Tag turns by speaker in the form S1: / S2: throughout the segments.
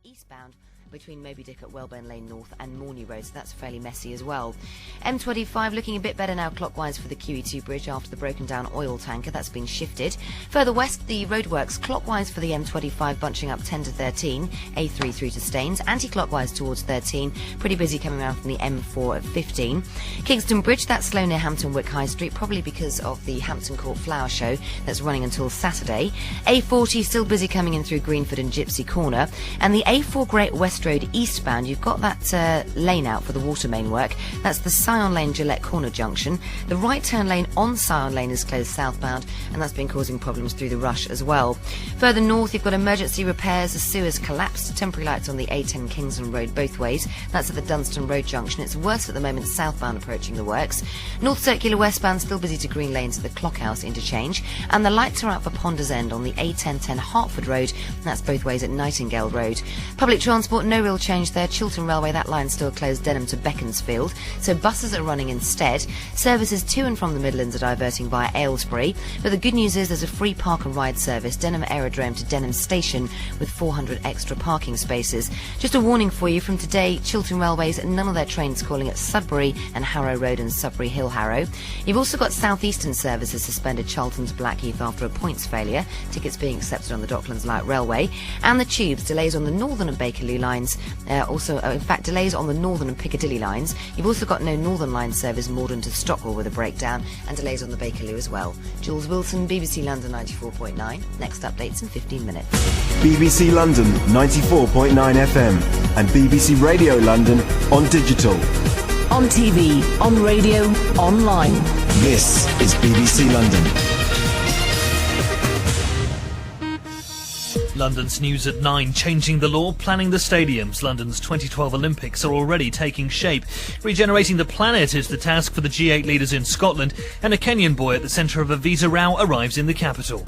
S1: eastbound between Moby Dick at Wellburn Lane North and Morney Road, so that's fairly messy as well. M25 looking a bit better now clockwise for the QE2 bridge after the broken down oil tanker. That's been shifted. Further west, the roadworks clockwise for the M25 bunching up 10 to 13, A3 through to Staines, anti-clockwise towards 13, pretty busy coming around from the M4 at 15. Kingston Bridge, that's slow near Hampton Wick High Street, probably because of the Hampton Court Flower Show that's running until Saturday. A40 still busy coming in through Greenford and Gypsy Corner, and the A4 Great West Road eastbound, you've got that lane out for the water main work. That's the Scion Lane Gillette Corner junction. The right turn lane on Scion Lane is closed southbound, and that's been causing problems through the rush as well. Further north, you've got emergency repairs. The sewers collapsed. Temporary lights on the A10 Kingsland Road both ways. That's at the Dunstan Road junction. It's worse at the moment southbound approaching the works. North Circular westbound still busy to Green Lanes at the Clockhouse interchange, and the lights are out for Ponders End on the A1010 Hertford Road. That's both ways at Nightingale Road. Public transport, no real change there. Chiltern Railway, that line still closed Denham to Beaconsfield, so buses are running instead. Services to and from the Midlands are diverting via Aylesbury, but the good news is there's a free park and ride service Denham Aerodrome to Denham Station with 400 extra parking spaces. Just a warning for you from today, Chiltern Railways, none of their trains calling at Sudbury and Harrow Road and Sudbury Hill Harrow. You've also got South Eastern services suspended Charlton to Blackheath after a points failure, tickets being accepted on the Docklands Light Railway, and the Tubes, delays on the Northern and Bakerloo lines, in fact delays on the Northern and Piccadilly lines. You've also got no Northern Line service Morden to Stockwell with a breakdown, and delays on the Bakerloo as well. Jules Wilson, BBC London 94.9. Next updates in 15 minutes.
S2: BBC London 94.9 FM and BBC Radio London on digital.
S3: On TV, on radio, online.
S2: This is BBC London.
S4: London's news at 9, changing the law, planning the stadiums. London's 2012 Olympics are already taking shape. Regenerating the planet is the task for the G8 leaders in Scotland, and a Kenyan boy at the centre of a visa row arrives in the capital.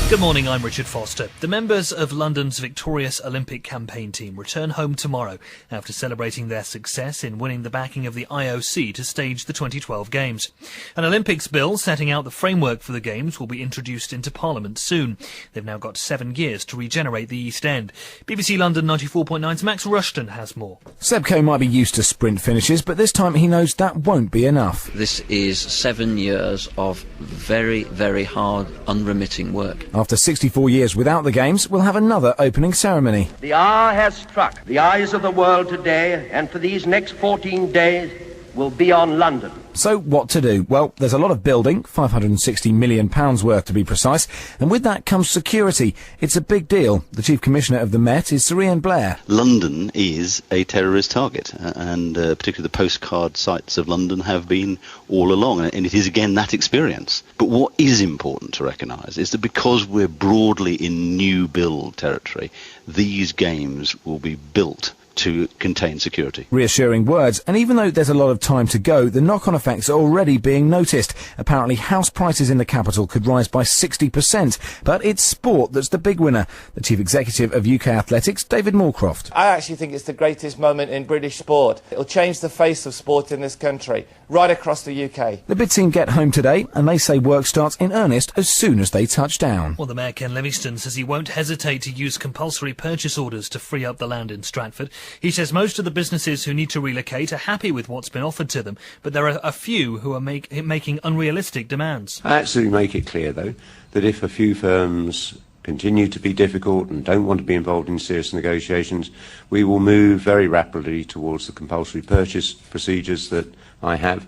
S4: Good morning, I'm Richard Foster. The members of London's victorious Olympic campaign team return home tomorrow after celebrating their success in winning the backing of the IOC to stage the 2012 Games. An Olympics bill setting out the framework for the Games will be introduced into Parliament soon. They've now got 7 years to regenerate the East End. BBC London 94.9's Max Rushton has more.
S5: Seb Coe might be used to sprint finishes, but this time he knows that won't be enough.
S6: This is 7 years of very, very hard, unremitting work.
S5: After 64 years without the Games, we'll have another opening ceremony.
S7: The hour has struck. The eyes of the world today, and for these next 14 days, will be on London.
S5: So what to do? Well, there's a lot of building, £560 million worth to be precise, and with that comes security. It's a big deal. The Chief Commissioner of the Met is Sir Ian Blair.
S8: London is a terrorist target, and particularly the postcard sites of London have been all along, and it is again that experience. But what is important to recognise is that because we're broadly in new build territory, these games will be built to contain security.
S5: Reassuring words, and even though there's a lot of time to go, the knock-on effects are already being noticed. Apparently house prices in the capital could rise by 60%, but it's sport that's the big winner. The Chief Executive of UK Athletics, David Moorcroft.
S9: I actually think it's the greatest moment in British sport. It'll change the face of sport in this country, right across the UK.
S5: The bid team get home today, and they say work starts in earnest as soon as they touch down.
S4: Well, the Mayor Ken Livingstone says he won't hesitate to use compulsory purchase orders to free up the land in Stratford. He says most of the businesses who need to relocate are happy with what's been offered to them, but there are a few who are making unrealistic demands.
S10: I absolutely make it clear, though, that if a few firms continue to be difficult and don't want to be involved in serious negotiations, we will move very rapidly towards the compulsory purchase procedures that I have.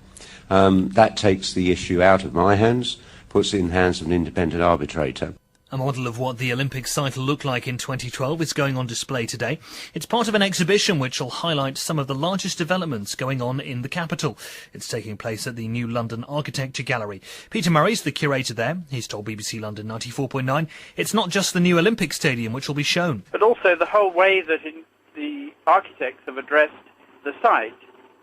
S10: That takes the issue out of my hands, puts it in the hands of an independent arbitrator.
S4: A model of what the Olympic site will look like in 2012 is going on display today. It's part of an exhibition which will highlight some of the largest developments going on in the capital. It's taking place at the New London Architecture Gallery. Peter Murray's the curator there. He's told BBC London 94.9 it's not just the new Olympic Stadium which will be shown,
S11: but also the whole way that the architects have addressed the site,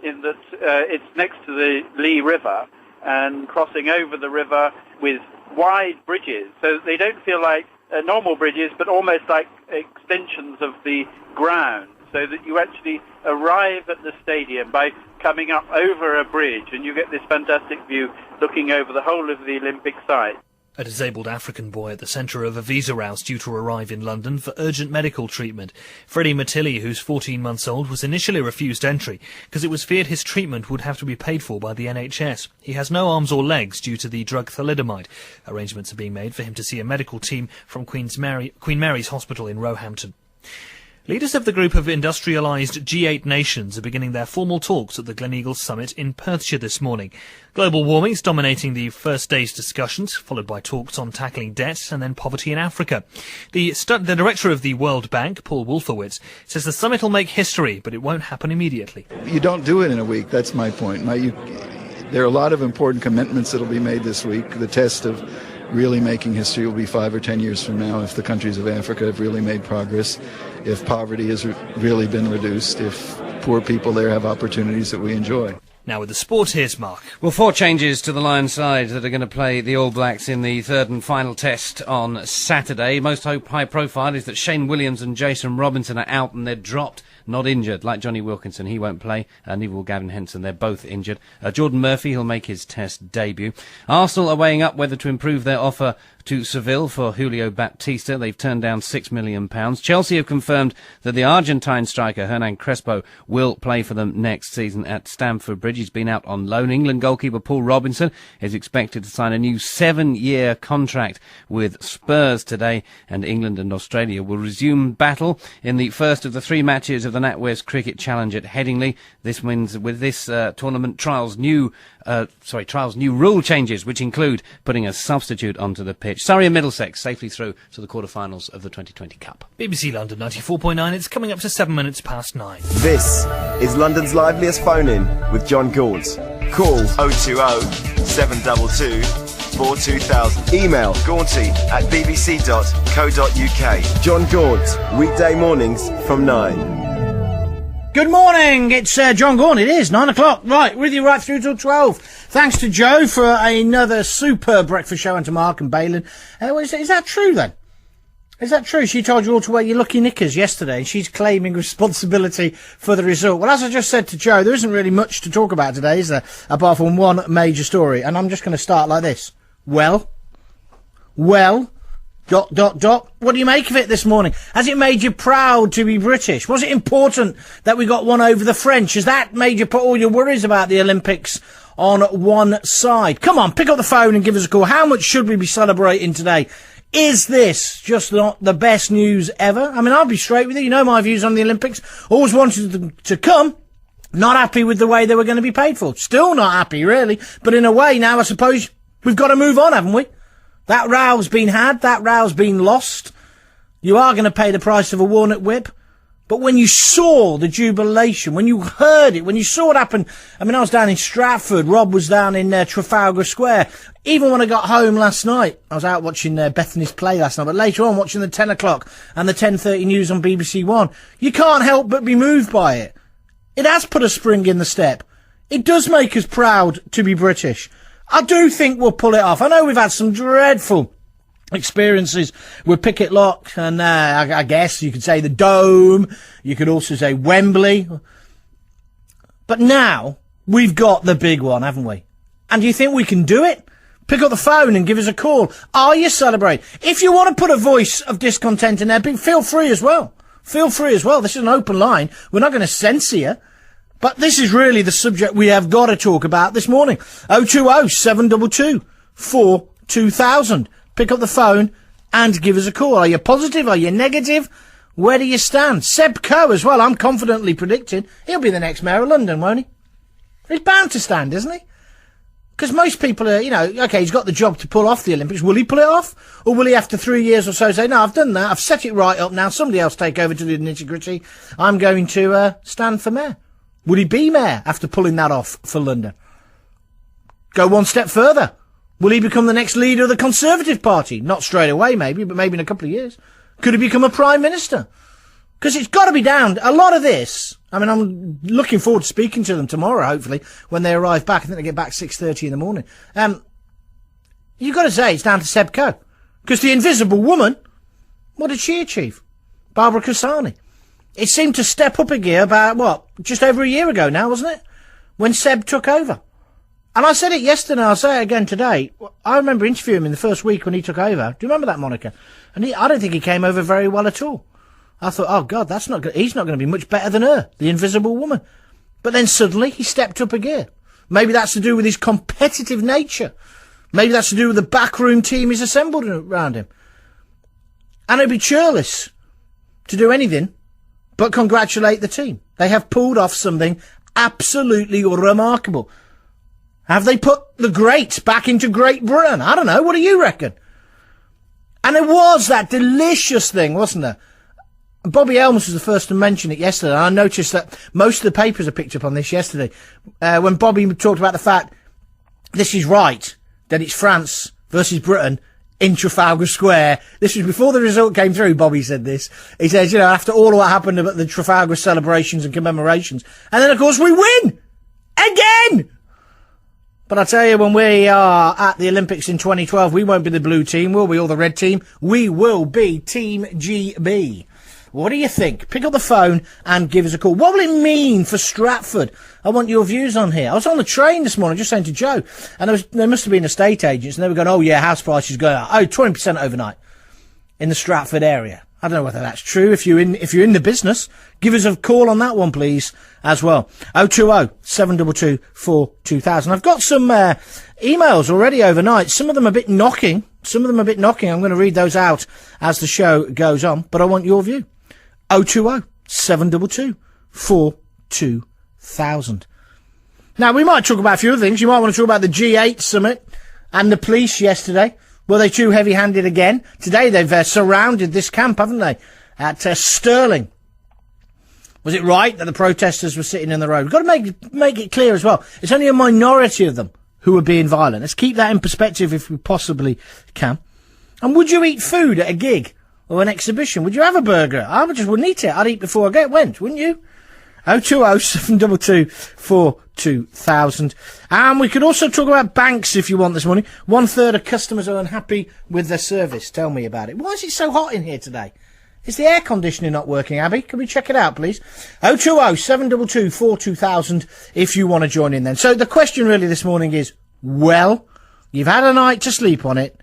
S11: in that it's next to the Lee River and crossing over the river with wide bridges, so that they don't feel like normal bridges, but almost like extensions of the ground, so that you actually arrive at the stadium by coming up over a bridge, and you get this fantastic view looking over the whole of the Olympic site.
S4: A disabled African boy at the centre of a visa rouse due to arrive in London for urgent medical treatment. Freddie Matilli, who's 14 months old, was initially refused entry because it was feared his treatment would have to be paid for by the NHS. He has no arms or legs due to the drug thalidomide. Arrangements are being made for him to see a medical team from Queen Mary's Hospital in Roehampton. Leaders of the group of industrialised G8 nations are beginning their formal talks at the Gleneagles Summit in Perthshire this morning. Global warming is dominating the first day's discussions, followed by talks on tackling debt and then poverty in Africa. The director of the World Bank, Paul Wolfowitz, says the summit will make history, but it won't happen immediately.
S12: You don't do it in a week, that's my point. There are a lot of important commitments that will be made this week. The test of really making history will be 5 or 10 years from now if the countries of Africa have really made progress, if poverty has really been reduced, if poor people there have opportunities that we enjoy.
S4: Now with the sport, here's Mark.
S13: Well, 4 changes to the Lions side that are going to play the All Blacks in the third and final test on Saturday. Most high profile is that Shane Williams and Jason Robinson are out and they're dropped. Not injured, like Johnny Wilkinson, he won't play, neither will Gavin Henson, they're both injured. Jordan Murphy, he'll make his test debut. Arsenal are weighing up whether to improve their offer to Seville for Julio Baptista. They've turned down £6 million. Chelsea have confirmed that the Argentine striker Hernan Crespo will play for them next season at Stamford Bridge. He's been out on loan. England goalkeeper Paul Robinson is expected to sign a new 7-year contract with Spurs today, and England and Australia will resume battle in the first of the 3 matches of the NatWest Cricket Challenge at Headingley. This wins with this tournament trials new rule changes, which include putting a substitute onto the pitch. Surrey and Middlesex safely through to the quarter-finals of the 2020 Cup.
S4: BBC London 94.9, it's coming up to 7 minutes past 9.
S2: This is London's liveliest phone-in with John Gaunt. Call 020 722 42000. Email gaunty@bbc.co.uk. John Gaunt, weekday mornings from 9.
S14: Good morning, it's John Gaunt. It is 9 o'clock. Right, with you right through till 12. Thanks to Jo for another superb breakfast show, and to Mark and Balin. Is that true then? Is that true? She told you all to wear your lucky knickers yesterday, and she's claiming responsibility for the result. Well, as I just said to Jo, there isn't really much to talk about today, is there? Apart from one major story, and I'm just going to start like this. Well, what do you make of it this morning? Has it made you proud to be British? Was it important that we got one over the French? Has that made you put all your worries about the Olympics on one side? Come on, pick up the phone and give us a call. How much should we be celebrating today? Is this just not the best news ever? I mean, I'll be straight with you. You know my views on the Olympics. Always wanted them to come. Not happy with the way they were going to be paid for. Still not happy, really. But in a way now, I suppose we've got to move on, haven't we? That row's been had, that row's been lost. You are going to pay the price of a walnut whip. But when you saw the jubilation, when you heard it, when you saw it happen, I mean, I was down in Stratford, Rob was down in Trafalgar Square. Even when I got home last night, I was out watching Bethany's play last night, but later on watching the 10 o'clock and the 10:30 news on BBC One, you can't help but be moved by it. It has put a spring in the step. It does make us proud to be British. I do think we'll pull it off. I know we've had some dreadful experiences with Picket Lock and I guess you could say the Dome. You could also say Wembley. But now we've got the big one, haven't we? And do you think we can do it? Pick up the phone and give us a call. Are you celebrating? If you want to put a voice of discontent in there, feel free as well. Feel free as well. This is an open line. We're not going to censor you. But this is really the subject we have got to talk about this morning. 020 722 42000. Pick up the phone and give us a call. Are you positive? Are you negative? Where do you stand? Seb Coe as well. I'm confidently predicting he'll be the next mayor of London, won't he? He's bound to stand, isn't he? Because most people are, okay, he's got the job to pull off the Olympics. Will he pull it off? Or will he, after 3 years or so, say, no, I've done that. I've set it right up now. Somebody else take over to the nitty-gritty. I'm going to stand for mayor. Would he be mayor after pulling that off for London? Go one step further. Will he become the next leader of the Conservative Party? Not straight away, maybe, but maybe in a couple of years. Could he become a Prime Minister? Because it's got to be down. A lot of this, I mean, I'm looking forward to speaking to them tomorrow, hopefully, when they arrive back. I think they get back 6:30 in the morning. You've got to say it's down to Seb Coe. Because the Invisible Woman, what did she achieve? Barbara Cassani. It seemed to step up a gear about, just over a year ago now, wasn't it? When Seb took over. And I said it yesterday, I'll say it again today. I remember interviewing him in the first week when he took over. Do you remember that, Monica? And I don't think he came over very well at all. I thought, oh God, he's not going to be much better than her, the Invisible Woman. But then suddenly he stepped up a gear. Maybe that's to do with his competitive nature. Maybe that's to do with the backroom team he's assembled around him. And it'd be churlish to do anything but congratulate the team. They have pulled off something absolutely remarkable. Have they put the greats back into Great Britain? I don't know. What do you reckon? And it was that delicious thing, wasn't there? Bobby Elms was the first to mention it yesterday. And I noticed that most of the papers have picked up on this yesterday. When Bobby talked about the fact, this is right, that it's France versus Britain in Trafalgar Square. This was before the result came through, Bobby said this. He says, after all of what happened about the Trafalgar celebrations and commemorations. And then, of course, we win! Again! But I tell you, when we are at the Olympics in 2012, we won't be the blue team, will we, or the red team? We will be Team GB. What do you think? Pick up the phone and give us a call. What will it mean for Stratford? I want your views on here. I was on the train this morning, just saying to Joe, and there must have been estate agents, and they were going, oh yeah, house prices going up. Oh, 20% overnight in the Stratford area. I don't know whether that's true. If you're in the business, give us a call on that one, please, as well. 020-722-4200. I've got some emails already overnight. Some of them a bit knocking. I'm going to read those out as the show goes on, but I want your view. 020-722-4200. Now, we might talk about a few other things. You might want to talk about the G8 summit and the police yesterday. Were they too heavy-handed again? Today they've surrounded this camp, haven't they? At Stirling. Was it right that the protesters were sitting in the road? We've got to make it clear as well. It's only a minority of them who are being violent. Let's keep that in perspective if we possibly can. And would you eat food at a gig or an exhibition? Would you have a burger? I just wouldn't eat it. I'd eat before I went, wouldn't you? 020-722-4200. And we could also talk about banks if you want this morning. 1/3 of customers are unhappy with their service. Tell me about it. Why is it so hot in here today? Is the air conditioning not working, Abby? Can we check it out, please? 020-722-4200 if you want to join in then. So the question really this morning is, well, you've had a night to sleep on it.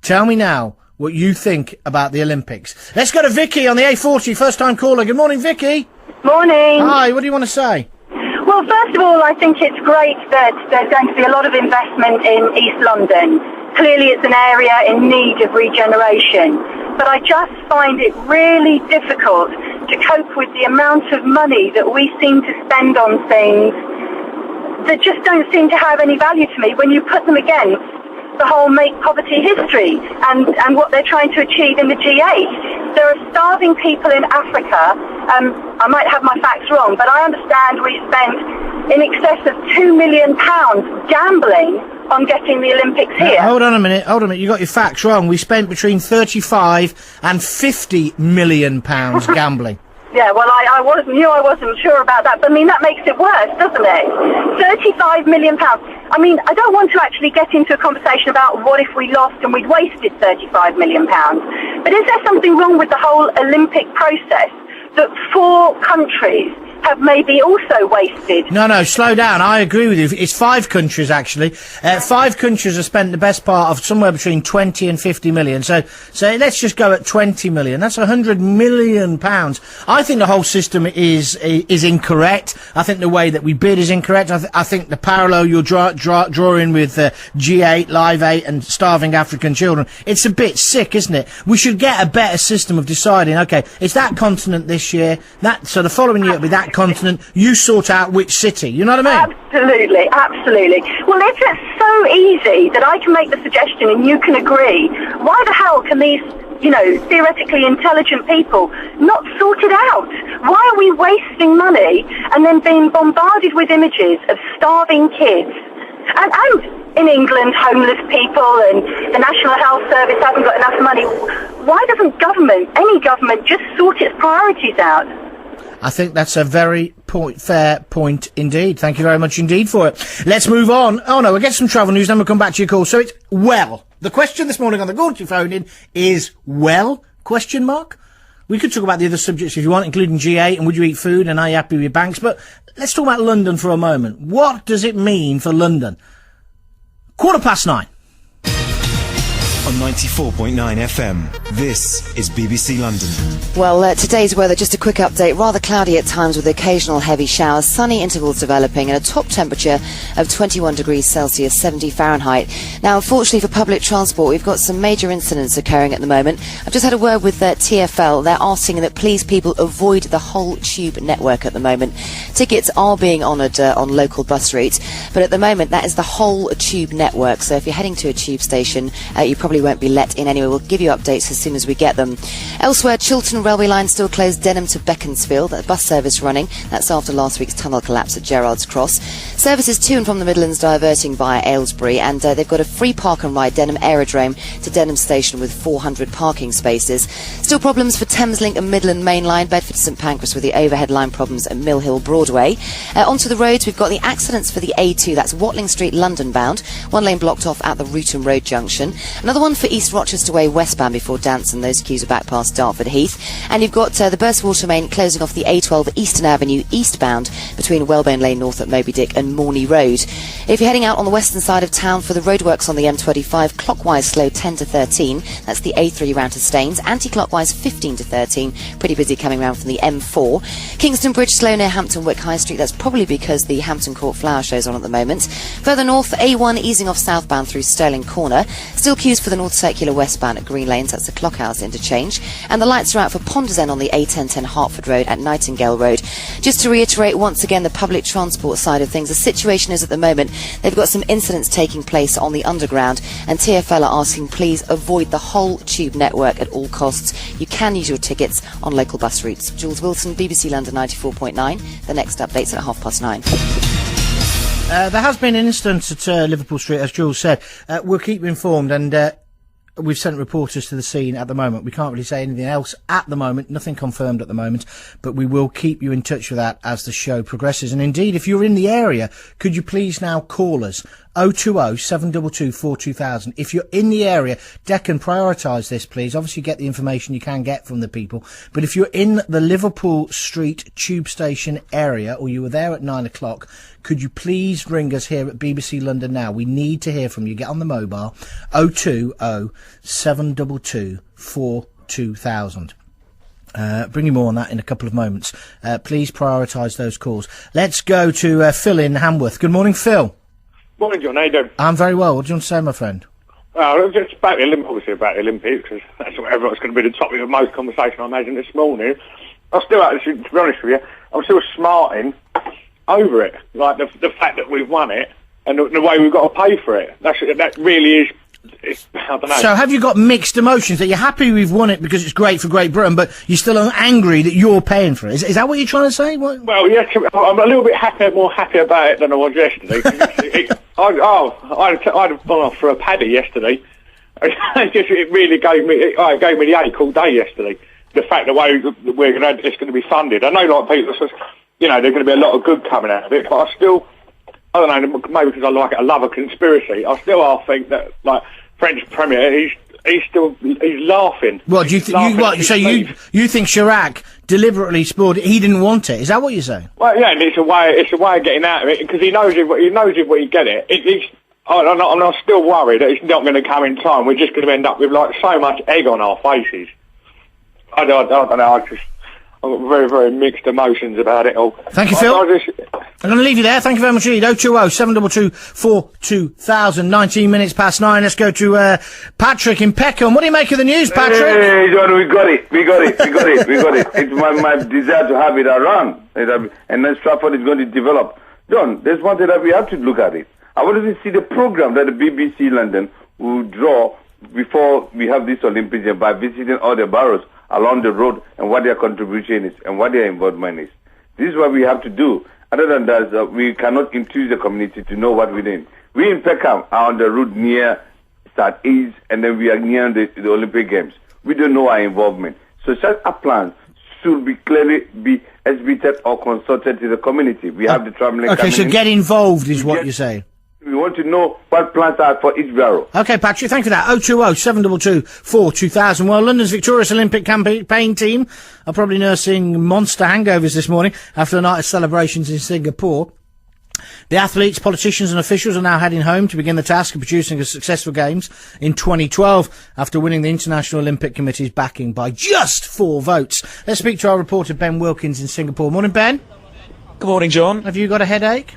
S14: Tell me now what you think about the Olympics. Let's go to Vicky on the A40, first time caller. Good morning, Vicky.
S15: Morning.
S14: Hi, what do you want to say?
S15: Well, first of all, I think it's great that there's going to be a lot of investment in East London. Clearly it's an area in need of regeneration. But I just find it really difficult to cope with the amount of money that we seem to spend on things that just don't seem to have any value to me when you put them against the whole Make Poverty History and what they're trying to achieve in the G8. There are starving people in Africa. I might have my facts wrong, but I understand we spent in excess of £2 million gambling on getting the Olympics here.
S14: Hold on a minute. You got your facts wrong. We spent between 35 and 50 million pounds gambling.
S15: Yeah, well, I wasn't sure about that, but I mean, that makes it worse, doesn't it? £35 million. I mean, I don't want to actually get into a conversation about what if we lost and we'd wasted £35 million. But is there something wrong with the whole Olympic process that 4 countries have maybe also wasted?
S14: No, slow down. I agree with you. It's 5 countries, actually. 5 countries have spent the best part of somewhere between 20 and 50 million. So let's just go at 20 million. That's £100 million. I think the whole system is incorrect. I think the way that we bid is incorrect. I think the parallel you're drawing with G8, Live 8 and starving African children, it's a bit sick, isn't it? We should get a better system of deciding, okay, it's that continent this year, so the following year it'll be that continent, you sort out which city, you know what I mean?
S15: Absolutely. Well, if it's so easy that I can make the suggestion and you can agree, why the hell can these, theoretically intelligent people not sort it out? Why are we wasting money and then being bombarded with images of starving kids? And in England, homeless people and the National Health Service hasn't got enough money. Why doesn't any government, just sort its priorities out?
S14: I think that's a very fair point indeed. Thank you very much indeed for it. Let's move on. Oh no, we'll get some travel news, then we'll come back to your call. So it's, well, the question this morning on the Gauntlet phone in is, well, ? We could talk about the other subjects if you want, including G8 and would you eat food and are you happy with your banks? But let's talk about London for a moment. What does it mean for London 9:15.
S16: On 94.9 FM, this is BBC London.
S1: Well, today's weather, just a quick update. Rather cloudy at times with occasional heavy showers, sunny intervals developing, and a top temperature of 21 degrees Celsius, 70 Fahrenheit. Now, unfortunately for public transport, we've got some major incidents occurring at the moment. I've just had a word with TfL. They're asking that please people avoid the whole tube network at the moment. Tickets are being honoured on local bus routes, but at the moment that is the whole tube network. So if you're heading to a tube station, you probably won't be let in anyway. We'll give you updates as soon as we get them. Elsewhere, Chiltern Railway Line still closed Denham to Beaconsfield. That bus service running. That's after last week's tunnel collapse at Gerrard's Cross. Services to and from the Midlands diverting via Aylesbury, and they've got a free park and ride Denham Aerodrome to Denham Station with 400 parking spaces. Still problems for Thameslink and Midland Main Line, Bedford to St Pancras with the overhead line problems at Mill Hill Broadway. Onto the roads, we've got the accidents for the A2. That's Watling Street London bound. One lane blocked off at the Rootham Road junction. Another one for East Rochester Way westbound before Danson. Those queues are back past Dartford Heath. And you've got the Burstwater Main closing off the A12 Eastern Avenue eastbound between Welbone Lane North at Moby Dick and Morney Road. If you're heading out on the western side of town for the roadworks on the M25, clockwise slow 10 to 13. That's the A3 round to Staines. Anti-clockwise 15 to 13. Pretty busy coming round from the M4. Kingston Bridge slow near Hampton Wick High Street. That's probably because the Hampton Court Flower Show's on at the moment. Further north, A1 easing off southbound through Stirling Corner. Still queues for the North Circular westbound at Green Lanes. That's the Clockhouse interchange. And the lights are out for Ponders End on the A1010 Hertford Road at Nightingale Road. Just to reiterate once again the public transport side of things, the situation is at the moment they've got some incidents taking place on the underground, and TfL are asking please avoid the whole tube network at all costs. You can use your tickets on local bus routes. Jules Wilson, BBC London 94.9. The next update's at 9:30.
S14: There has been an incident at Liverpool Street, as Jules said. We'll keep you informed, and we've sent reporters to the scene at the moment. We can't really say anything else at the moment, nothing confirmed at the moment, but we will keep you in touch with that as the show progresses. And indeed, if you're in the area, could you please now call us? 020 722 42000. If you're in the area, Deccan, prioritise this, please. Obviously, get the information you can get from the people. But if you're in the Liverpool Street tube station area, or you were there at 9 o'clock, could you please ring us here at BBC London now? We need to hear from you. Get on the mobile. 020 722 42000. Bring you more on that in a couple of moments. Please prioritise those calls. Let's go to Phil in Hamworth. Good morning, Phil.
S17: Morning, John. How you doing?
S14: I'm very well. What do you want to say, my friend?
S17: Well, it's about the Olympics, obviously about the Olympics, because that's what everyone's going to be the topic of most conversation, I imagine, this morning. I still, actually, to be honest with you, I'm still smarting over it. Like, the fact that we've won it, and the way we've got to pay for it. That really is, I don't know.
S14: So have you got mixed emotions, that you're happy we've won it because it's great for Great Britain, but you're still angry that you're paying for it? Is that what you're trying to say? What?
S17: Well, yes, I'm a little bit more happy about it than I was yesterday. I'd have gone off for a paddy yesterday. It really gave me the ache all day yesterday. The fact the way it's going to be funded. I know, like people, there's going to be a lot of good coming out of it, but I don't know, maybe because I like it, I love a conspiracy. I still think that, like, French Premier, he's laughing.
S14: What do you think? You think Chirac deliberately spoiled it? He didn't want it. Is that what you're saying?
S17: Well, yeah, and it's a way of getting out of it, because he knows if we get it. I'm still worried that it's not going to come in time. We're just going to end up with like so much egg on our faces. I don't know. I've got very, very mixed emotions about it all.
S14: Thank you, Phil. I'm going to leave you there. Thank you very much indeed. 020 722 42000. 19 minutes past 9. Let's go to Patrick in Peckham. What do you make of the news, Patrick?
S18: Hey, John, we got it. It's my desire to have it around. And then Stratford is going to develop. John, there's one thing that we have to look at it. I want to see the program that the BBC London will draw before we have this Olympics by visiting all the boroughs along the road and what their contribution is and what their involvement is. This is what we have to do. Other than that, we cannot infuse the community to know what we're doing. We in Peckham are on the route near South East, and then we are near the Olympic Games. We don't know our involvement. So such a plan should be clearly be exhibited or consulted to the community. We have the travelling.
S14: Okay, so get involved is what you're saying.
S18: We want to know what plans are for each borough.
S14: OK, Patrick, thank you for that. 020 722 42000. Well, London's victorious Olympic campaign team are probably nursing monster hangovers this morning after a night of celebrations in Singapore. The athletes, politicians and officials are now heading home to begin the task of producing a successful Games in 2012 after winning the International Olympic Committee's backing by just 4 votes. Let's speak to our reporter Ben Wilkins in Singapore. Morning, Ben.
S19: Good morning, John.
S14: Have you got a headache?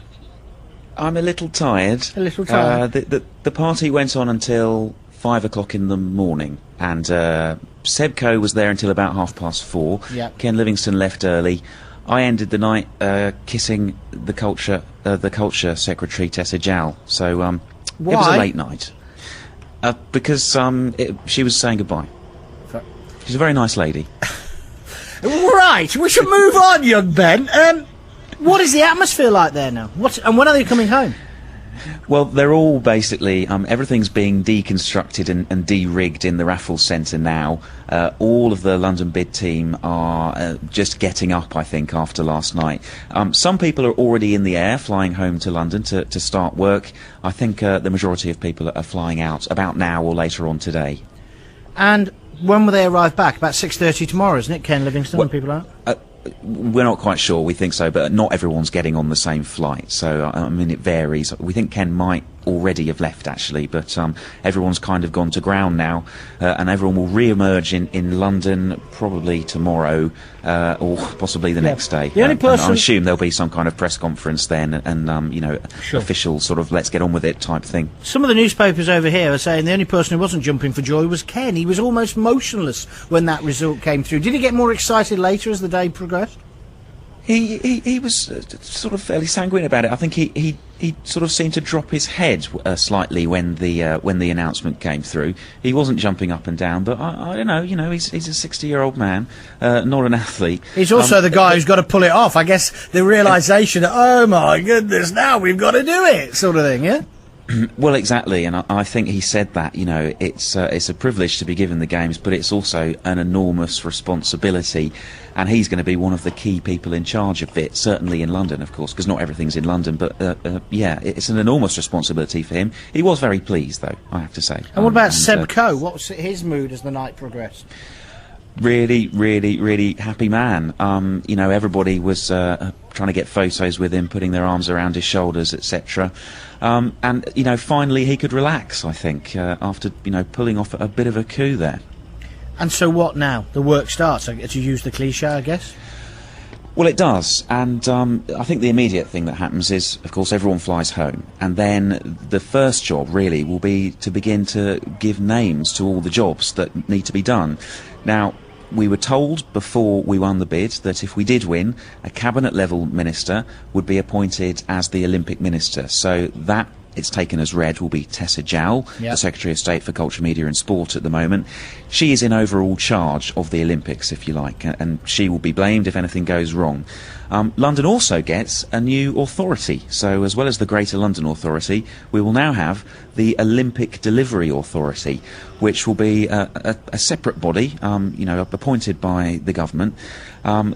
S19: I'm a little tired.
S14: A little tired.
S19: The party went on until 5 o'clock in the morning, and Seb Coe was there until about 4:30.
S14: Yep.
S19: Ken Livingstone left early. I ended the night kissing the culture secretary Tessa Jal. So it was a late night because she was saying goodbye. She's a very nice lady.
S14: Right, we should move on, young Ben. What is the atmosphere like there now? And when are they coming home?
S19: Well, they're all basically, everything's being deconstructed and de-rigged in the Raffles Centre now. All of the London bid team are just getting up, I think, after last night. Some people are already in the air, flying home to London to start work. I think the majority of people are flying out about now or later on today.
S14: And when will they arrive back? About 6:30 tomorrow, isn't it, Ken Livingstone and people out?
S19: We're not quite sure. We think so, but not everyone's getting on the same flight. So, I mean, it varies. We think Ken might already have left, actually, but everyone's kind of gone to ground now, and everyone will re-emerge in London probably tomorrow or possibly the next day.
S14: The only person...
S19: I assume there'll be some kind of press conference then and you know,
S14: Sure.
S19: official sort of let's get on with it type thing.
S14: Some of the newspapers over here are saying the only person who wasn't jumping for joy was Ken. He was almost motionless when that result came through. Did he get more excited later as the day progressed?
S19: He was sort of fairly sanguine about it. I think he sort of seemed to drop his head slightly when the announcement came through. He wasn't jumping up and down, but I don't know. You know, he's a 60-year-old man, not an athlete.
S14: He's also the guy who's got to pull it off. I guess the realisation that, oh my goodness, now we've got to do it, sort of thing. Yeah.
S19: Well, exactly, and I think he said that, you know, it's a privilege to be given the Games, but it's also an enormous responsibility, and he's going to be one of the key people in charge of it, certainly in London, of course, because not everything's in London, but yeah, it's an enormous responsibility for him. He was very pleased, though, I have to say.
S14: And what about Seb Coe? What was his mood as the night progressed?
S19: Really, really, really happy man. You know, everybody was trying to get photos with him, putting their arms around his shoulders, etc. And, you know, finally he could relax, I think, after, you know, pulling off a bit of a coup there.
S14: And so what now? The work starts, to use the cliche, I guess?
S19: Well, it does, and I think the immediate thing that happens is, of course, everyone flies home, and then the first job, really, will be to begin to give names to all the jobs that need to be done. Now, we were told before we won the bid that if we did win, a cabinet-level minister would be appointed as the Olympic minister. So that, it's taken as read, will be Tessa Jal, the Secretary of State for Culture, Media and Sport at the moment. She is in overall charge of the Olympics, if you like, and she will be blamed if anything goes wrong. London also gets a new authority, so as well as the Greater London Authority, we will now have the Olympic Delivery Authority, which will be a separate body, you know, appointed by the government.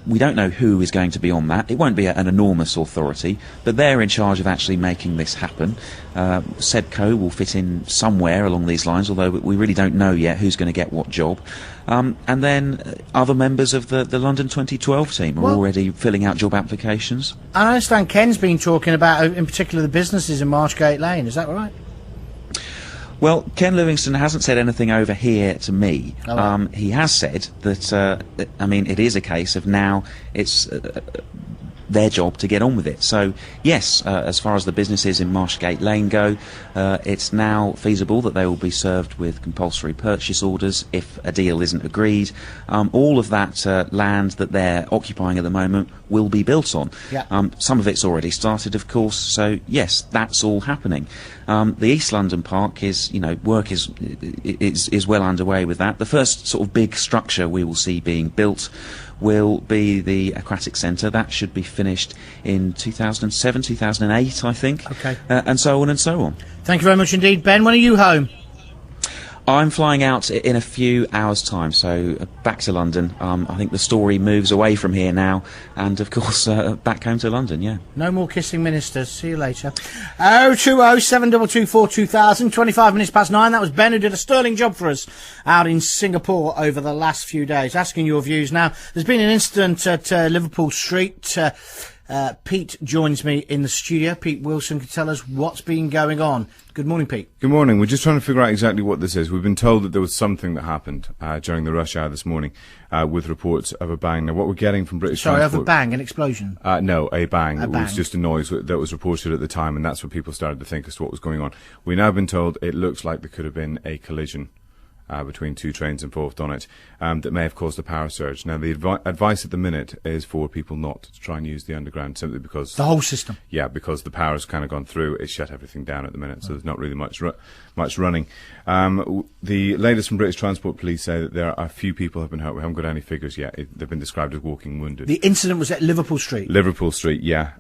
S19: We don't know who is going to be on that. It won't be an enormous authority, but they're in charge of actually making this happen. Seb Coe will fit in somewhere along these lines, although we really don't know yet who's going to get what job. And then other members of the London 2012 team are already filling out job applications.
S14: I understand Ken's been talking about, in particular, the businesses in Marshgate Lane. Is that right?
S19: Well, Ken Livingstone hasn't said anything over here to me. He has said that, I mean, it is a case of now it's their job to get on with it. So, yes, as far as the businesses in Marshgate Lane go, it's now feasible that they will be served with compulsory purchase orders if a deal isn't agreed. All of that land that they're occupying at the moment will be built on. Some of it's already started, of course, so yes, that's all happening. The East London Park is, you know, work is well underway with that. The first sort of big structure we will see being built will be the Aquatic Centre. That should be finished in 2007, 2008, I think.
S14: Okay.
S19: And so on and so on.
S14: Thank you very much indeed, Ben. When are you home?
S19: I'm flying out in a few hours' time, so back to London. I think the story moves away from here now, and of course back home to London, yeah.
S14: No more kissing ministers. See you later. 020-722-42000, 25 minutes past 9. That was Ben, who did a sterling job for us out in Singapore over the last few days. Asking your views now. There's been an incident at Liverpool Street. Pete joins me in the studio. Pete Wilson can tell us what's been going on. Good morning, Pete.
S20: Good morning. We're just trying to figure out exactly what this is. We've been told that there was something that happened during the rush hour this morning with reports of a bang. Now, what we're getting from British Transport...
S14: of a bang, an explosion?
S20: No, a bang.
S14: A
S20: It
S14: bang.
S20: was just a noise that was reported at the time, and that's what people started to think as to what was going on. We've now been told it looks like there could have been a collision between two trains involved on it that may have caused a power surge. Now, the advice at the minute is for people not to try and use the underground simply because...
S14: The whole system?
S20: Yeah, because the power's kind of gone through. It's shut everything down at the minute, so there's not really much running. The latest from British Transport Police say that there are a few people have been hurt. We haven't got any figures yet. They've been described as walking wounded.
S14: The incident was at Liverpool Street?
S20: Liverpool Street, yeah.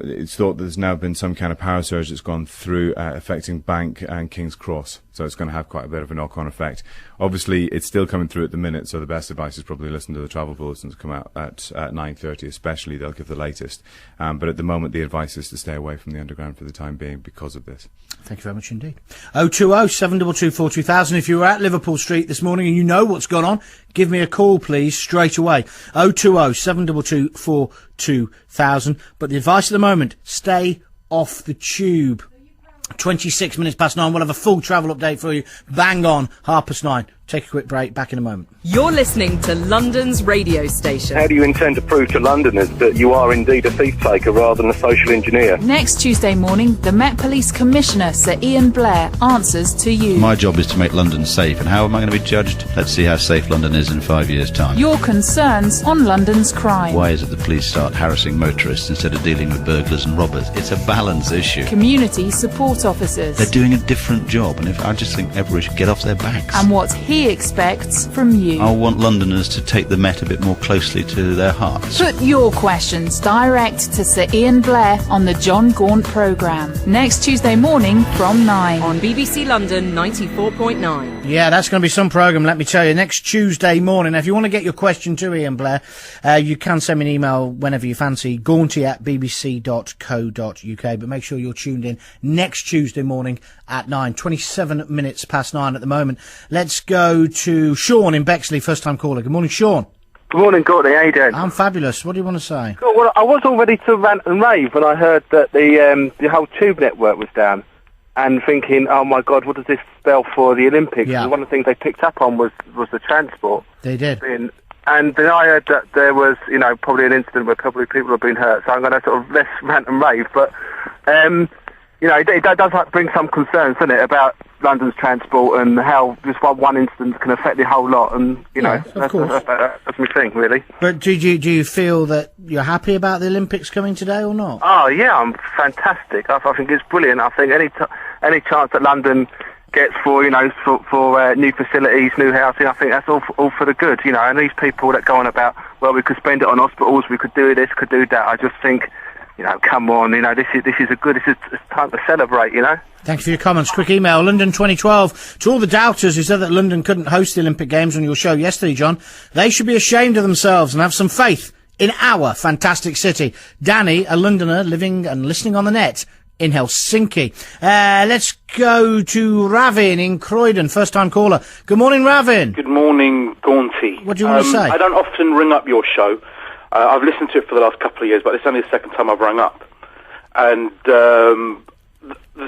S20: It's thought that there's now been some kind of power surge that's gone through affecting Bank and King's Cross, so it's going to have quite a bit of a knock-on effect. Obviously, it's still coming through at the minute, so the best advice is probably listen to the travel bulletins that come out at 9:30 especially. They'll give the latest. But at the moment, the advice is to stay away from the underground for the time being because of this.
S14: Thank you very much indeed. 020 722 4200. If you were at Liverpool Street this morning and you know what's gone on, give me a call, please, straight away. 020 722 4200. But the advice at the moment, stay off the tube. 26 minutes past 9. We'll have a full travel update for you. Bang on, 9:30. Take a quick break. Back in a moment.
S21: You're listening to London's radio station.
S22: How do you intend to prove to Londoners that you are indeed a thief taker rather than a social engineer?
S23: Next Tuesday morning, the Met Police Commissioner, Sir Ian Blair, answers to you.
S24: My job is to make London safe, and how am I going to be judged? Let's see how safe London is in 5 years' time.
S23: Your concerns on London's crime.
S24: Why is it the police start harassing motorists instead of dealing with burglars and robbers? It's a balance issue.
S23: Community support officers.
S24: They're doing a different job, and I just think everybody should get off their backs.
S23: And what he expects from you.
S24: I want Londoners to take the Met a bit more closely to their hearts.
S23: Put your questions direct to Sir Ian Blair on the John Gaunt programme. Next Tuesday morning from 9.
S21: On BBC London 94.9.
S14: Yeah, that's going to be some programme, let me tell you. Next Tuesday morning. Now, if you want to get your question to Ian Blair, you can send me an email whenever you fancy, gaunty@bbc.co.uk. But make sure you're tuned in next Tuesday morning at 9. 27 minutes past 9 at the moment. Let's go to Sean in Bexley, first-time caller. Good morning, Sean.
S25: Good morning, Courtney. How you doing?
S14: I'm fabulous. What do you want to say?
S25: Cool. Well, I was all ready to rant and rave when I heard that the whole tube network was down, and thinking, oh my God, what does this spell for the Olympics?
S14: Yeah.
S25: And one of the things they picked up on was the transport.
S14: They did.
S25: And then I heard that there was, probably an incident where probably people have been hurt. So I'm going to sort of less rant and rave, but it does bring some concerns, doesn't it, about London's transport and how just one incident can affect the whole lot. And that's my thing, really.
S14: But do you feel that you're happy about the Olympics coming today or not?
S25: Oh yeah, I'm fantastic. I think it's brilliant. I think any chance that London gets for new facilities, new housing, I think that's all for the good. And these people that go on about, well, we could spend it on hospitals, we could do this, could do that. I just think, come on, this is it's time to celebrate,
S14: Thank you for your comments. Quick email, London 2012. To all the doubters who said that London couldn't host the Olympic Games on your show yesterday, John, they should be ashamed of themselves and have some faith in our fantastic city. Danny, a Londoner living and listening on the net in Helsinki. Let's go to Ravin in Croydon, first-time caller. Good morning, Ravin.
S26: Good morning, Gaunty.
S14: What do you want to say?
S26: I don't often ring up your show. I've listened to it for the last couple of years, but it's only the second time I've rung up. And the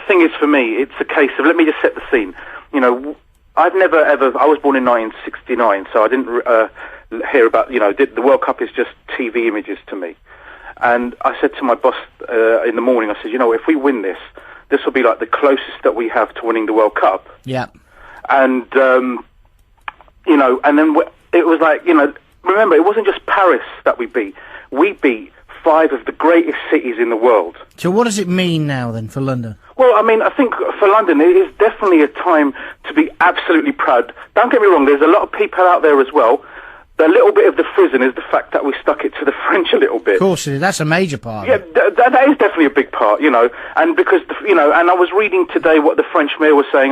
S26: thing is, for me, it's a case of, let me just set the scene. I've never ever, I was born in 1969, so I didn't hear about, the World Cup is just TV images to me. And I said to my boss in the morning, I said, if we win this will be like the closest that we have to winning the World Cup.
S14: Yeah.
S26: And, and then it was like, remember, it wasn't just Paris that we beat. We beat 5 of the greatest cities in the world.
S14: So what does it mean now, then, for London?
S26: Well, I mean, I think for London, it is definitely a time to be absolutely proud. Don't get me wrong, there's a lot of people out there as well. The little bit of the frisson is the fact that we stuck it to the French a little bit.
S14: Of course, that's a major part.
S26: Yeah, that is definitely a big part, and because, and I was reading today what the French mayor was saying,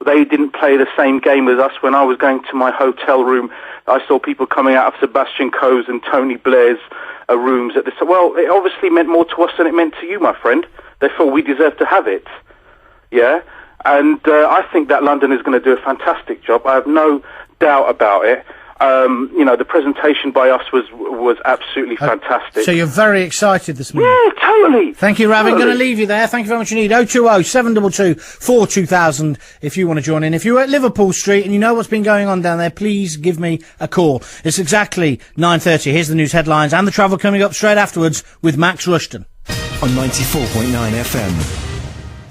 S26: they didn't play the same game as us. When I was going to my hotel room, I saw people coming out of Sebastian Coe's and Tony Blair's rooms at this. Well, it obviously meant more to us than it meant to you, my friend. Therefore, we deserve to have it. Yeah? And I think that London is going to do a fantastic job. I have no doubt about it. The presentation by us was absolutely fantastic.
S14: So you're very excited this morning?
S26: Yeah, totally.
S14: Thank you, Rav. I'm
S26: Totally.
S14: going to leave you there. Thank you very much indeed. 020 722 42000 if you want to join in. If you're at Liverpool Street and you know what's been going on down there, please give me a call. It's exactly 9:30. Here's the news headlines and the travel coming up straight afterwards with Max Rushton.
S16: On 94.9 FM.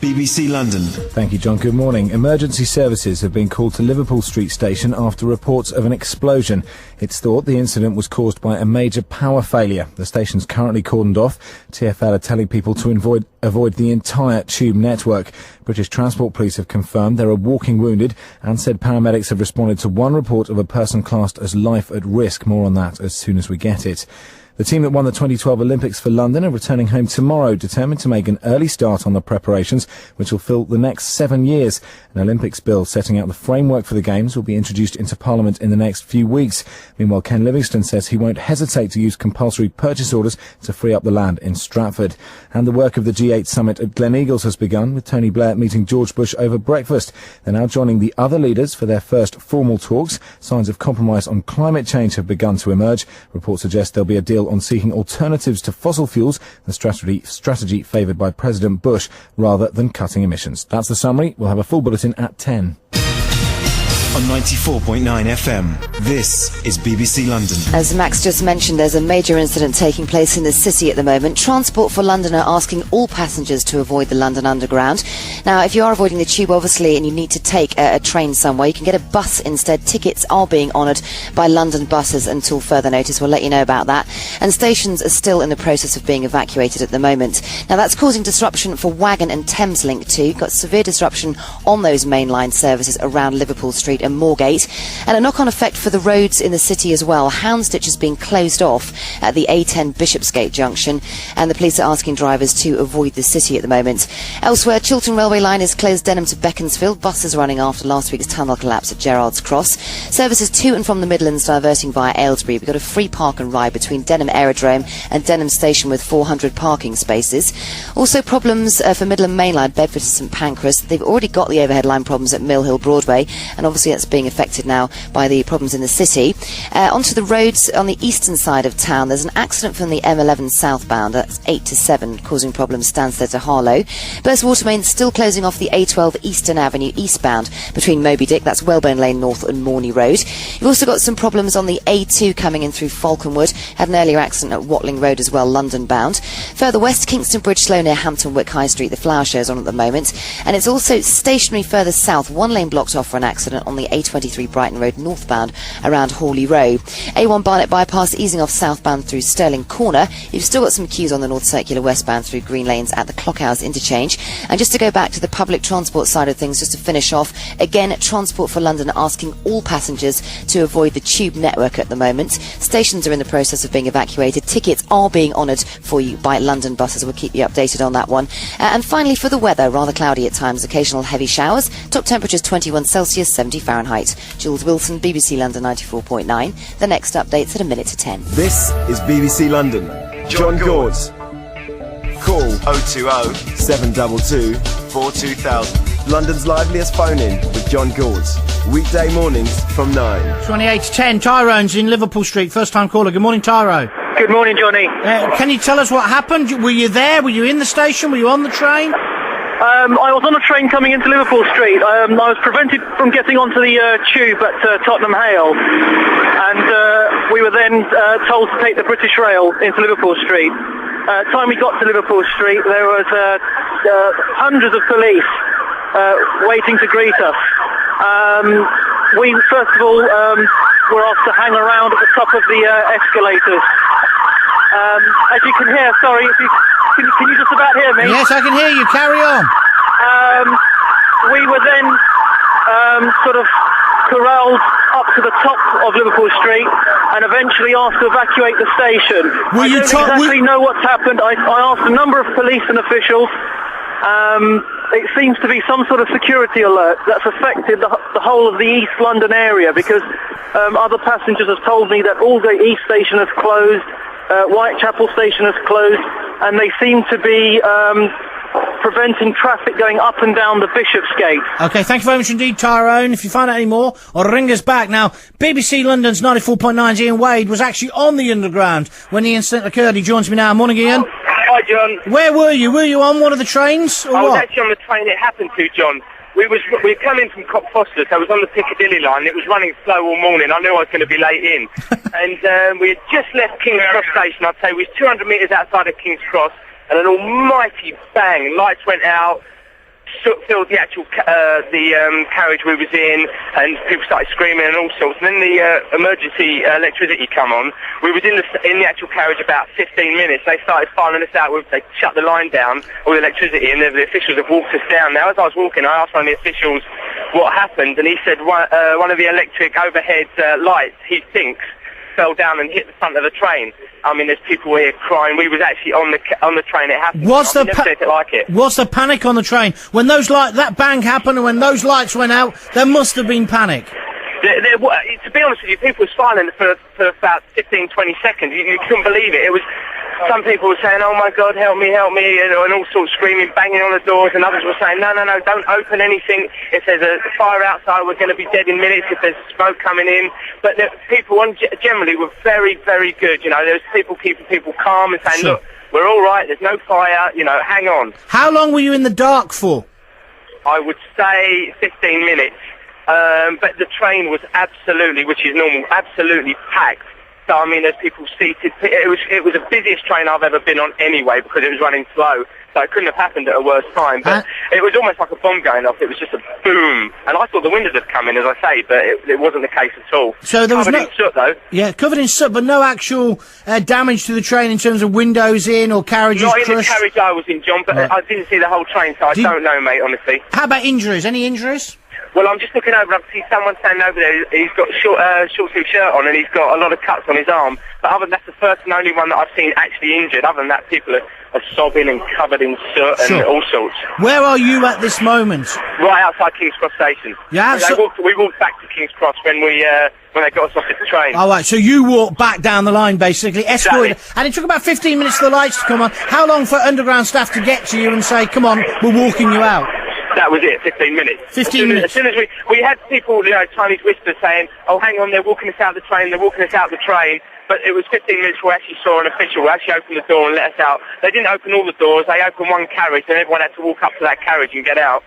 S16: BBC London.
S3: Thank you, John. Good morning. Emergency services have been called to Liverpool Street station after reports of an explosion. It's thought the incident was caused by a major power failure. The station's currently cordoned off. TfL are telling people to avoid the entire tube network. British Transport Police have confirmed there are walking wounded and said paramedics have responded to one report of a person classed as life at risk. More on that as soon as we get it. The team that won the 2012 Olympics for London are returning home tomorrow, determined to make an early start on the preparations, which will fill the next 7 years. An Olympics bill setting out the framework for the Games will be introduced into Parliament in the next few weeks. Meanwhile, Ken Livingstone says he won't hesitate to use compulsory purchase orders to free up the land in Stratford. And the work of the G8 summit at Gleneagles has begun, with Tony Blair meeting George Bush over breakfast. They're now joining the other leaders for their first formal talks. Signs of compromise on climate change have begun to emerge. Reports suggest there'll be a deal on seeking alternatives to fossil fuels, the strategy favoured by President Bush, rather than cutting emissions. That's the summary. We'll have a full bulletin at 10.
S16: On 94.9 FM, this is BBC London.
S1: As Max just mentioned, there's a major incident taking place in the city at the moment. Transport for London are asking all passengers to avoid the London Underground. Now, if you are avoiding the tube, obviously, and you need to take a train somewhere, you can get a bus instead. Tickets are being honoured by London buses until further notice. We'll let you know about that. And stations are still in the process of being evacuated at the moment. Now, that's causing disruption for Wagon and Thameslink too. You've got severe disruption on those mainline services around Liverpool Street and Moorgate, and a knock-on effect for the roads in the city as well. Houndsditch has been closed off at the A10 Bishopsgate junction, and the police are asking drivers to avoid the city at the moment. Elsewhere, Chiltern Railway line is closed Denham to Beaconsfield. Buses running after last week's tunnel collapse at Gerrards Cross. Services to and from the Midlands diverting via Aylesbury. We've got a free park and ride between Denham Aerodrome and Denham Station with 400 parking spaces. Also problems for Midland Main Line, Bedford to St Pancras. They've already got the overhead line problems at Mill Hill Broadway, and obviously that's being affected now by the problems in the city. Onto the roads on the eastern side of town, there's an accident from the M11 southbound, that's 8 to 7, causing problems Stansted to Harlow. Burst Watermain still closing off the A12 Eastern Avenue eastbound between Moby Dick, that's Welburn Lane North and Morney Road. You've also got some problems on the A2 coming in through Falconwood. Had an earlier accident at Watling Road as well, London bound. Further west, Kingston Bridge slow near Hampton Wick High Street. The flower show's on at the moment. And it's also stationary further south, one lane blocked off for an accident on the A23 Brighton Road northbound around Hawley Row. A1 Barnet bypass easing off southbound through Stirling Corner. You've still got some queues on the North Circular westbound through Green Lanes at the Clockhouse interchange. And just to go back to the public transport side of things, just to finish off, again, Transport for London asking all passengers to avoid the tube network at the moment. Stations are in the process of being evacuated. Tickets are being honoured for you by London buses. We'll keep you updated on that one. And finally, for the weather, rather cloudy at times, occasional heavy showers. Top temperatures 21 Celsius, 70 Fahrenheit. Jules Wilson, BBC London 94.9. The next update's at 9 to 10.
S2: This is BBC London. John Gord's. Call 020 722 42000. London's liveliest phone-in with John Gord's. Weekday mornings from 9.
S14: 28 to 10. Tyrone's in Liverpool Street. First time caller. Good morning, Tyro.
S5: Good morning, Johnny.
S14: Can you tell us what happened? Were you there? Were you in the station? Were you on the train?
S5: I was on a train coming into Liverpool Street. I was prevented from getting onto the tube at Tottenham Hale, and we were then told to take the British Rail into Liverpool Street. Time we got to Liverpool Street, there was hundreds of police waiting to greet us. We first of all were asked to hang around at the top of the escalators. As you can hear, sorry, if you can you just about hear me?
S14: Yes, I can hear you. Carry on.
S5: We were then sort of corralled up to the top of Liverpool Street and eventually asked to evacuate the station. I don't exactly know what's happened. I asked a number of police and officials. It seems to be some sort of security alert that's affected the whole of the East London area, because other passengers have told me that Aldgate East Station has closed, Whitechapel Station has closed, and they seem to be preventing traffic going up and down the Bishopsgate.
S14: OK, thank you very much indeed, Tyrone. If you find out any more, or ring us back. Now, BBC London's 94.9's Ian Wade was actually on the Underground when the incident occurred. He joins me now. Morning, Ian.
S6: Hi, John.
S14: Where were you? Were you on one of the trains, or
S6: I was
S14: what?
S6: actually on the train it happened to, John. We were coming from Cockfosters, so I was on the Piccadilly line. It was running slow all morning. I knew I was going to be late in. And we had just left King's Cross Station. I'd say we was 200 metres outside of King's Cross, and an almighty bang. Lights went out, soot filled the actual carriage we was in, and people started screaming and all sorts. And then the emergency electricity come on. We was in the actual carriage about 15 minutes. They started filing us out. They shut the line down, all the electricity, and the officials have walked us down. Now, as I was walking, I asked one of the officials what happened, and he said one of the electric overhead lights, he thinks, fell down and hit the front of the train. I mean, there's people here crying. We was actually on the train. It happened.
S14: Was
S6: I've never seen it like it.
S14: Was there panic on the train when that bang happened and when those lights went out? There must have been panic.
S6: To be honest with you, people were silent for about 15, 20 seconds. You couldn't believe it. It was. Some people were saying, "Oh my God, help me," and all sorts, screaming, banging on the doors, and others were saying, "No, don't open anything. If there's a fire outside, we're going to be dead in minutes. If there's smoke coming in." But people generally were very, very good. You know, there was people keeping people calm and saying, "Look, we're all right. There's no fire. You know, hang on."
S14: How long were you in the dark for?
S6: I would say 15 minutes. But the train was absolutely, which is normal, absolutely packed. So, I mean, there's people seated. It was the busiest train I've ever been on anyway, because it was running slow. So it couldn't have happened at a worse time. But it was almost like a bomb going off. It was just a boom. And I thought the windows had come in, as I say, but it wasn't the case at all.
S14: So there was
S6: covered in soot, though.
S14: Yeah, covered in soot, but no actual damage to the train in terms of windows in or carriages
S6: Not
S14: crushed?
S6: in the carriage I was in, John, but
S14: Right.
S6: I didn't see the whole train, so I don't know, mate, honestly.
S14: How about injuries? Any injuries?
S6: Well, I'm just looking over. I see someone standing over there. He's got a short-sleeve shirt on, and he's got a lot of cuts on his arm. But that's the first and only one that I've seen actually injured. Other than that, people are sobbing and covered in soot and all sorts.
S14: Where are you at this moment?
S6: Right outside King's Cross Station.
S14: Yeah,
S6: we walked back to King's Cross when they got us off the train.
S14: All right, so you walked back down the line, basically, escorted, and it took about 15 minutes for the lights to come on. How long for Underground staff to get to you and say, "Come on, we're walking you out"?
S6: That was it, 15 minutes.
S14: 15 minutes.
S6: As soon as we had people, Chinese whispers saying, "Oh, hang on, they're walking us out the train, they're walking us out the train." But it was 15 minutes before we actually saw an official who actually opened the door and let us out. They didn't open all the doors, they opened one carriage, and everyone had to walk up to that carriage and get out.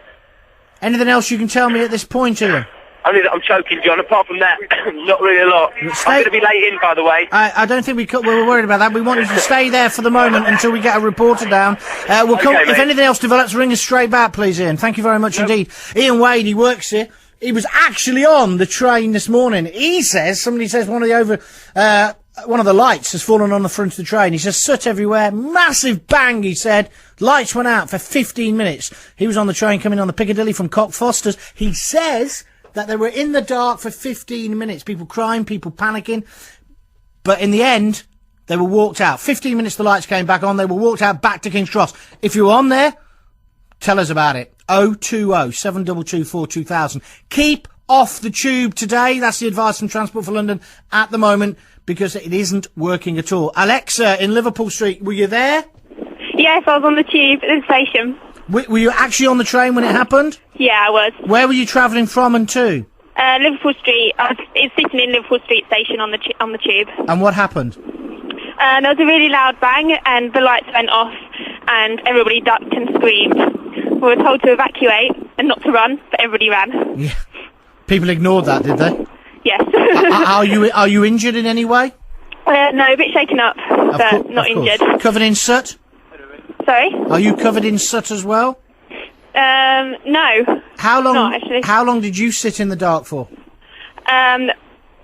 S14: Anything else you can tell me at this point, Ian?
S6: Only that I'm choking, John. Apart from that, not really a lot. I'm going to be late in, by the way.
S14: I don't think we're worried about that. We want you to stay there for the moment until we get a reporter down. We'll come, if anything else develops, ring us straight back, please, Ian. Thank you very much indeed. Ian Wade, he works here. He was actually on the train this morning. Somebody says one of the lights has fallen on the front of the train. He says soot everywhere, massive bang, he said. Lights went out for 15 minutes. He was on the train coming on the Piccadilly from Cockfosters. He says that they were in the dark for 15 minutes. People crying, people panicking. But in the end, they were walked out. 15 minutes the lights came back on. They were walked out back to King's Cross. If you were on there, tell us about it. 020 722 42,000. Keep off the tube today. That's the advice from Transport for London at the moment, because it isn't working at all. Alexa in Liverpool Street, were you there?
S7: Yes, I was on the tube at the station.
S14: Were you actually on the train when it happened?
S7: Yeah, I was.
S14: Where were you travelling from and to?
S7: Liverpool Street. I was sitting in Liverpool Street station on the tube.
S14: And what happened?
S7: There was a really loud bang, and the lights went off, and everybody ducked and screamed. We were told to evacuate and not to run, but everybody ran.
S14: Yeah. People ignored that, did they?
S7: Yes.
S14: Are you injured in any way?
S7: No, a bit shaken up, but not injured.
S14: Covered in soot?
S7: Sorry?
S14: Are you covered in soot as well?
S7: No.
S14: How long?
S7: Not actually.
S14: How long did you sit in the dark for?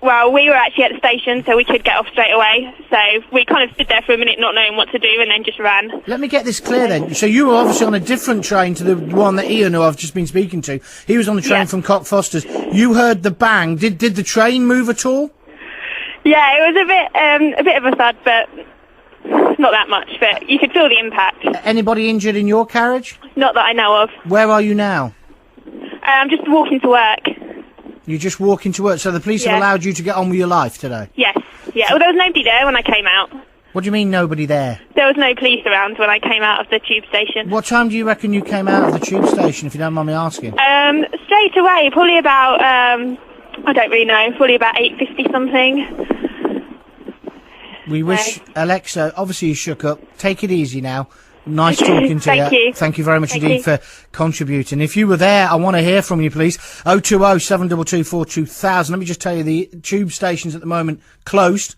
S7: Well, we were actually at the station, so we could get off straight away. So we kind of stood there for a minute, not knowing what to do, and then just ran.
S14: Let me get this clear then. So you were obviously on a different train to the one that Ian, who I've just been speaking to. He was on the train from Cockfosters. You heard the bang. Did the train move at all?
S7: Yeah, it was a bit of a thud, but not that much. But you could feel the impact.
S14: Anybody injured in your carriage?
S7: Not that I know of.
S14: Where are you now?
S7: I'm just walking to work.
S14: You're just walking to work, so the police have allowed you to get on with your life today?
S7: Yes. Yeah. Well, there was nobody there when I came out.
S14: What do you mean nobody there?
S7: There was no police around when I came out of the tube station.
S14: What time do you reckon you came out of the tube station, if you don't mind me asking?
S7: Straight away, probably about, I don't really know, probably about 8:50 something.
S14: We wish, Alexa, obviously you shook up. Take it easy now. Nice talking to
S7: Thank you.
S14: Thank you very much
S7: Thank
S14: indeed
S7: you.
S14: for contributing. If you were there, I want to hear from you, please. 020 722 42000. Let me just tell you, the tube stations at the moment closed.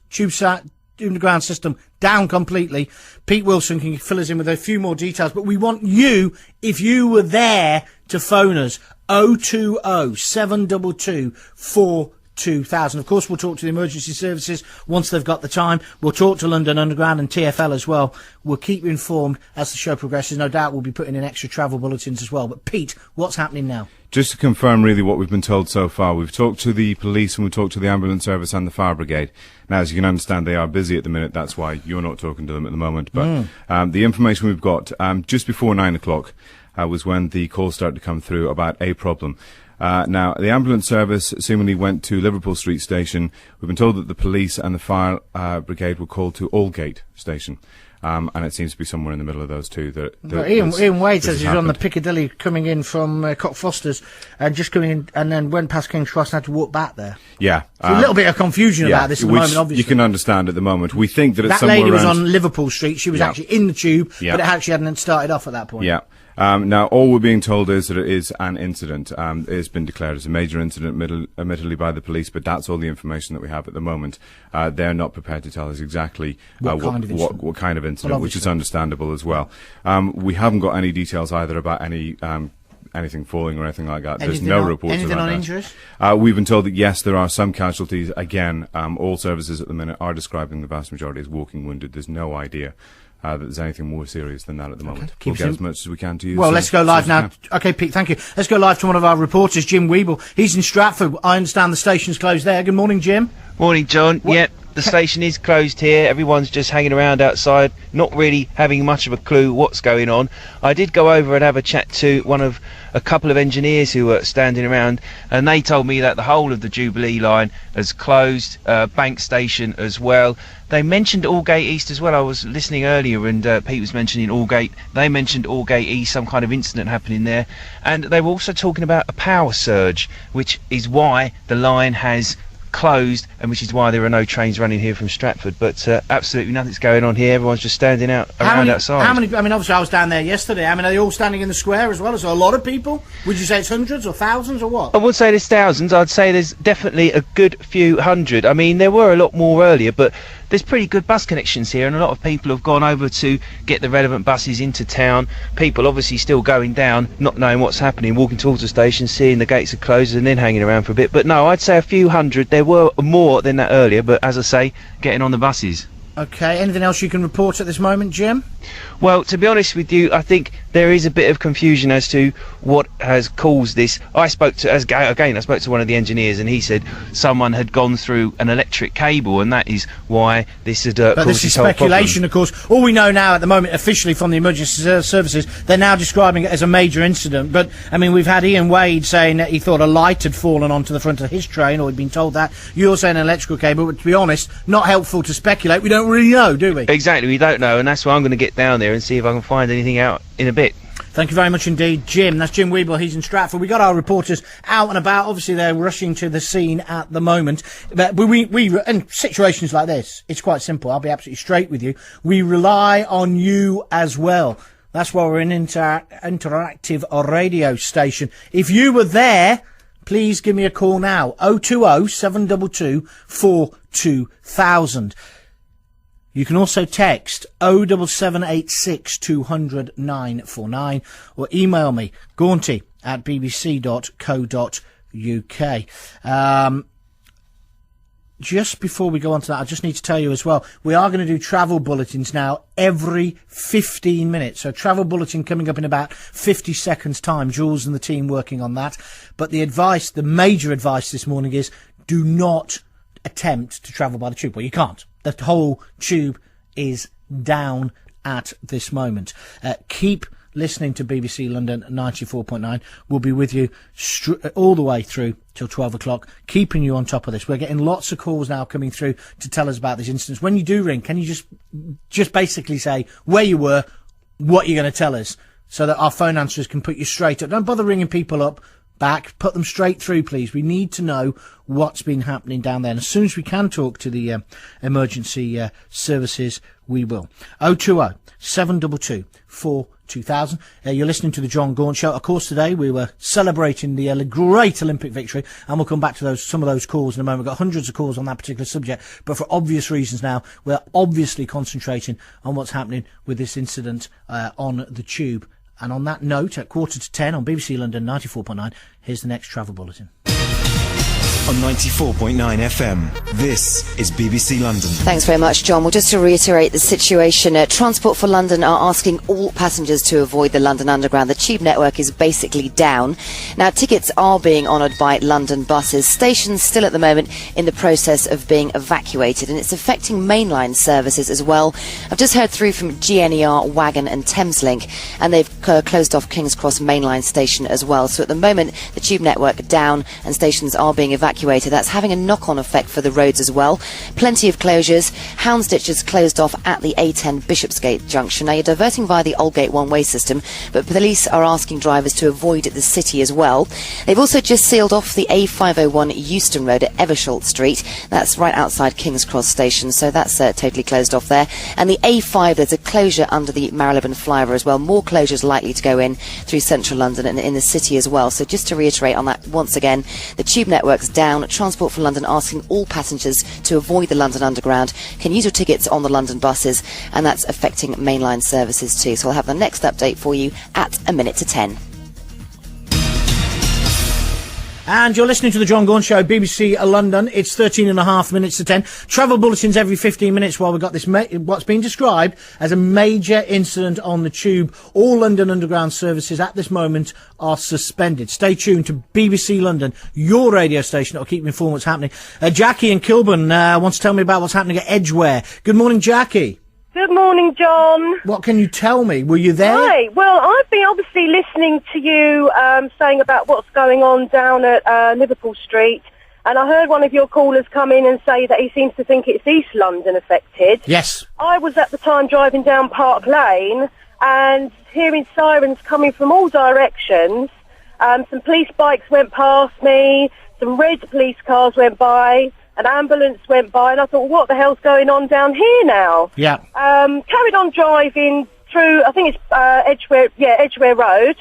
S14: Underground system down completely. Pete Wilson can fill us in with a few more details, but we want you, if you were there, to phone us. 020 722 42000. Of course, we'll talk to the emergency services once they've got the time. We'll talk to London Underground and TfL as well. We'll keep you informed as the show progresses. No doubt we'll be putting in extra travel bulletins as well. But Pete, what's happening now?
S20: Just to confirm really what we've been told so far, we've talked to the police and we've talked to the ambulance service and the fire brigade. Now, as you can understand, they are busy at the minute. That's why you're not talking to them at the moment. But the information we've got, just before 9 o'clock was when the calls started to come through about a problem. Now, the ambulance service seemingly went to Liverpool Street station. We've been told that the police and the fire brigade were called to Aldgate station. And it seems to be somewhere in the middle of those two.
S14: Ian Wade says he's on the Piccadilly coming in from Cockfosters and just coming in and then went past King's Cross and had to walk back there.
S20: Yeah.
S14: So a little bit of confusion about this at the moment, obviously.
S20: You can understand at the moment. We think that it's
S14: that
S20: somewhere
S14: lady was
S20: around
S14: on Liverpool Street. She was actually in the tube, but it actually hadn't started off at that point.
S20: Yeah. Now, all we're being told is that it is an incident. It has been declared as a major incident, admittedly by the police, but that's all the information that we have at the moment. They're not prepared to tell us exactly what kind of incident, which is understandable as well. We haven't got any details either about anything falling or anything like that. There's no reports
S14: anything
S20: about
S14: on
S20: that.
S14: injuries?
S20: We've been told that, yes, there are some casualties. Again, all services at the minute are describing the vast majority as walking wounded. There's no idea that there's anything more serious than that at the moment. We'll get as much as we can to you.
S14: Well, let's go live now. Okay, Pete, thank you. Let's go live to one of our reporters, Jim Weeble. He's in Stratford. I understand the station's closed there. Good morning, Jim.
S8: Morning, John. Yep, the station is closed here. Everyone's just hanging around outside, not really having much of a clue what's going on. I did go over and have a chat to a couple of engineers who were standing around, and they told me that the whole of the Jubilee line has closed, Bank Station as well. They mentioned Aldgate East as well. I was listening earlier and Pete was mentioning Aldgate. They mentioned Aldgate East, some kind of incident happening there. And they were also talking about a power surge, which is why the line has closed and which is why there are no trains running here from Stratford. But absolutely nothing's going on here. Everyone's just standing around outside.
S14: How many? I mean, obviously I was down there yesterday. I mean, are they all standing in the square as well? Is there a lot of people? Would you say it's hundreds or thousands or what?
S8: I would say there's thousands. I'd say there's definitely a good few hundred. I mean, there were a lot more earlier, but there's pretty good bus connections here, and a lot of people have gone over to get the relevant buses into town. People obviously still going down, not knowing what's happening, walking towards the station, seeing the gates are closed and then hanging around for a bit. But no, I'd say a few hundred. There were more than that earlier, but as I say, getting on the buses.
S14: Okay, anything else you can report at this moment, Jim?
S8: Well, to be honest with you, I think there is a bit of confusion as to what has caused this. I spoke to one of the engineers, and he said someone had gone through an electric cable, and that is why this had caused
S14: this is
S8: whole
S14: speculation,
S8: problem.
S14: of course. All we know now at the moment, officially from the emergency services, they're now describing it as a major incident. But, I mean, we've had Ian Wade saying that he thought a light had fallen onto the front of his train, or he'd been told that. You're saying an electrical cable, but to be honest, not helpful to speculate. We don't really know, do we?
S8: Exactly, we don't know, and that's why I'm going to get down there and see if I can find anything out in a bit.
S14: Thank you very much indeed, Jim. That's Jim Weeble. He's in Stratford. We got our reporters out and about. Obviously, they're rushing to the scene at the moment. But we in situations like this, it's quite simple. I'll be absolutely straight with you. We rely on you as well. That's why we're an interactive radio station. If you were there, please give me a call now. 020 722 42000. You can also text 07786 200 949 or email me, gaunty@bbc.co.uk. Just before we go on to that, I just need to tell you as well, we are going to do travel bulletins now every 15 minutes. So travel bulletin coming up in about 50 seconds time. Jules and the team working on that. But the major advice this morning is do not attempt to travel by the tube. Well, you can't. The whole tube is down at this moment. Keep listening to BBC London 94.9. We'll be with you all the way through till 12 o'clock, keeping you on top of this. We're getting lots of calls now coming through to tell us about these incidents. When you do ring, can you just basically say where you were, what you're going to tell us, so that our phone answerers can put you straight up. Don't bother ringing people up back. Put them straight through, please. We need to know what's been happening down there. And as soon as we can talk to the emergency services, we will. 020 722 42000. You're listening to the John Gaunt Show. Of course, today we were celebrating the great Olympic victory, and we'll come back to some of those calls in a moment. We've got hundreds of calls on that particular subject, but for obvious reasons now, we're obviously concentrating on what's happening with this incident on the tube. And on that note, at 9:45 on BBC London 94.9, here's the next travel bulletin.
S16: On 94.9 FM, this is BBC London.
S1: Thanks very much, John. Well, just to reiterate the situation, Transport for London are asking all passengers to avoid the London Underground. The tube network is basically down. Now, tickets are being honoured by London buses. Stations still at the moment in the process of being evacuated, and it's affecting mainline services as well. I've just heard through from GNER, Wagon and Thameslink, and they've closed off King's Cross mainline station as well. So at the moment, the tube network down and stations are being evacuated. That's having a knock-on effect for the roads as well. Plenty of closures. Houndsditch is closed off at the A10 Bishopsgate junction. Now, you're diverting via the Aldgate one-way system, but police are asking drivers to avoid the city as well. They've also just sealed off the A501 Euston Road at Eversholt Street. That's right outside King's Cross Station, so that's totally closed off there. And the A5, there's a closure under the Marylebone flyover as well. More closures likely to go in through central London and in the city as well. So just to reiterate on that once again, the tube network's down. Transport for London asking all passengers to avoid the London Underground. Can use your tickets on the London buses, and that's affecting mainline services too. So I'll have the next update for you at 9:50.
S14: And you're listening to the John Gaunt Show, BBC London. It's 13.5 to 10. Travel bulletins every 15 minutes while we've got this, what's been described as a major incident on the tube. All London Underground services at this moment are suspended. Stay tuned to BBC London, your radio station that will keep you informed what's happening. Jackie in Kilburn wants to tell me about what's happening at Edgware. Good morning, Jackie.
S4: Good morning, John.
S14: What can you tell me? Were you there?
S4: Hi. Well, I've been obviously listening to you saying about what's going on down at Liverpool Street, and I heard one of your callers come in and say that he seems to think it's East London affected.
S14: Yes.
S4: I was at the time driving down Park Lane and hearing sirens coming from all directions. Some police bikes went past me, some red police cars went by, an ambulance went by, and I thought, what the hell's going on down here now?
S14: Yeah.
S4: Carried on driving through, I think it's Edgware Road,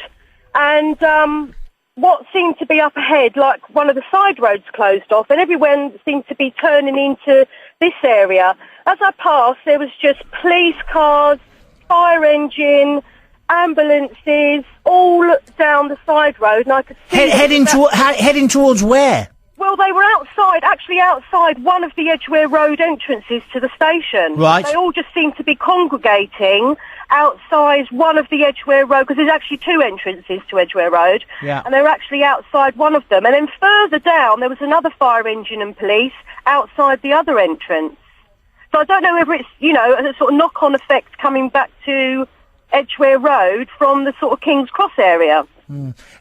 S4: and what seemed to be up ahead, like one of the side roads closed off, and everyone seemed to be turning into this area. As I passed, there was just police cars, fire engine, ambulances, all down the side road, and I could see...
S14: Heading towards where?
S4: Well, they were actually outside one of the Edgware Road entrances to the station.
S14: Right.
S4: They all just seemed to be congregating outside one of the Edgware Road, because there's actually two entrances to Edgware Road.
S14: Yeah.
S4: And they were actually outside one of them. And then further down, there was another fire engine and police outside the other entrance. So I don't know whether it's, a sort of knock-on effect coming back to Edgware Road from the sort of King's Cross area.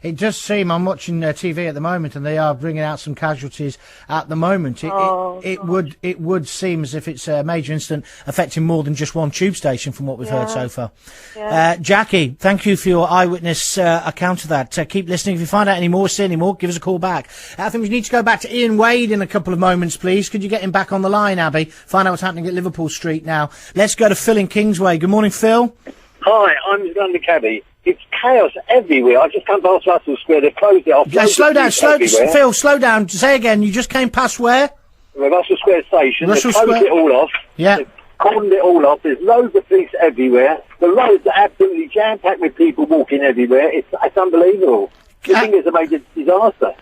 S14: It does seem, I'm watching TV at the moment, and they are bringing out some casualties at the moment. It would seem as if it's a major incident affecting more than just one tube station from what we've heard so far.
S4: Yeah.
S14: Jackie, thank you for your eyewitness account of that. Keep listening. If you find out any more, see any more, give us a call back. I think we need to go back to Ian Wade in a couple of moments, please. Could you get him back on the line, Abby? Find out what's happening at Liverpool Street now. Let's go to Phil in Kingsway. Good morning, Phil.
S9: Hi, I'm his undercabbie. It's chaos everywhere. I just come past Russell Square. They've closed it off.
S14: Slow down, Phil, slow down. Say again, you just came past where?
S9: The Russell Square station. They've closed it all off.
S14: Yeah.
S9: They've cordoned it all off. There's loads of police everywhere. The roads are absolutely jam-packed with people walking everywhere. It's unbelievable. I think it's a major disaster.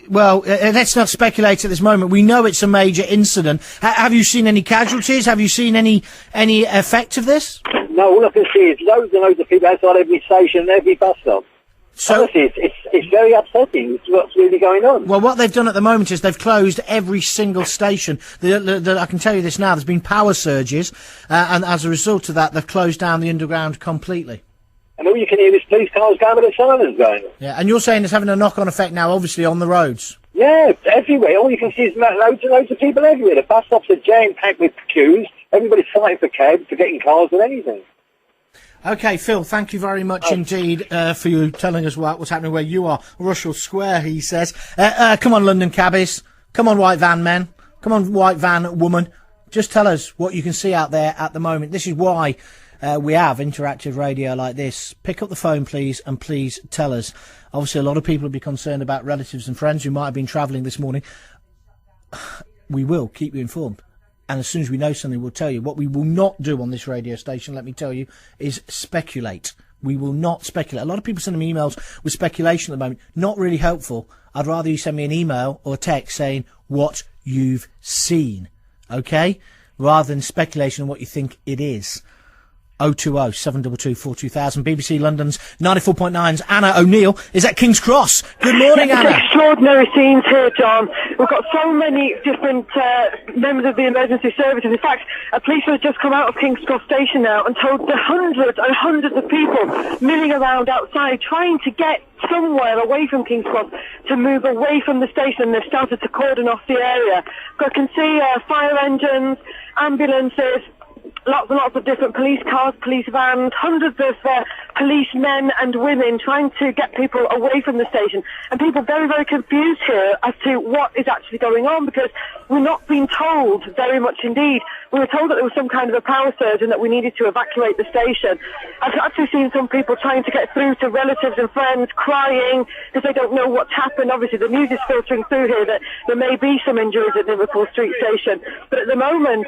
S14: Well, let's not speculate at this moment. We know it's a major incident. Have you seen any casualties? Have you seen any effect of this?
S9: No, all I can see is loads and loads of people outside every station and every bus stop.
S14: So
S9: honestly, it's very upsetting. It's what's really going on.
S14: Well, what they've done at the moment is they've closed every single station. I can tell you this now. There's been power surges, and as a result of that, they've closed down the underground completely.
S9: And all you can hear is police cars going with the sirens going.
S14: Yeah, and you're saying it's having a knock-on effect now, obviously, on the roads.
S9: Yeah, everywhere. All you can see is loads and loads of people everywhere. The bus stops are jam-packed with queues. Everybody's fighting for cabs, for getting cars and anything.
S14: OK, Phil, thank you very much indeed for you telling us what's happening where you are. Russell Square, he says. Come on, London cabbies. Come on, white van men. Come on, white van woman. Just tell us what you can see out there at the moment. This is why we have interactive radio like this. Pick up the phone, please, and please tell us. Obviously, a lot of people will be concerned about relatives and friends who might have been travelling this morning. We will keep you informed. And as soon as we know something, we'll tell you. What we will not do on this radio station, let me tell you, is speculate. We will not speculate. A lot of people send me emails with speculation at the moment. Not really helpful. I'd rather you send me an email or a text saying what you've seen. OK? Rather than speculation on what you think it is. 020 722 4200. BBC London's 94.9's Anna O'Neill is at King's Cross. Good morning, Anna.
S4: Extraordinary scenes here, John. We've got so many different members of the emergency services. In fact, a policeman has just come out of King's Cross station now and told the hundreds and hundreds of people milling around outside trying to get somewhere away from King's Cross to move away from the station. They've started to cordon off the area. I can see fire engines, ambulances, lots and lots of different police cars, police vans, hundreds of policemen and women trying to get people away from the station. And people very, very confused here as to what is actually going on, because we're not being told very much indeed. We were told that there was some kind of a power surge and that we needed to evacuate the station. I've actually seen some people trying to get through to relatives and friends, crying because they don't know what's happened. Obviously, the news is filtering through here that there may be some injuries at Liverpool Street station. But at the moment,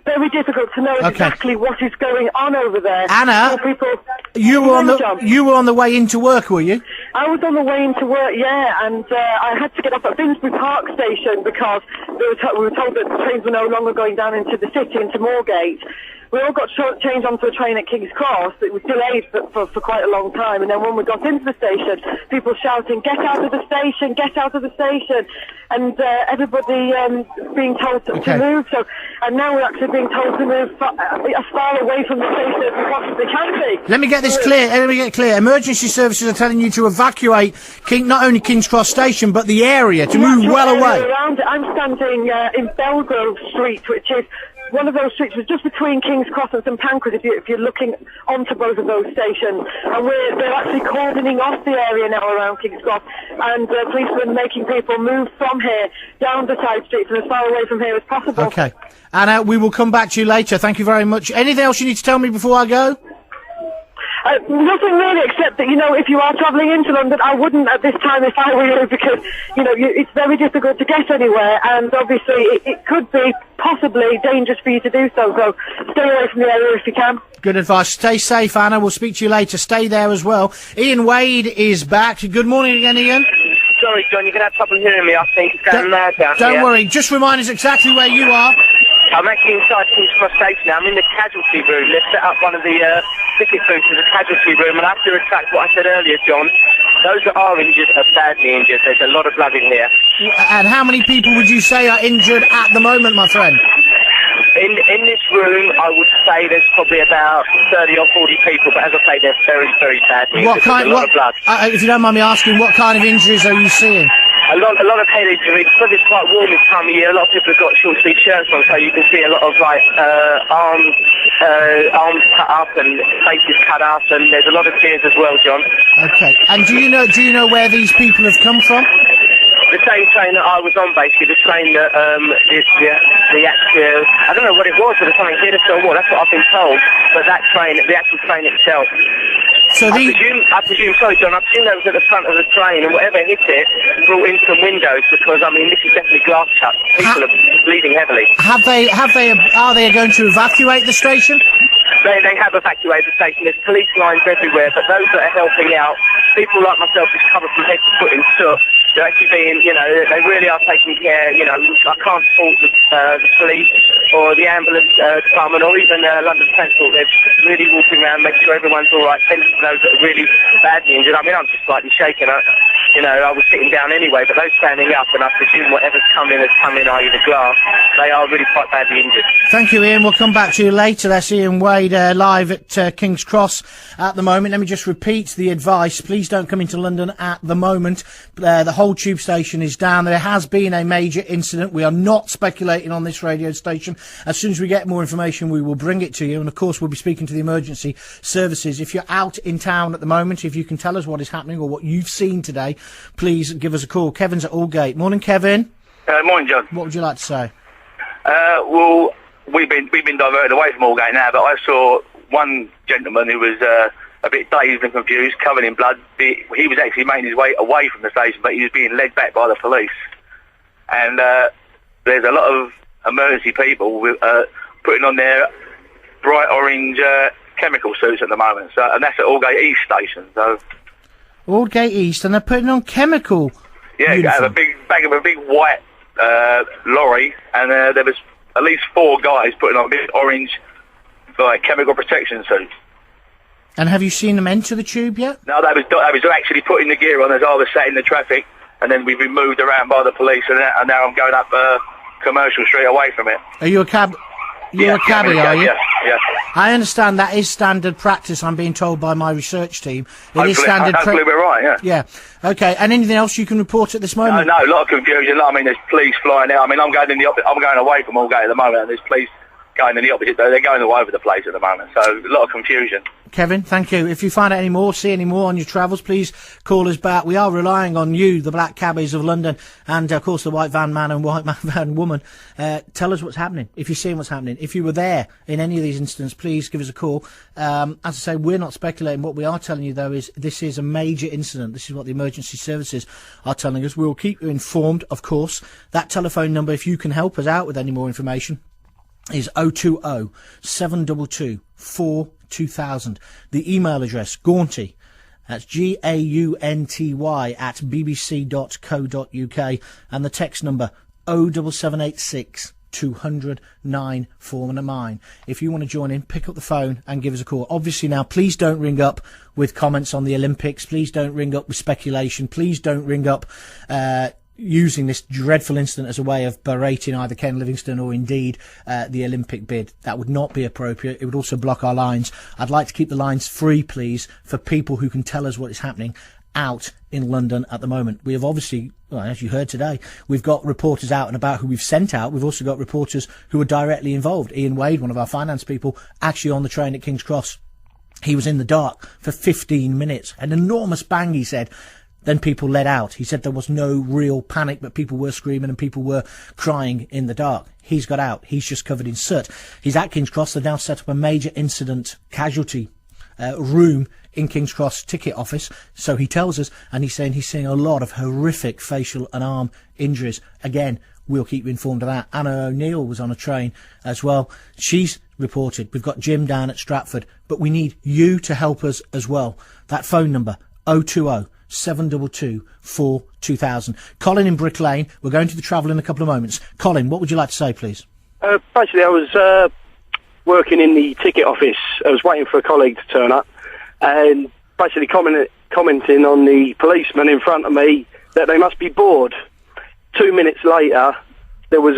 S4: very difficult to know exactly what is going on over there.
S14: Anna, you were on the way into work, were you?
S4: I was on the way into work, yeah, and I had to get off at Finsbury Park station because we were told that the trains were no longer going down into the city, into Moorgate. We all got changed onto a train at King's Cross. It was delayed for quite a long time, and then when we got into the station, people shouting, "Get out of the station! Get out of the station!" And everybody being told to move. So, and now we're actually being told to move as far away from the station as we possibly can be.
S14: Let me get this clear. Let me get it clear. Emergency services are telling you to evacuate not only King's Cross station but the area, to move well away.
S4: Around it. I'm standing in Belgrove Street, which is one of those streets was just between King's Cross and St Pancras if you're looking onto both of those stations. And they're actually cordoning off the area now around King's Cross, and policemen making people move from here down the side streets and as far away from here as possible.
S14: Okay. Anna, we will come back to you later. Thank you very much. Anything else you need to tell me before I go?
S4: Nothing really, except that, if you are travelling into London, I wouldn't at this time if I were you, because, it's very difficult to get anywhere, and obviously it could be possibly dangerous for you to do so stay away from the area if you can.
S14: Good advice. Stay safe, Anna. We'll speak to you later. Stay there as well. Ian Wade is back. Good morning again, Ian.
S6: Sorry, John, you're going to have trouble hearing me. I think it's going mad down here.
S14: Don't worry. Just remind us exactly where you are.
S6: I'm actually inside King's Cross Station now. I'm in the Casualty room. They've set up one of the ticket booths as a Casualty room, and I have to retract what I said earlier, John. Those that are injured are badly injured. There's a lot of blood in here.
S14: And how many people would you say are injured at the moment, my friend?
S6: In this room, I would say there's probably about 30 or 40 people, but as I say, they're very, very badly injured. There's a lot of blood.
S14: If you don't mind me asking, what kind of injuries are you seeing?
S6: A lot of head injuries. Because it's quite warm this time of year, a lot of people have got short sleeve shirts on, so you can see a lot of arms cut up and faces cut up, and there's a lot of tears as well, John.
S14: Okay. And do you know where these people have come from?
S6: The same train that I was on, basically, the train that the actual, I don't know what it was, but it's something hit us or what, that's what I've been told, but that train, the actual train itself.
S14: So
S6: I presume, sorry John, I presume that was at the front of the train, and whatever hit it brought in some windows, because, this is definitely glass cut. People are bleeding heavily.
S14: Are they going to evacuate the station?
S6: They have evacuated the station. There's police lines everywhere, but those that are helping out, people like myself who's covered from head to foot in soot, they're actually being, they really are taking care, I can't fault the police or the ambulance department, or even London Transport. They're really walking around, making sure everyone's all right, tending to those that are really badly injured. I mean, I'm just slightly shaken. I was sitting down anyway, but those standing up, and I presume whatever's come in has come in, i.e. the glass, they are really quite badly injured.
S14: Thank you, Ian. We'll come back to you later. That's Ian Wade live at King's Cross at the moment. Let me just repeat the advice. Please don't come into London at the moment. The whole tube station is down. There has been a major incident. We are not speculating on this radio station. As soon as we get more information, we will bring it to you. And, of course, we'll be speaking to the emergency services. If you're out in town at the moment, if you can tell us what is happening or what you've seen today, please give us a call. Kevin's at Aldgate. Morning, Kevin.
S10: Morning, John.
S14: What would you like to say?
S10: Well, we've been diverted away from Aldgate now, but I saw one gentleman who was a bit dazed and confused, covered in blood. He was actually making his way away from the station, but he was being led back by the police. And there's a lot of emergency people putting on their bright orange chemical suits at the moment, and that's at Aldgate East Station. So
S14: Aldgate East, and they're putting on chemical.
S10: Yeah,
S14: uniform.
S10: a big white lorry, and there was at least 4 guys putting on big orange chemical protection suits.
S14: And have you seen them enter the tube yet?
S10: No, that was actually putting the gear on as I was sat in the traffic, and then we've been moved around by the police, and now I'm going up Commercial Street away from it.
S14: Are you a cab? You're a cabbie, are you?
S10: Yeah.
S14: I understand that is standard practice, I'm being told by my research team.
S10: Hopefully we're right,
S14: yeah. Okay, and anything else you can report at this moment?
S10: No, a lot of confusion. I mean, there's police flying out. I mean, I'm going away from Aldgate at the moment, and there's police going in the opposite. They're going all over the place at the moment, so a lot of confusion.
S14: Kevin, thank you. If you find out any more, see any more on your travels, please call us back. We are relying on you, the black cabbies of London, and of course the white van man and white van woman. Tell us what's happening. If you're seeing what's happening, if you were there in any of these incidents, please give us a call. As I say, we're not speculating. What we are telling you, though, is this is a major incident. This is what the emergency services are telling us. We'll keep you informed, of course. That telephone number, if you can help us out with any more information, is 020 722 42000. The email address, Gaunty, that's GAUNTY at bbc.co.uk, and the text number 07786 200 949. If you want to join in, pick up the phone and give us a call. Obviously now, please don't ring up with comments on the Olympics. Please don't ring up with speculation. Please don't ring up using this dreadful incident as a way of berating either Ken Livingstone or indeed the Olympic bid. That would not be appropriate. It would also block our lines. I'd like to keep the lines free, please, for people who can tell us what is happening out in London at the moment. We have obviously, well, as you heard today, we've got reporters out and about who we've sent out. We've also got reporters who are directly involved. Ian Wade, one of our finance people, actually on the train at King's Cross. He was in the dark for 15 minutes. An enormous bang, he said. Then people let out. He said there was no real panic, but people were screaming and people were crying in the dark. He's got out. He's just covered in soot. He's at King's Cross. They've now set up a major incident casualty room in King's Cross ticket office. So he tells us, and he's saying he's seeing a lot of horrific facial and arm injuries. Again, we'll keep you informed of that. Anna O'Neill was on a train as well. She's reported. We've got Jim down at Stratford, but we need you to help us as well. That phone number, 020 722 42000. Colin in Brick Lane. We're going to the travel in a couple of moments. Colin, what would you like to say, please?
S11: Basically, I was working in the ticket office. I was waiting for a colleague to turn up, and basically commenting on the policeman in front of me that they must be bored. 2 minutes later, there was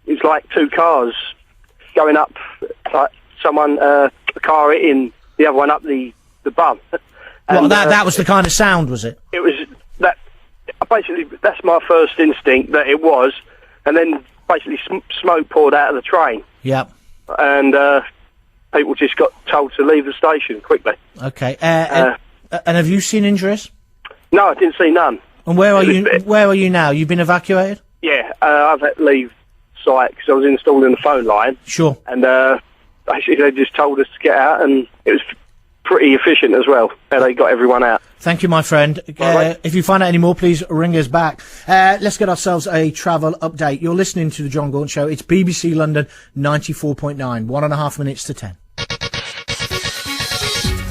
S11: it's like 2 cars going up, like someone, a car hitting the other one up the bum.
S14: Well, that was the kind of sound, was it?
S11: It was that. Basically, that's my first instinct that it was, and then basically smoke poured out of the train.
S14: Yep.
S11: And people just got told to leave the station quickly.
S14: Okay. And have you seen injuries?
S11: No, I didn't see none.
S14: And where are you? Where are you now? You've been evacuated?
S11: Yeah, I've had to leave site because I was installing the phone line.
S14: Sure.
S11: And basically, they just told us to get out, and it was pretty efficient as well. They got everyone out.
S14: Thank you, my friend. If you find out any more, please ring us back. Let's get ourselves a travel update. You're listening to the John Gaunt Show. It's BBC London 94.9. 1.5 minutes to 10.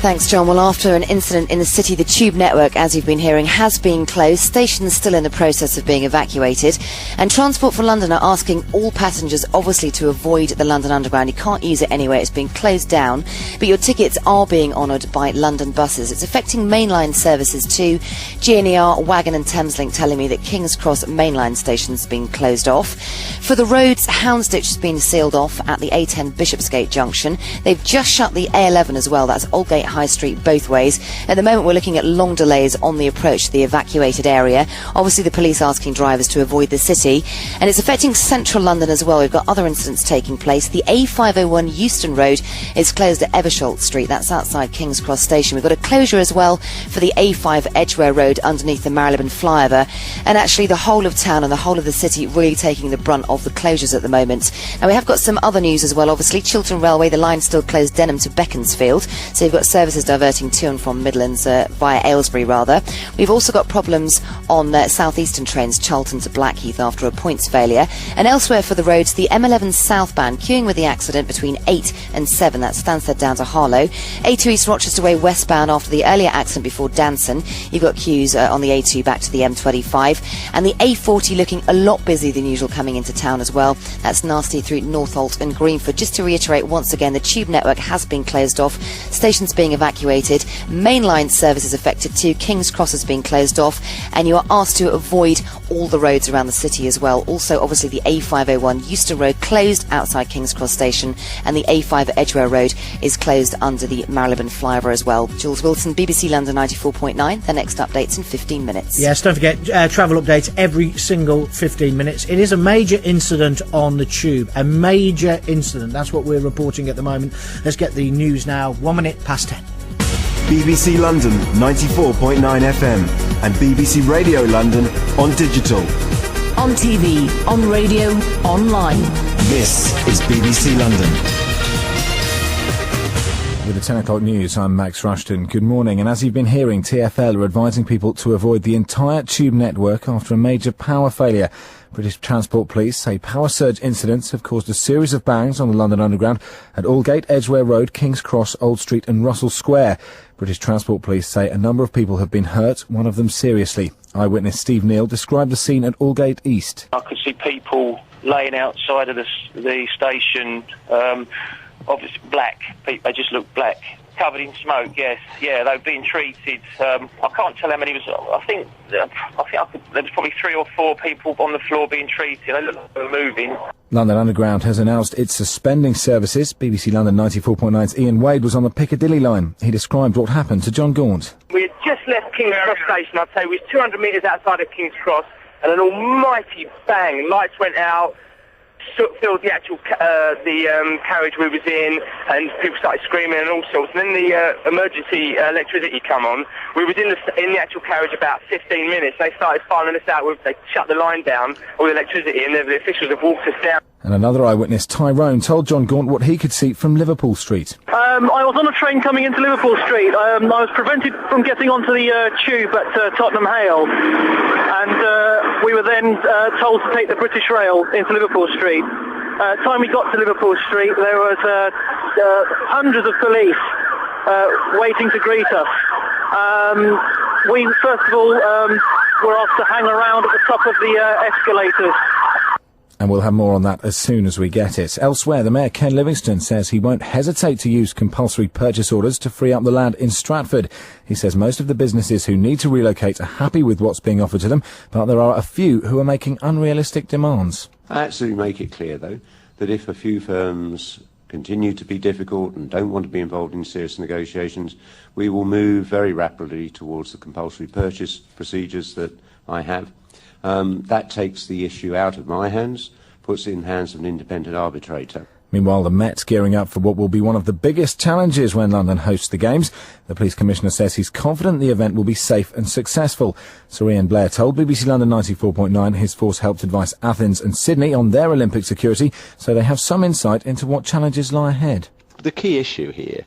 S1: Thanks, John. Well, after an incident in the city, the tube network, as you've been hearing, has been closed. Stations still in the process of being evacuated. And Transport for London are asking all passengers, obviously, to avoid the London Underground. You can't use it anyway. It's been closed down. But your tickets are being honoured by London buses. It's affecting mainline services too. GNER, Wagon and Thameslink telling me that King's Cross mainline station's been closed off. For the roads, Houndsditch has been sealed off at the A10 Bishopsgate junction. They've just shut the A11 as well. That's Aldgate High Street both ways. At the moment, we're looking at long delays on the approach to the evacuated area. Obviously, the police asking drivers to avoid the city. And it's affecting central London as well. We've got other incidents taking place. The A501 Euston Road is closed at Eversholt Street. That's outside King's Cross Station. We've got a closure as well for the A5 Edgware Road underneath the Marylebone flyover. And actually, the whole of town and the whole of the city really taking the brunt of the closures at the moment. Now, we have got some other news as well. Obviously, Chiltern Railway, the line still closed Denham to Beaconsfield. So you've got services diverting to and from Midlands via Aylesbury, rather. We've also got problems on southeastern trains, Charlton to Blackheath, after a points failure. And elsewhere for the roads, the M11 southbound queuing with the accident between 8 and 7. That's Stansted down to Harlow. A2 East Rochester Way westbound after the earlier accident before Danson. You've got queues on the A2 back to the M25. And the A40 looking a lot busier than usual coming into town as well. That's nasty through Northolt and Greenford. Just to reiterate once again, the tube network has been closed off. Stations being evacuated. Mainline services affected too. King's Cross has been closed off. And you are asked to avoid all the roads around the city as well. Also, obviously, the A501 Euston Road closed outside King's Cross Station. And the A5 Edgware Road is closed under the Marylebone flyover as well. Jules Wilson, BBC London 94.9. The next update's in 15 minutes.
S14: Yes, don't forget, travel updates every single 15 minutes. It is a major incident on the tube. A major incident. That's what we're reporting at the moment. Let's get the news now. 1 minute past 10.
S2: BBC London 94.9 FM and BBC Radio London on digital.
S23: On TV, on radio, online.
S16: This is BBC London.
S3: With the 10 o'clock news, I'm Max Rushton. Good morning. And as you've been hearing, TfL are advising people to avoid the entire tube network after a major power failure. British Transport Police say power surge incidents have caused a series of bangs on the London Underground at Aldgate, Edgware Road, King's Cross, Old Street and Russell Square. British Transport Police say a number of people have been hurt, one of them seriously. Eyewitness Steve Neal described the scene at Aldgate East.
S12: I could see people laying outside of the station, obviously black. They just looked black. Covered in smoke, yes. Yeah, they were being treated. I can't tell how many was. I think there was probably 3 or 4 people on the floor being treated. They looked like they were moving.
S3: London Underground has announced it's suspending services. BBC London 94.9's Ian Wade was on the Piccadilly line. He described what happened to John Gaunt.
S6: We had just left King's Cross Station. I'd say we was 200 metres outside of King's Cross, and an almighty bang. Lights went out. Soot filled the actual carriage we was in, and people started screaming and all sorts. And then the emergency electricity come on. We was in the actual carriage about 15 minutes. They started filing us out. They shut the line down, all the electricity, and the officials have walked us down.
S3: And another eyewitness, Tyrone, told John Gaunt what he could see from Liverpool Street.
S5: I was on a train coming into Liverpool Street. I was prevented from getting onto the tube at Tottenham Hale, and we were then told to take the British Rail into Liverpool Street. Time we got to Liverpool Street, there was hundreds of police waiting to greet us. We first of all were asked to hang around at the top of the escalators.
S3: And we'll have more on that as soon as we get it. Elsewhere, the Mayor Ken Livingstone says he won't hesitate to use compulsory purchase orders to free up the land in Stratford. He says most of the businesses who need to relocate are happy with what's being offered to them, but there are a few who are making unrealistic demands.
S13: I absolutely make it clear, though, that if a few firms continue to be difficult and don't want to be involved in serious negotiations, we will move very rapidly towards the compulsory purchase procedures that I have. That takes the issue out of my hands, puts it in the hands of an independent arbitrator.
S3: Meanwhile, the Met's gearing up for what will be one of the biggest challenges when London hosts the Games. The police commissioner says he's confident the event will be safe and successful. Sir Ian Blair told BBC London 94.9 his force helped advise Athens and Sydney on their Olympic security, so they have some insight into what challenges lie ahead.
S24: The key issue here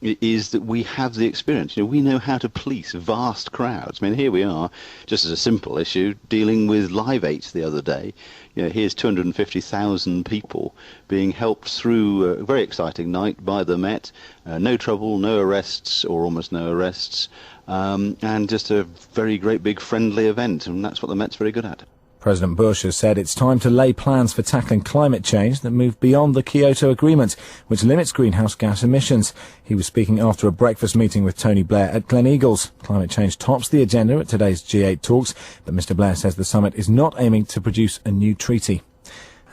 S24: is that we have the experience. We know how to police vast crowds. I mean, here we are, just as a simple issue, dealing with Live 8 the other day. Here's 250,000 people being helped through a very exciting night by the Met. No trouble, no arrests, or almost no arrests, and just a very great big friendly event, and that's what the Met's very good at.
S3: President Bush has said it's time to lay plans for tackling climate change that move beyond the Kyoto Agreement, which limits greenhouse gas emissions. He was speaking after a breakfast meeting with Tony Blair at Gleneagles. Climate change tops the agenda at today's G8 talks, but Mr Blair says the summit is not aiming to produce a new treaty.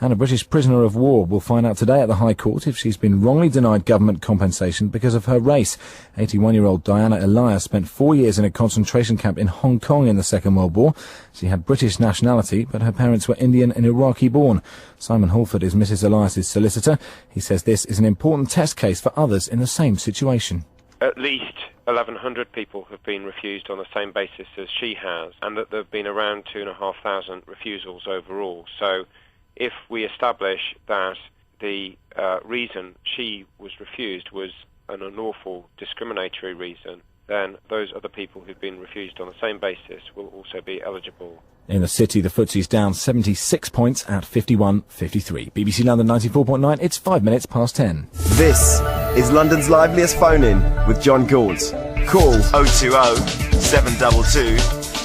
S3: And a British prisoner of war will find out today at the High Court if she's been wrongly denied government compensation because of her race. 81-year-old Diana Elias spent 4 years in a concentration camp in Hong Kong in the Second World War. She had British nationality, but her parents were Indian and Iraqi born. Simon Halford is Mrs Elias's solicitor. He says this is an important test case for others in the same situation.
S15: At least 1,100 people have been refused on the same basis as she has, and that there have been around 2,500 refusals overall. So if we establish that the reason she was refused was an unlawful discriminatory reason, then those other people who've been refused on the same basis will also be eligible.
S3: In the city, the FTSE's down 76 points at 51.53. BBC London 94.9, it's 5 minutes past 10.
S2: This is London's liveliest phone-in with John Gaunts. Call 020 722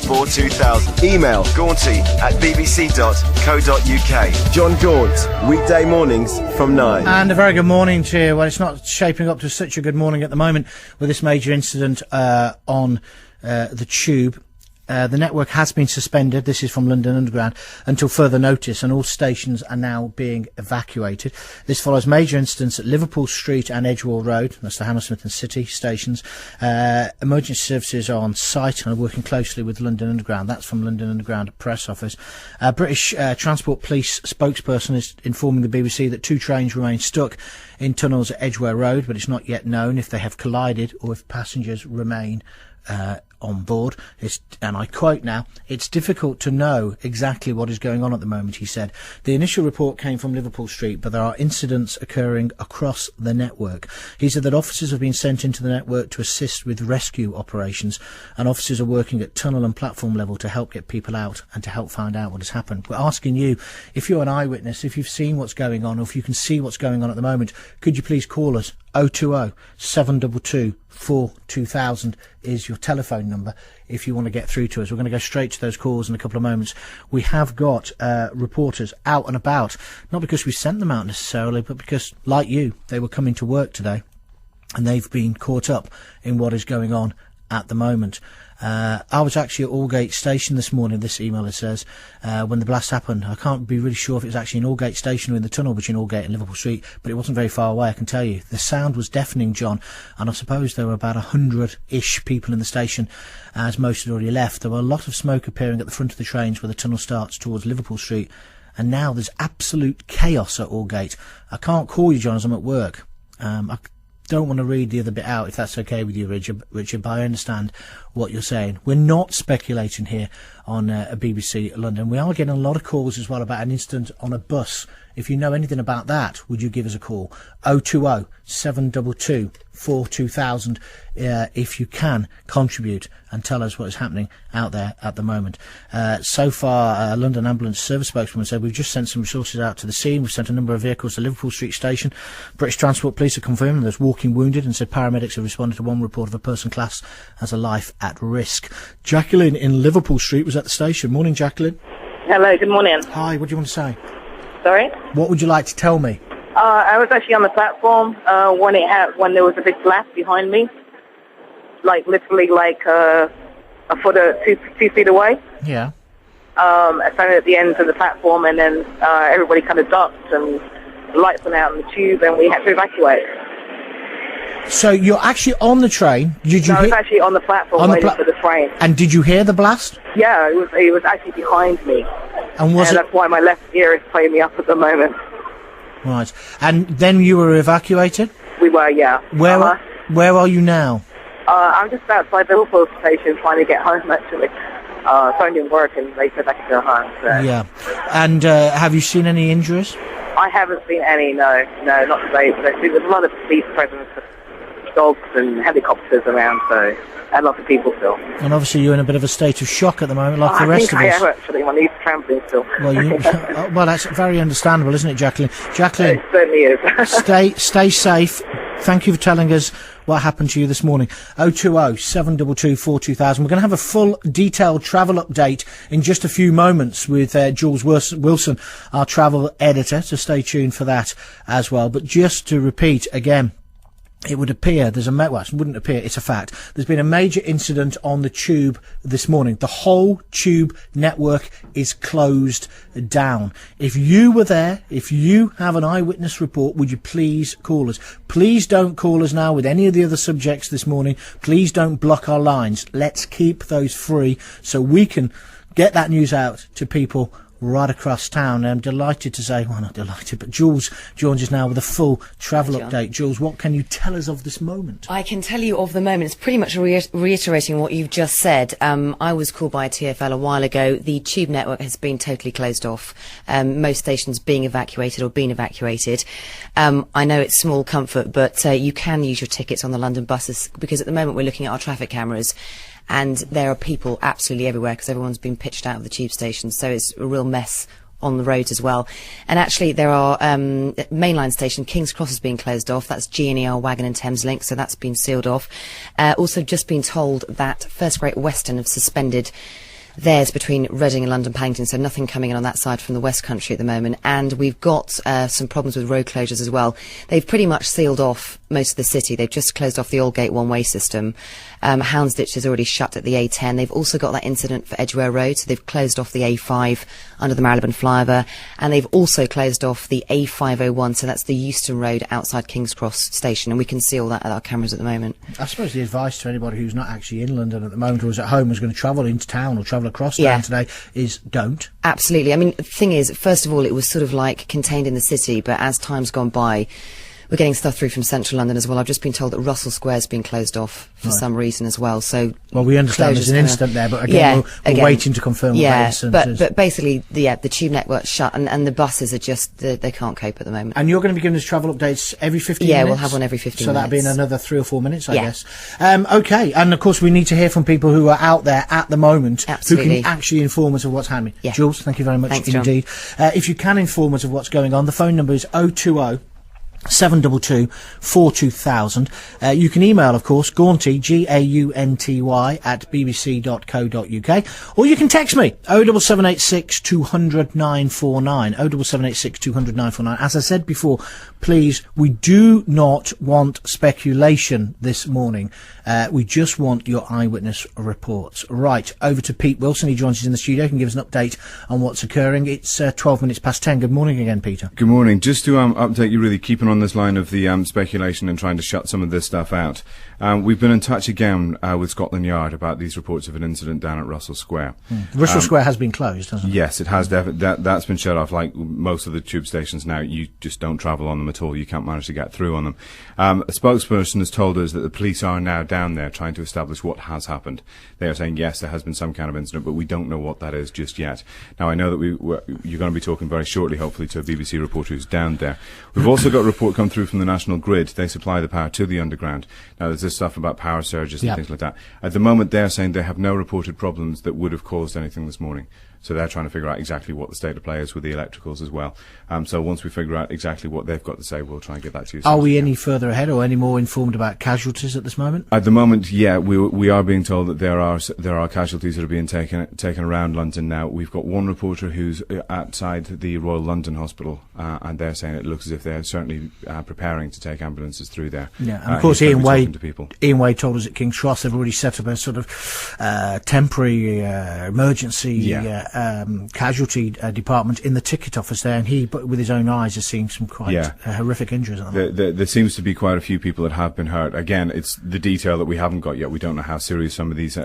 S2: 42000. Email gaunty@bbc.co.uk. John Gaunt, weekday mornings from 9.
S14: And a very good morning to you. Well, it's not shaping up to such a good morning at the moment with this major incident on the tube. The network has been suspended, this is from London Underground, until further notice, and all stations are now being evacuated. This follows major incidents at Liverpool Street and Edgware Road, that's the Hammersmith and City stations. Emergency services are on site and are working closely with London Underground. That's from London Underground press office. British Transport Police spokesperson is informing the BBC that 2 trains remain stuck in tunnels at Edgware Road, but it's not yet known if they have collided or if passengers remain on board. And I quote now, "It's difficult to know exactly what is going on at the moment," he said. The initial report came from Liverpool Street, but there are incidents occurring across the network. He said that officers have been sent into the network to assist with rescue operations, and officers are working at tunnel and platform level to help get people out and to help find out what has happened. We're asking you, if you're an eyewitness, if you've seen what's going on, or if you can see what's going on at the moment, could you please call us? 020 722 42000 is your telephone number if you want to get through to us. We're going to go straight to those calls in a couple of moments. We have got reporters out and about, not because we sent them out necessarily, but because, like you, they were coming to work today and they've been caught up in what is going on at the moment. I was actually at Aldgate Station this morning, this emailer says, when the blast happened. I can't be really sure if it was actually in Aldgate Station or in the tunnel between Aldgate and Liverpool Street, but it wasn't very far away, I can tell you. The sound was deafening, John, and I suppose there were about 100-ish people in the station, as most had already left. There were a lot of smoke appearing at the front of the trains where the tunnel starts towards Liverpool Street, and now there's absolute chaos at Aldgate. I can't call you, John, as I'm at work. I don't want to read the other bit out, if that's okay with you, Richard, but I understand what you're saying. We're not speculating here on BBC London. We are getting a lot of calls as well about an incident on a bus. If you know anything about that, would you give us a call? 020 722 42000 if you can contribute and tell us what is happening out there at the moment. So far, London Ambulance Service spokeswoman said, we've just sent some resources out to the scene. We've sent a number of vehicles to Liverpool Street Station. British Transport Police are confirming there's walking wounded and said paramedics have responded to one report of a person classed as a life at risk. Jacqueline in Liverpool Street was at the station. Morning, Jacqueline.
S17: Hello, good morning.
S14: Hi, what do you want to say?
S17: Sorry?
S14: What would you like to tell me?
S17: I was actually on the platform when there was a big blast behind me, like literally like a foot or 2 feet away.
S14: Yeah.
S17: I found it at the end of the platform, and then everybody kind of ducked, and the lights went out in the tube, and we had to evacuate.
S14: So you're actually on the train?
S17: I was actually on the platform waiting for the train.
S14: And did you hear the blast?
S17: Yeah, it was actually behind me.
S14: And
S17: that's why my left ear is playing me up at the moment.
S14: Right. And then you were evacuated?
S17: We were, yeah.
S14: Where are you now?
S17: I'm just outside the Liverpool station trying to get home, actually. Phone didn't work, and they said I could go home. So.
S14: Yeah. And have you seen any injuries?
S17: I haven't seen any, no, not today. There's a lot of police presence dogs and helicopters around, so and lots of people still.
S14: And obviously you're in a bit of a state of shock at the moment, like the rest of us.
S17: I think I am, actually. My knee's trampling still.
S14: Well, that's very understandable, isn't it, Jacqueline? Jacqueline,
S17: it certainly is.
S14: stay safe. Thank you for telling us what happened to you this morning. 020 722 4200. We're going to have a full detailed travel update in just a few moments with Jules Wilson, our travel editor, so stay tuned for that as well. But just to repeat again, it would appear it wouldn't appear, it's a fact. There's been a major incident on the tube this morning. The whole tube network is closed down. If you were there, if you have an eyewitness report, would you please call us? Please don't call us now with any of the other subjects this morning. Please don't block our lines. Let's keep those free so we can get that news out to people right across town. I'm delighted to say, well, not delighted, but Jules joins us now with a full travel update. Jules, what can you tell us of this moment?
S1: I can tell you of the moment. It's pretty much reiterating what you've just said. I was called by a TfL a while ago. The tube network has been totally closed off. Most stations being evacuated or been evacuated. I know it's small comfort, but you can use your tickets on the London buses, because at the moment we're looking at our traffic cameras, and there are people absolutely everywhere because everyone's been pitched out of the tube stations, so it's a real mess on the roads as well. And actually there are mainline station King's Cross is being closed off. That's GNER, Wagon and Thameslink, so that's been sealed off. Also just been told that First Great Western have suspended theirs between Reading and London Paddington, so nothing coming in on that side from the West Country at the moment. And we've got some problems with road closures as well. They've pretty much sealed off most of the city. They've just closed off the Aldgate one-way system. Houndsditch is already shut at the A10. They've also got that incident for Edgware Road, so they've closed off the A5 under the Marylebone flyover, and they've also closed off the A501, so that's the Euston Road outside King's Cross station, and we can see all that at our cameras at the moment.
S14: I suppose the advice to anybody who's not actually in London at the moment or is at home, who's going to travel into town or travel across town today, is don't.
S1: Absolutely. I mean, the thing is, first of all, it was sort of like contained in the city, but as time's gone by, we're getting stuff through from central London as well. I've just been told that Russell Square's been closed off for some reason as well. So,
S14: well, we understand there's an incident there, but again, we're waiting to confirm what that incident is.
S1: But basically, the tube network's shut, and the buses are just, they can't cope at the moment.
S14: And you're going to be giving us travel updates every 15 minutes?
S1: Yeah, we'll have one every 15 minutes.
S14: So that'll be in another 3 or 4 minutes, I guess. Okay, and of course we need to hear from people who are out there at the moment who can actually inform us of what's happening. Jules, thank you very much.
S1: Thanks,
S14: indeed. If you can inform us of what's going on, the phone number is 020 722 42000. You can email, of course, Gaunty, Gaunty, at bbc.co.uk, or you can text me 07786 200 949, 07786 200 949. As I said before, please, we do not want speculation this morning. We just want your eyewitness reports. Right, over to Pete Wilson. He joins us in the studio. He can give us an update on what's occurring. It's 12 minutes past 10. Good morning again, Peter.
S20: Good morning. Just to update you, really keeping on this line of the speculation and trying to shut some of this stuff out. We've been in touch again with Scotland Yard about these reports of an incident down at Russell Square.
S14: Russell Square has been closed, hasn't it?
S20: Yes, it has. That's been shut off. Like most of the tube stations now, you just don't travel on them at all. You can't manage to get through on them. A spokesperson has told us that the police are now down there trying to establish what has happened. They are saying, yes, there has been some kind of incident, but we don't know what that is just yet. Now, I know that you're going to be talking very shortly, hopefully, to a BBC reporter who's down there. We've also got a report come through from the National Grid. They supply the power to the underground. Now, there's this stuff about power surges and things like that. At the moment, they're saying they have no reported problems that would have caused anything this morning. So they're trying to figure out exactly what the state of play is with the electricals as well. So once we figure out exactly what they've got to say, we'll try and get that to you.
S14: Are we any further ahead or any more informed about casualties at this moment?
S20: At the moment, yeah, we are being told that there are casualties that are being taken around London now. We've got one reporter who's outside the Royal London Hospital, and they're saying it looks as if they're certainly preparing to take ambulances through there.
S14: Yeah, and of course Ian Wade told us at King's Cross they've already set up a sort of temporary emergency casualty department in the ticket office there, and he, with his own eyes, has seen some quite horrific injuries.
S20: There seems to be quite a few people that have been hurt. Again, it's the detail that we haven't got yet. We don't know how serious some of these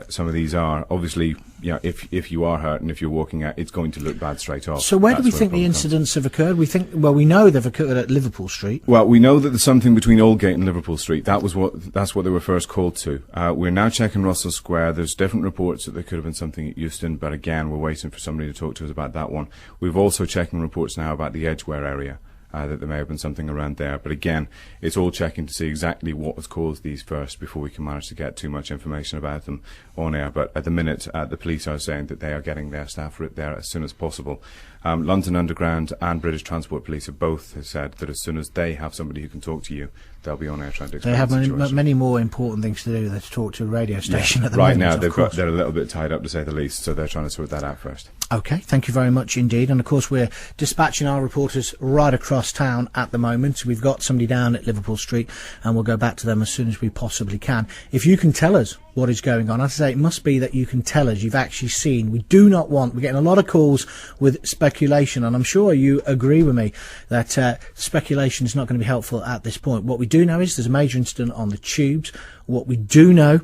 S20: are. Obviously, if you are hurt and if you're walking out, it's going to look bad straight off.
S14: So where do we think the incidents have occurred? We know they've occurred at Liverpool Street.
S20: Well, we know that there's something between Aldgate and Liverpool Street. That's what they were first called to. We're now checking Russell Square. There's different reports that there could have been something at Euston, but again, we're waiting for somebody to talk to us about that one. We've also checking reports now about the Edgware area. that there may have been something around there. But again, it's all checking to see exactly what has caused these first before we can manage to get too much information about them on air. But at the minute, the police are saying that they are getting their staff there as soon as possible. London Underground and British Transport Police have both said that as soon as they have somebody who can talk to you, they'll be on air trying to explain
S14: They have
S20: the situation.
S14: many more important things to do than to talk to a radio station at the
S20: right
S14: moment.
S20: now, they're a little bit tied up, to say the least, so they're trying to sort that out first.
S14: OK, thank you very much indeed. And of course, we're dispatching our reporters right across town at the moment. We've got somebody down at Liverpool Street, and we'll go back to them as soon as we possibly can. If you can tell us what is going on, I'd say it must be that you can tell us you've actually seen. We do not want, we're getting a lot of calls with speculation, and I'm sure you agree with me that speculation is not going to be helpful at this point. What we do know is there's a major incident on the tubes. What we do know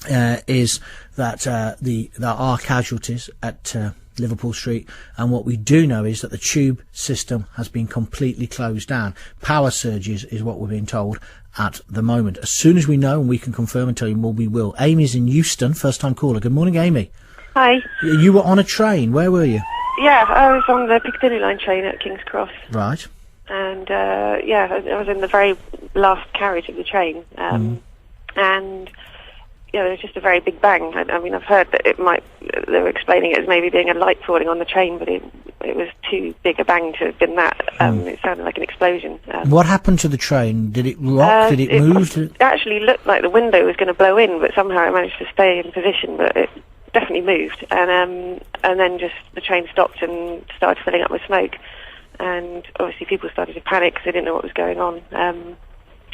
S14: is that there are casualties at Liverpool Street, and what we do know is that the tube system has been completely closed down. Power surges is what we're being told at the moment. As soon as we know and we can confirm and tell you more, we will. Amy's in Euston, first time caller. Good morning, Amy.
S18: Hi.
S14: You were on a train. Where were you?
S18: Yeah, I was on the Piccadilly line train at King's Cross.
S14: Right.
S18: And I was in the very last carriage of the train. And there was just a very big bang. I mean, I've heard that they were explaining it as maybe being a light falling on the train, but it was too big a bang to have been that. It sounded like an explosion.
S14: What happened to the train? Did it rock? Did it move?
S18: It actually looked like the window was going to blow in, but somehow it managed to stay in position, but it definitely moved. And then just the train stopped and started filling up with smoke. And obviously people started to panic because they didn't know what was going on.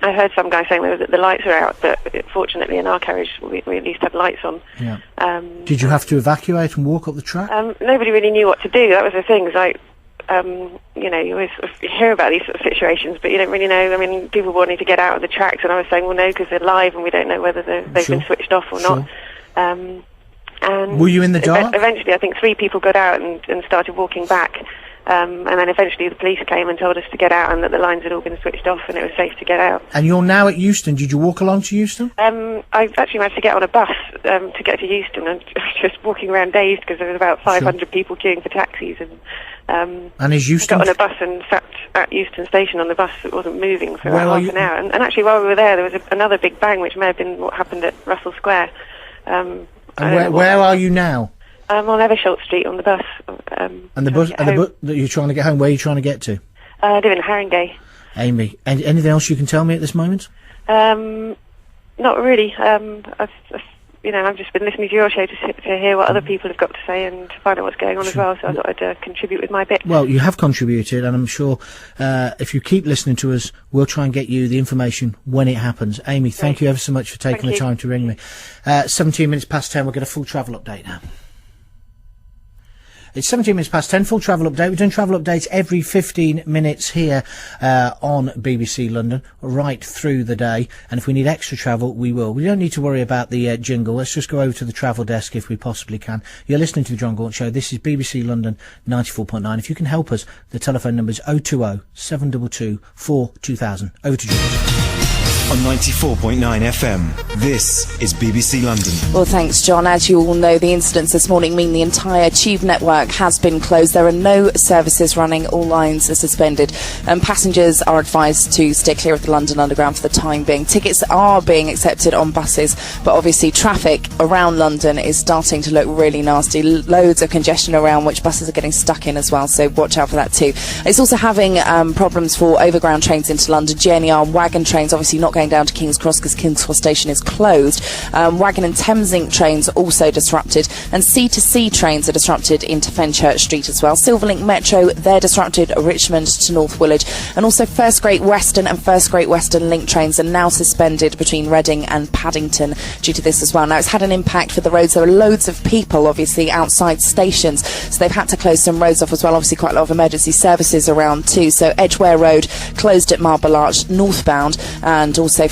S18: I heard some guy saying that the lights were out, but fortunately in our carriage we at least had lights on.
S14: Yeah. Did you have to evacuate and walk up the track?
S18: Nobody really knew what to do. That was the thing. Like, you always sort of hear about these sort of situations, but you don't really know. I mean, people wanting to get out of the tracks, and I was saying, well, no, because they're live and we don't know whether they've been switched off or not. And
S14: were you in the dark?
S18: Eventually, I think 3 people got out and started walking back. And then eventually the police came and told us to get out and that the lines had all been switched off and it was safe to get out.
S14: And you're now at Euston. Did you walk along to Euston?
S18: I actually managed to get on a bus to get to Euston, and just walking around dazed because there was about 500 people queuing for taxis.
S14: And is Euston...
S18: I got on a bus and sat at Euston Station on the bus that wasn't moving for about half an hour. And actually while we were there was another big bang, which may have been what happened at Russell Square.
S14: And where are you now?
S18: I'm on Eversholt Street on the bus.
S14: And the bus that you're trying to get home, where are you trying to get to?
S18: I live in Haringey.
S14: Amy, anything else you can tell me at this moment?
S18: Not really. I've just been listening to your show to hear what other people have got to say and to find out what's going on as well, so I thought I'd contribute with my bit.
S14: Well, you have contributed, and I'm sure if you keep listening to us, we'll try and get you the information when it happens. Amy, thank you ever so much for taking the time to ring me. 17 minutes past 10, we'll get a full travel update now. It's 17 minutes past 10, full travel update. We're doing travel updates every 15 minutes here on BBC London, right through the day. And if we need extra travel, we will. We don't need to worry about the jingle. Let's just go over to the travel desk if we possibly can. You're listening to The John Gaunt Show. This is BBC London 94.9. If you can help us, the telephone number is 020 722 42000. Over to George.
S16: On 94.9 FM, this is BBC London.
S23: Well, thanks, John. As you all know, the incidents this morning mean the entire tube network has been closed. There are no services running. All lines are suspended. And passengers are advised to stay clear of the London Underground for the time being. Tickets are being accepted on buses, but obviously traffic around London is starting to look really nasty. Loads of congestion around, which buses are getting stuck in as well, so watch out for that too. It's also having problems for overground trains into London. GNER and wagon trains obviously not going down to King's Cross because King's Cross station is closed. Wagon and Thameslink trains also disrupted, and C2C trains are disrupted into Fenchurch Street as well. Silverlink Metro, they're disrupted Richmond to North Woolwich, and also First Great Western and First Great Western Link trains are now suspended between Reading and Paddington due to this as well. Now, it's had an impact for the roads. There are loads of people obviously outside stations, so they've had to close some roads off as well. Obviously quite a lot of emergency services around too, so Edgware Road closed at Marble Arch northbound, and also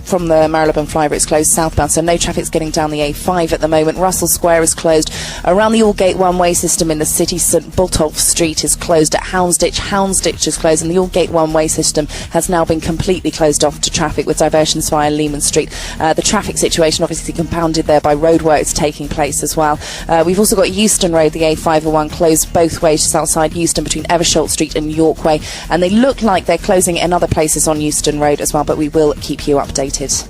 S23: from the Marylebone flyover, it's closed southbound, so no traffic's getting down the A5 at the moment. Russell Square is closed. Around the Aldgate one-way system in the city, St Botolph Street is closed at Houndsditch. Houndsditch is closed, and the Aldgate one-way system has now been completely closed off to traffic with diversions via Lehman Street. The traffic situation obviously compounded there by roadworks taking place as well. We've also got Euston Road, the A501, closed both ways just outside Euston between Eversholt Street and York Way, and they look like they're closing in other places on Euston Road as well, but we will keep you updated.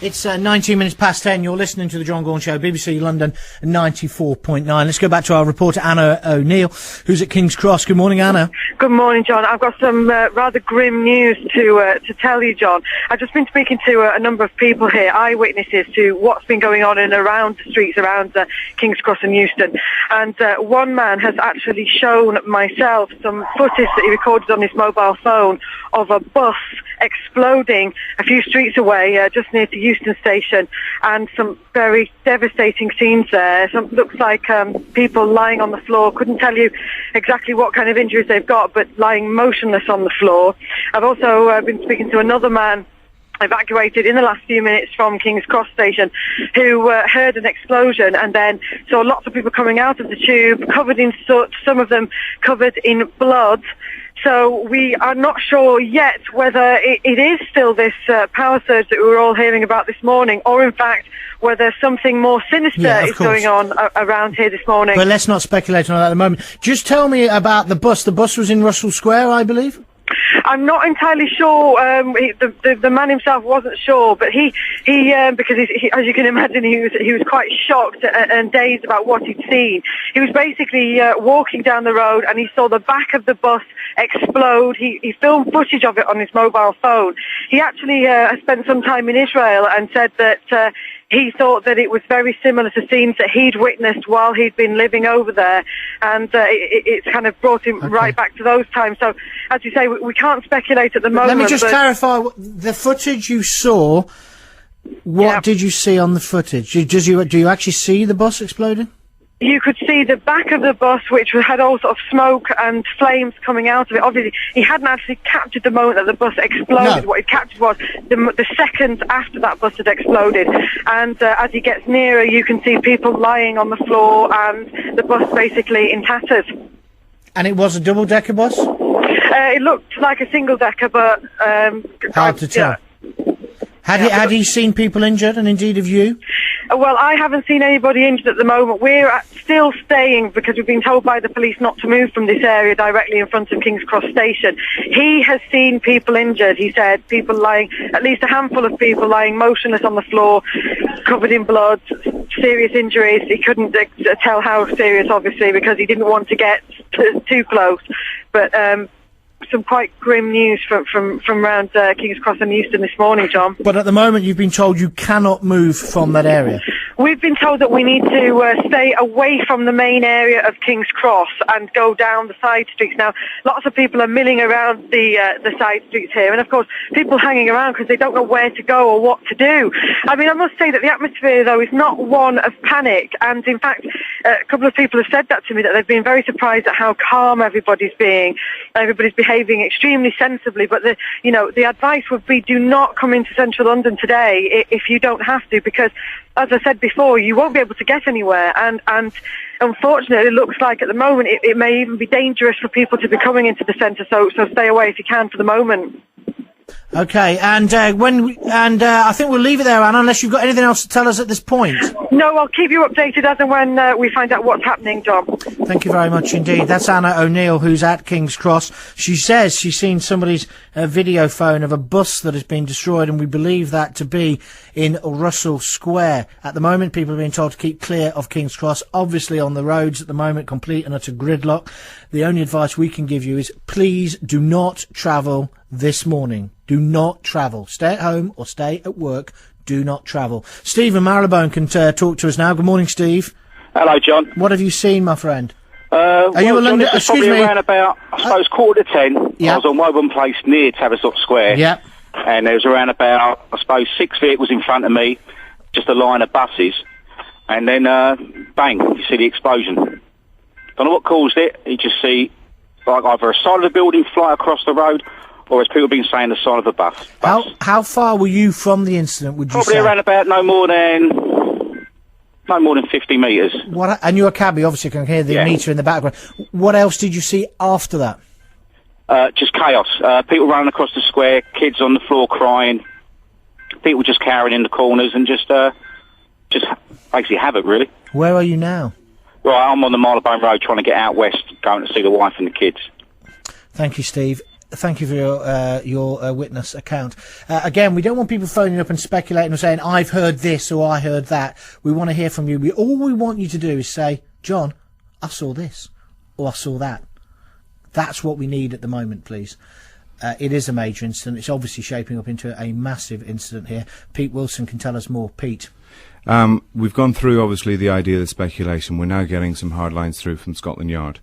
S14: It's 19 minutes past 10. You're listening to the John Gorn Show, BBC London 94.9. Let's go back to our reporter, Anna O'Neill, who's at King's Cross. Good morning, Anna.
S7: Good morning, John. I've got some rather grim news to tell you, John. I've just been speaking to a number of people here, eyewitnesses to what's been going on in around the streets around King's Cross and Euston. And one man has actually shown myself some footage that he recorded on his mobile phone of a bus exploding a few streets away, just near to Euston Station, and some very devastating scenes there. Looks like people lying on the floor. Couldn't tell you exactly what kind of injuries they've got, but lying motionless on the floor. I've also been speaking to another man evacuated in the last few minutes from King's Cross Station, who heard an explosion and then saw lots of people coming out of the tube, covered in soot, some of them covered in blood. So we are not sure yet whether it is still this power surge that we were all hearing about this morning, or in fact whether something more sinister is going on around here this morning.
S14: But let's not speculate on that at the moment. Just tell me about the bus. The bus was in Russell Square, I believe?
S7: I'm not entirely sure. The man himself wasn't sure, but he because he, as you can imagine, he was quite shocked and dazed about what he'd seen. He was basically walking down the road and he saw the back of the bus explode. He filmed footage of it on his mobile phone. He actually spent some time in Israel and said that he thought that it was very similar to scenes that he'd witnessed while he'd been living over there, and it's kind of brought him right back to those times. So, as you say, we can't speculate at the moment.
S14: Let me just clarify, the footage you saw, what did you see on the footage? Do you actually see the bus exploding?
S7: You could see the back of the bus, which had all sort of smoke and flames coming out of it. Obviously, he hadn't actually captured the moment that the bus exploded. No. What he captured was the seconds after that bus had exploded. And as he gets nearer, you can see people lying on the floor and the bus basically in tatters.
S14: And it was a double-decker bus?
S7: It looked like a single-decker, but
S14: hard to tell. Had he seen people injured, and indeed have you?
S7: Well, I haven't seen anybody injured at the moment. We're still staying because we've been told by the police not to move from this area directly in front of King's Cross Station. He has seen people injured. He said people lying, at least a handful of people lying motionless on the floor, covered in blood, serious injuries. He couldn't tell how serious, obviously, because he didn't want to get too close. But some quite grim news from around King's Cross and Euston this morning, John.
S14: But at the moment you've been told you cannot move from that area.
S7: We've been told that we need to stay away from the main area of King's Cross and go down the side streets. Now, lots of people are milling around the side streets here, and of course, people hanging around because they don't know where to go or what to do. I mean, I must say that the atmosphere, though, is not one of panic, and in fact, a couple of people have said that to me, that they've been very surprised at how calm everybody's being. Everybody's behaving extremely sensibly, but the advice would be do not come into central London today if you don't have to, because as I said before, you won't be able to get anywhere, and unfortunately it looks like at the moment it may even be dangerous for people to be coming into the centre, so stay away if you can for the moment.
S14: Okay, and I think we'll leave it there, Anna, unless you've got anything else to tell us at this point.
S7: No, I'll keep you updated as and when we find out what's happening, John.
S14: Thank you very much indeed. That's Anna O'Neill, who's at King's Cross. She says she's seen somebody's video phone of a bus that has been destroyed, and we believe that to be in Russell Square. At the moment, people are being told to keep clear of King's Cross. Obviously, on the roads at the moment, complete and utter gridlock. The only advice we can give you is please do not travel this morning. Do not travel. Stay at home or stay at work. Do not travel. Steve in Marylebone can talk to us now. Good morning, Steve.
S19: Hello, John.
S14: What have you seen, my friend?
S19: Are you a London? Excuse me. Around about, I suppose, 9:45.
S14: Yeah.
S19: I was on Woburn Place near Tavistock Square.
S14: Yeah.
S19: And there was around about, I suppose, 6 vehicles in front of me, just a line of buses, and then bang, you see the explosion. Don't know what caused it. You just see like either a side of the building fly across the road, or as people have been saying, the side of the bus.
S14: How far were you from the incident, would you
S19: Probably
S14: say?
S19: around about no more than 50 metres.
S14: And you're a cabbie, obviously, you can hear the meter in the background. What else did you see after that?
S19: Just chaos. People running across the square, kids on the floor crying, people just cowering in the corners, and just basically havoc, really.
S14: Where are you now?
S19: Right, I'm on the Marylebone Road trying to get out west, going to see the wife and the kids.
S14: Thank you, Steve. Thank you for your witness account. Again, we don't want people phoning up and speculating or saying, I've heard this or I heard that. We want to hear from you. All we want you to do is say, John, I saw this or I saw that. That's what we need at the moment, please. It is a major incident. It's obviously shaping up into a massive incident here. Pete Wilson can tell us more. Pete.
S20: We've gone through, obviously, the idea of the speculation. We're now getting some hard lines through from Scotland Yard.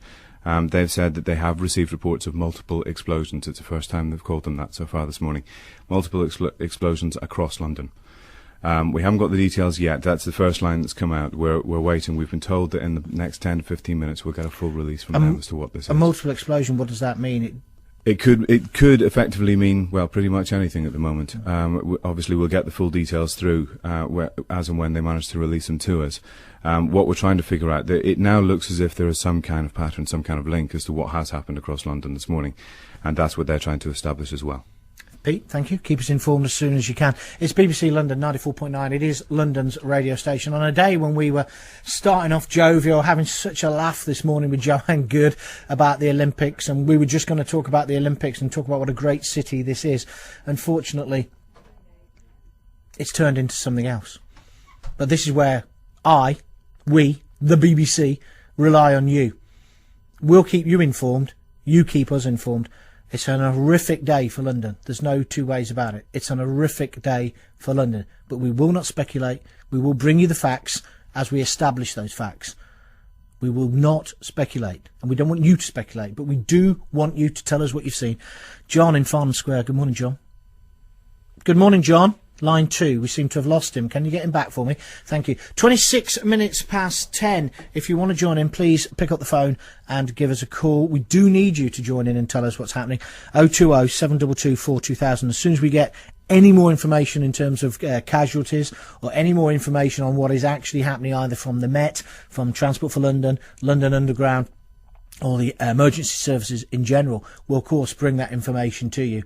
S20: They've said that they have received reports of multiple explosions. It's the first time they've called them that so far this morning. Multiple explosions across London. We haven't got the details yet. That's the first line that's come out. We're waiting. We've been told that in the next 10 to 15 minutes we'll get a full release from them as to what this is.
S14: A multiple explosion, what does that mean?
S20: It could effectively mean, well, pretty much anything at the moment. Obviously, we'll get the full details through as and when they manage to release them to us. What we're trying to figure out, it now looks as if there is some kind of pattern, some kind of link as to what has happened across London this morning, and that's what they're trying to establish as well.
S14: Pete, thank you. Keep us informed as soon as you can. It's BBC London 94.9. It is London's radio station. On a day when we were starting off jovial, having such a laugh this morning with Joanne Good about the Olympics, and we were just going to talk about the Olympics and talk about what a great city this is. Unfortunately, it's turned into something else. But this is where we, the BBC, rely on you. We'll keep you informed. You keep us informed. It's an horrific day for London. There's no two ways about it. It's an horrific day for London. But we will not speculate. We will bring you the facts as we establish those facts. We will not speculate. And we don't want you to speculate. But we do want you to tell us what you've seen. John in Farnham Square. Good morning, John. Good morning, John. Line 2. We seem to have lost him. Can you get him back for me? Thank you. 26 minutes past 10. If you want to join in, please pick up the phone and give us a call. We do need you to join in and tell us what's happening. 020 722 4000. As soon as we get any more information in terms of casualties or any more information on what is actually happening either from the Met, from Transport for London, London Underground, or the emergency services in general, we'll of course bring that information to you.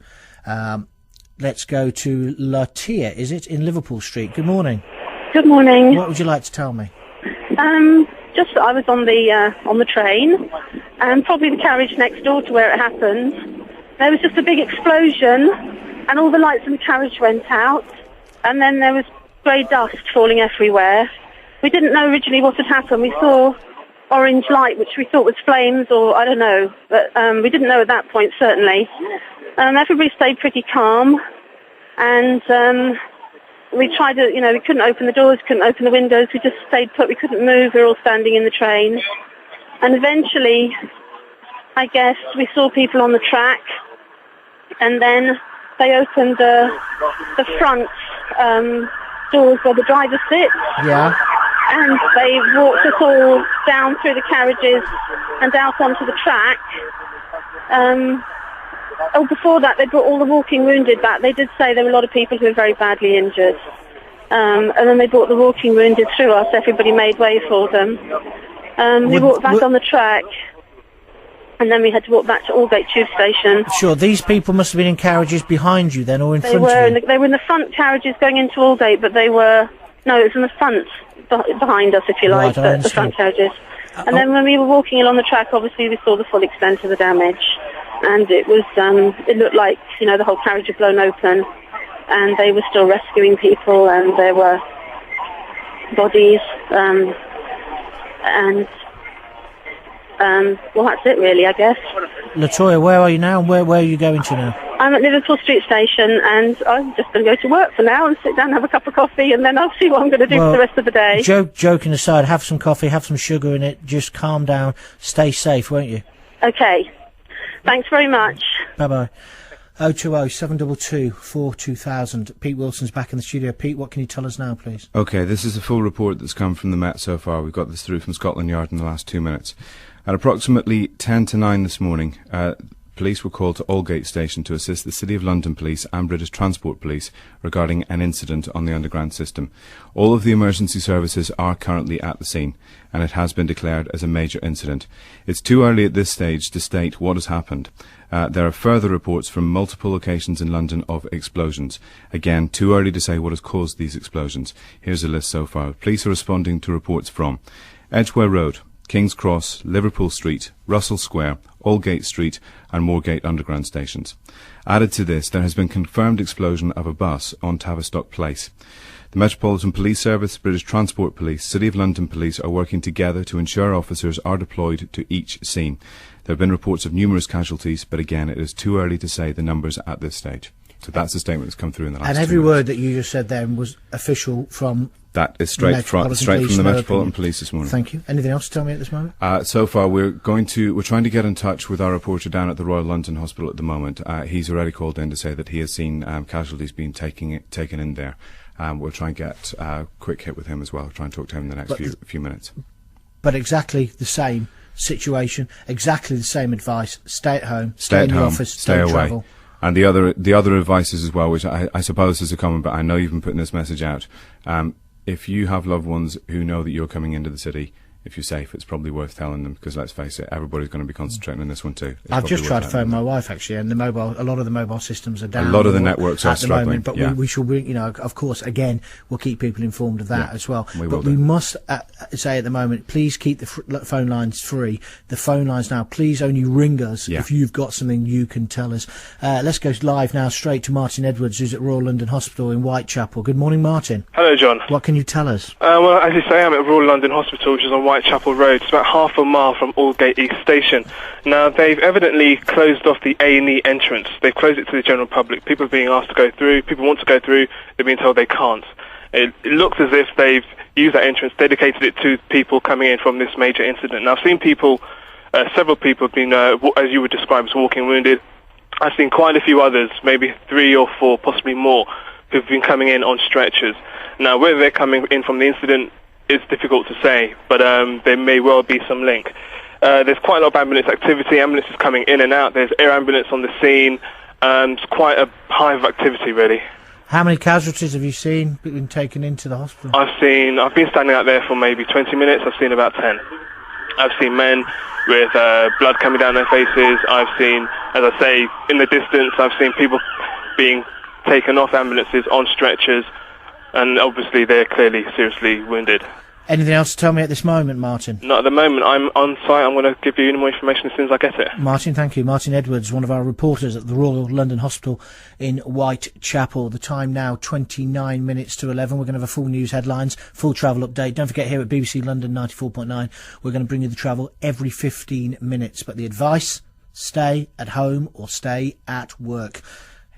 S14: Let's go to Latia, is it, in Liverpool Street? Good morning.
S8: Good morning.
S14: What would you like to tell me?
S8: Just I was on the train, and probably the carriage next door to where it happened. There was just a big explosion, and all the lights in the carriage went out, and then there was grey dust falling everywhere. We didn't know originally what had happened. We saw orange light, which we thought was flames, or I don't know, but we didn't know at that point, certainly. Everybody stayed pretty calm, and we tried to, we couldn't open the doors, couldn't open the windows, we just stayed put, we couldn't move, we were all standing in the train. And eventually, I guess, we saw people on the track, and then they opened the front doors where the driver sits.
S14: Yeah.
S8: And they walked us all down through the carriages and out onto the track. Before that, they brought all the walking wounded back. They did say there were a lot of people who were very badly injured. And then they brought the walking wounded through us. Everybody made way for them. We walked back on the track, and then we had to walk back to Aldgate Tube Station.
S14: Sure, these people must have been in carriages behind you then, or in front of you?
S8: They were in the front carriages going into Aldgate, but it was in the front, behind us, if you like, the front carriages. And then when we were walking along the track, obviously we saw the full extent of the damage. And it was, it looked like, the whole carriage had blown open, and they were still rescuing people, and there were bodies, well, that's it really, I guess.
S14: Latoya, where are you now? Where are you going to now?
S8: I'm at Liverpool Street Station, and I'm just going to go to work for now and sit down and have a cup of coffee, and then I'll see what I'm going to do for the rest of the day.
S14: Joking aside, have some coffee, have some sugar in it, just calm down, stay safe, won't you?
S8: Okay. Thanks very much.
S14: Bye-bye. 020 722 4000. Pete Wilson's back in the studio. Pete, what can you tell us now, please?
S20: OK, this is a full report that's come from the Met so far. We've got this through from Scotland Yard in the last 2 minutes. At approximately 10 to 9 this morning, police were called to Aldgate Station to assist the City of London Police and British Transport Police regarding an incident on the underground system. All of the emergency services are currently at the scene, and it has been declared as a major incident. It's too early at this stage to state what has happened. There are further reports from multiple locations in London of explosions. Again, too early to say what has caused these explosions. Here's a list so far. Police are responding to reports from Edgware Road, King's Cross, Liverpool Street, Russell Square, Aldgate Street and Moorgate Underground stations. Added to this, there has been confirmed explosion of a bus on Tavistock Place. The Metropolitan Police Service, British Transport Police, City of London Police are working together to ensure officers are deployed to each scene. There have been reports of numerous casualties, but again, it is too early to say the numbers at this stage. So that's the statement that's come through in the last 2
S14: And
S20: minutes.
S14: every word that you just said then was official from...
S20: That is straight from the Metropolitan Police this morning.
S14: Thank you. Anything else to tell me at this moment?
S20: So far, we're trying to get in touch with our reporter down at the Royal London Hospital at the moment. He's already called in to say that he has seen casualties being taken in there. We'll try and get a quick hit with him as well. Try and talk to him in the next few minutes.
S14: But exactly the same situation, exactly the same advice. Stay at home, stay in the office,
S20: stay
S14: don't
S20: away.
S14: travel.
S20: And the other advices as well, which I suppose is a common, but I know you've been putting this message out. If you have loved ones who know that you're coming into the city, if you're safe, it's probably worth telling them, because let's face it, everybody's going to be concentrating on this one too.
S14: I've just tried to phone my wife actually, and a lot of the mobile systems are down.
S20: A lot of the networks are struggling.
S14: But
S20: yeah.
S14: we shall, of course, again, we'll keep people informed of that as well.
S20: But
S14: we must say at the moment, please keep the phone lines free. The phone lines now, please only ring us if you've got something you can tell us. Let's go live now, straight to Martin Edwards, who's at Royal London Hospital in Whitechapel. Good morning, Martin.
S4: Hello, John.
S14: What can you tell us?
S4: Well, as you say, I'm at Royal London Hospital, which is on Whitechapel Road. It's about half a mile from Aldgate East Station. Now, they've evidently closed off the A&E entrance. They've closed it to the general public. People are being asked to go through. People want to go through. They're being told they can't. It looks as if they've used that entrance, dedicated it to people coming in from this major incident. Now, I've seen people, several people have been, as you would describe, as walking wounded. I've seen quite a few others, maybe 3 or 4, possibly more, who've been coming in on stretchers. Now, whether they're coming in from the incident is difficult to say, but there may well be some link. There's quite a lot of ambulance activity. Ambulances coming in and out. There's air ambulance on the scene. It's quite a hive of activity, really.
S14: How many casualties have you seen been taken into the hospital?
S4: I've been standing out there for maybe 20 minutes. I've seen about 10. I've seen men with blood coming down their faces. I've seen, as I say, in the distance, I've seen people being taken off ambulances on stretchers, and obviously they're clearly seriously wounded.
S14: Anything else to tell me at this moment, Martin?
S4: Not at the moment. I'm on site. I'm going to give you any more information as soon as I get it.
S14: Martin, thank you. Martin Edwards, one of our reporters at the Royal London Hospital in Whitechapel. The time now, 29 minutes to 11. We're going to have a full news headlines, full travel update. Don't forget, here at BBC London 94.9, we're going to bring you the travel every 15 minutes. But the advice, stay at home or stay at work.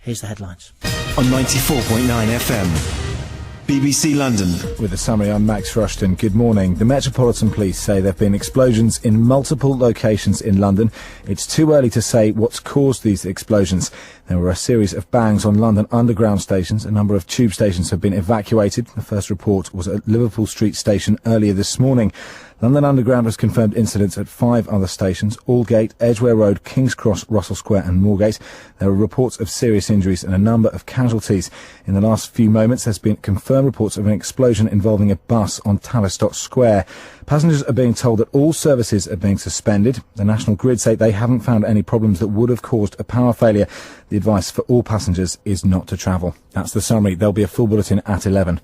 S14: Here's the headlines.
S16: On 94.9 FM. BBC London.
S3: With a summary, I'm Max Rushton. Good morning. The Metropolitan Police say there have been explosions in multiple locations in London. It's too early to say what's caused these explosions. There were a series of bangs on London Underground stations. A number of tube stations have been evacuated. The first report was at Liverpool Street station earlier this morning. London Underground has confirmed incidents at 5 other stations: Aldgate, Edgware Road, King's Cross, Russell Square and Moorgate. There are reports of serious injuries and a number of casualties. In the last few moments, there's been confirmed reports of an explosion involving a bus on Tavistock Square. Passengers are being told that all services are being suspended. The National Grid say they haven't found any problems that would have caused a power failure. The advice for all passengers is not to travel. That's the summary. There'll be a full bulletin at 11.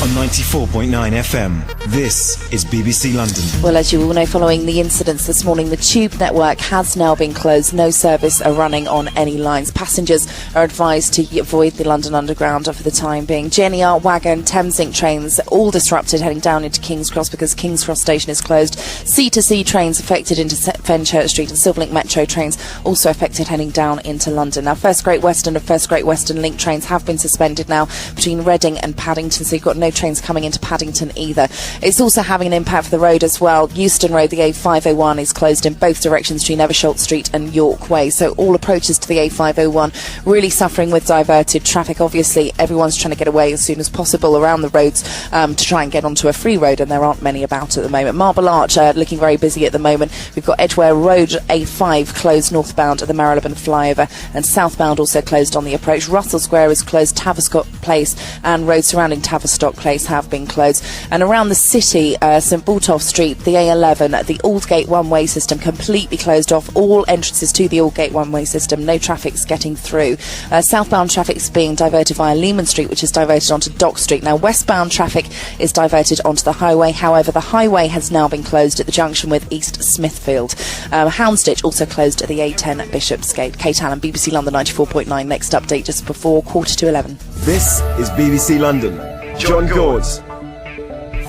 S16: On 94.9 FM, this is BBC London.
S23: Well, as you all know, following the incidents this morning, the tube network has now been closed. No service are running on any lines. Passengers are advised to avoid the London Underground for the time being. GNR, Wagon, Thameslink trains all disrupted heading down into King's Cross because King's Cross station is closed. C2C trains affected into Fenchurch Street, and Silverlink Metro trains also affected heading down into London. Now, First Great Western and First Great Western Link trains have been suspended now between Reading and Paddington, so you've got no trains coming into Paddington either. It's also having an impact for the road as well. Euston Road, the A501, is closed in both directions between Eversholt Street and York Way. So all approaches to the A501 really suffering with diverted traffic. Obviously, everyone's trying to get away as soon as possible around the roads to try and get onto a free road, and there aren't many about at the moment. Marble Arch looking very busy at the moment. We've got Edgware Road A5 closed northbound at the Marylebone flyover, and southbound also closed on the approach. Russell Square is closed, Tavistock Place and roads surrounding Tavistock Place have been closed. And around the city, St Botolph Street, the A11, the Aldgate one-way system completely closed off. All entrances to the Aldgate one-way system, no traffic's getting through. Southbound traffic's being diverted via Lehman Street, which is diverted onto Dock Street. Now, westbound traffic is diverted onto the highway. However, the highway has now been closed at the junction with East Smithfield. Houndsditch also closed at the A10 at Bishopsgate. Kate Allen, BBC London 94.9. Next update just before 11:15.
S2: This is BBC London. John Gord's.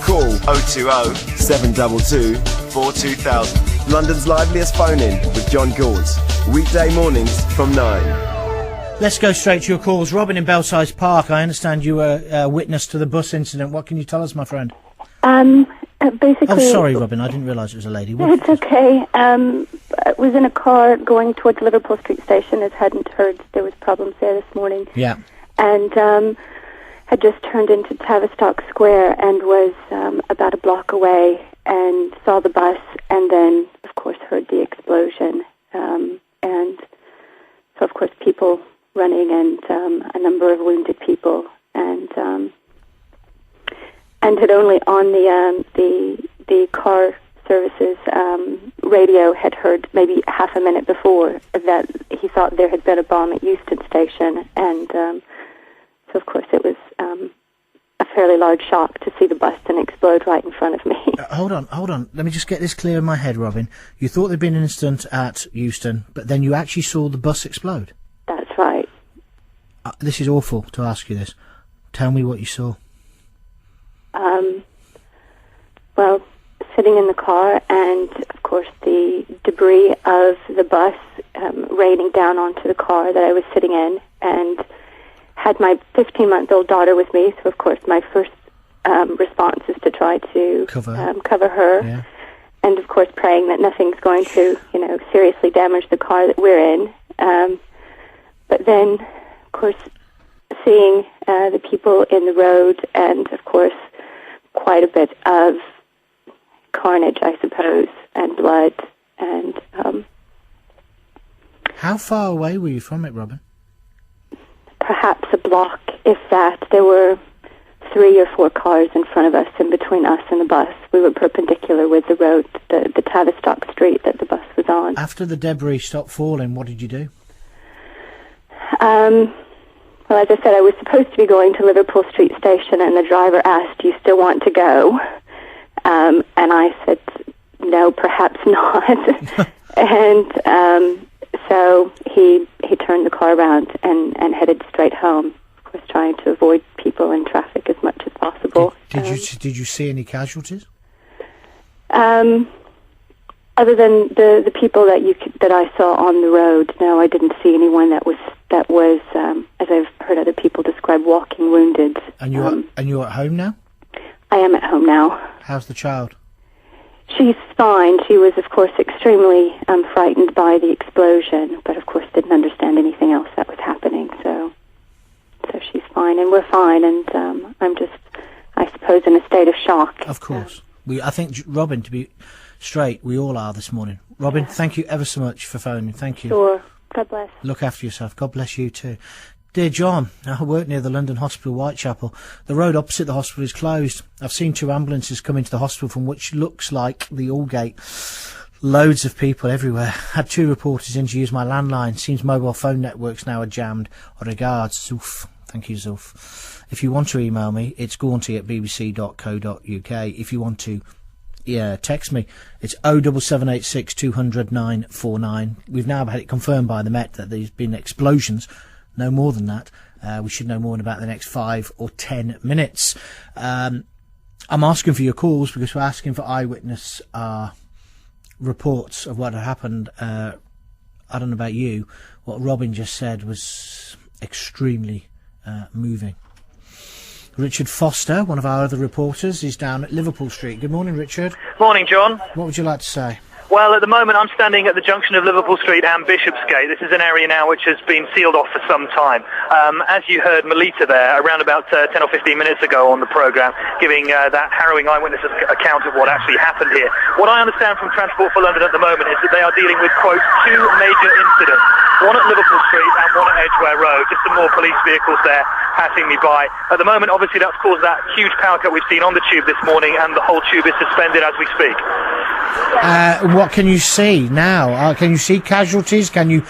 S2: Call 020 722 42000. London's liveliest phone-in with John Gord's. Weekday mornings from 9.
S14: Let's go straight to your calls. Robin in Belsize Park, I understand you were a witness to the bus incident. What can you tell us, my friend?
S9: Basically...
S14: Oh, sorry, Robin, I didn't realise it was a lady.
S9: It's okay. I was in a car going towards Liverpool Street station, as hadn't heard there was problems there this morning.
S14: Yeah.
S9: And had just turned into Tavistock Square and was about a block away and saw the bus, and then, of course, heard the explosion. And so, of course, people running and a number of wounded people, and had only on the car services radio had heard maybe half a minute before that he thought there had been a bomb at Euston Station, and so of course it was a fairly large shock to see the bus then explode right in front of me.
S14: Hold on. Let me just get this clear in my head, Robin. You thought there'd been an incident at Euston, but then you actually saw the bus explode?
S9: That's right.
S14: This is awful to ask you this. Tell me what you saw.
S9: Well, sitting in the car, and of course the debris of the bus raining down onto the car that I was sitting in, and had my 15-month-old daughter with me, so of course my first response is to try to cover her,
S14: yeah.
S9: And of course praying that nothing's going to, seriously damage the car that we're in. But then, of course, seeing the people in the road, and of course quite a bit of carnage, I suppose, and blood, and
S14: How far away were you from it, Robin?
S9: Perhaps a block, if that. There were 3 or 4 cars in front of us, and between us and the bus. We were perpendicular with the road, the Tavistock Street that the bus was on.
S14: After the debris stopped falling, what did you do?
S9: Well, as I said, I was supposed to be going to Liverpool Street Station, and the driver asked, "Do you still want to go?" And I said, "No, perhaps not." And so he turned the car around and headed straight home, of course trying to avoid people in traffic as much as possible.
S14: Did you see any casualties?
S9: Other than the people that I saw on the road, no, I didn't see anyone that was as I've heard other people describe, walking wounded.
S14: And you're at home now?
S9: I am at home now.
S14: How's the child?
S9: She's fine. She was, of course, extremely frightened by the explosion, but of course didn't understand anything else that was happening. So she's fine, and we're fine, and I'm just, I suppose, in a state of shock.
S14: Of course. I think, Robin, to be straight, we all are this morning. Robin, thank you ever so much for phoning. Thank you.
S9: Sure. God bless.
S14: Look after yourself. God bless you too. Dear John, I work near the London Hospital, Whitechapel. The road opposite the hospital is closed. I've seen 2 ambulances come into the hospital from which looks like the Aldgate. Loads of people everywhere. Had 2 reporters in to use my landline. Seems mobile phone networks now are jammed. Regards, Zoof. Thank you, Zoof. If you want to email me, it's gaunty@bbc.co.uk. If you want to text me, it's 07786 200 949. We've now had it confirmed by the Met that there's been explosions. No more than that. We should know more in about the next 5 or 10 minutes. I'm asking for your calls because we're asking for eyewitness reports of what had happened. I don't know about you. What Robin just said was extremely moving. Richard Foster, one of our other reporters, is down at Liverpool Street. Good morning, Richard.
S5: Morning, John.
S14: What would you like to say?
S5: Well, at the moment I'm standing at the junction of Liverpool Street and Bishopsgate. This is an area now which has been sealed off for some time. As you heard Melita there, around about 10 or 15 minutes ago on the programme, giving that harrowing eyewitness account of what actually happened here. What I understand from Transport for London at the moment is that they are dealing with, quote, 2 major incidents. One at Liverpool Street and one at Edgware Road. Just some more police vehicles there passing me by. At the moment, obviously, that's caused that huge power cut we've seen on the tube this morning, and the whole tube is suspended as we speak.
S14: What can you see now? Can you see casualties? Can you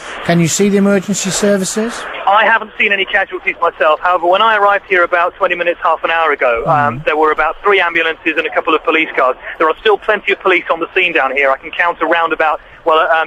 S14: see the emergency services?
S5: I haven't seen any casualties myself. However, when I arrived here about 20 minutes, half an hour ago, there were about 3 ambulances and a couple of police cars. There are still plenty of police on the scene down here. I can count around about,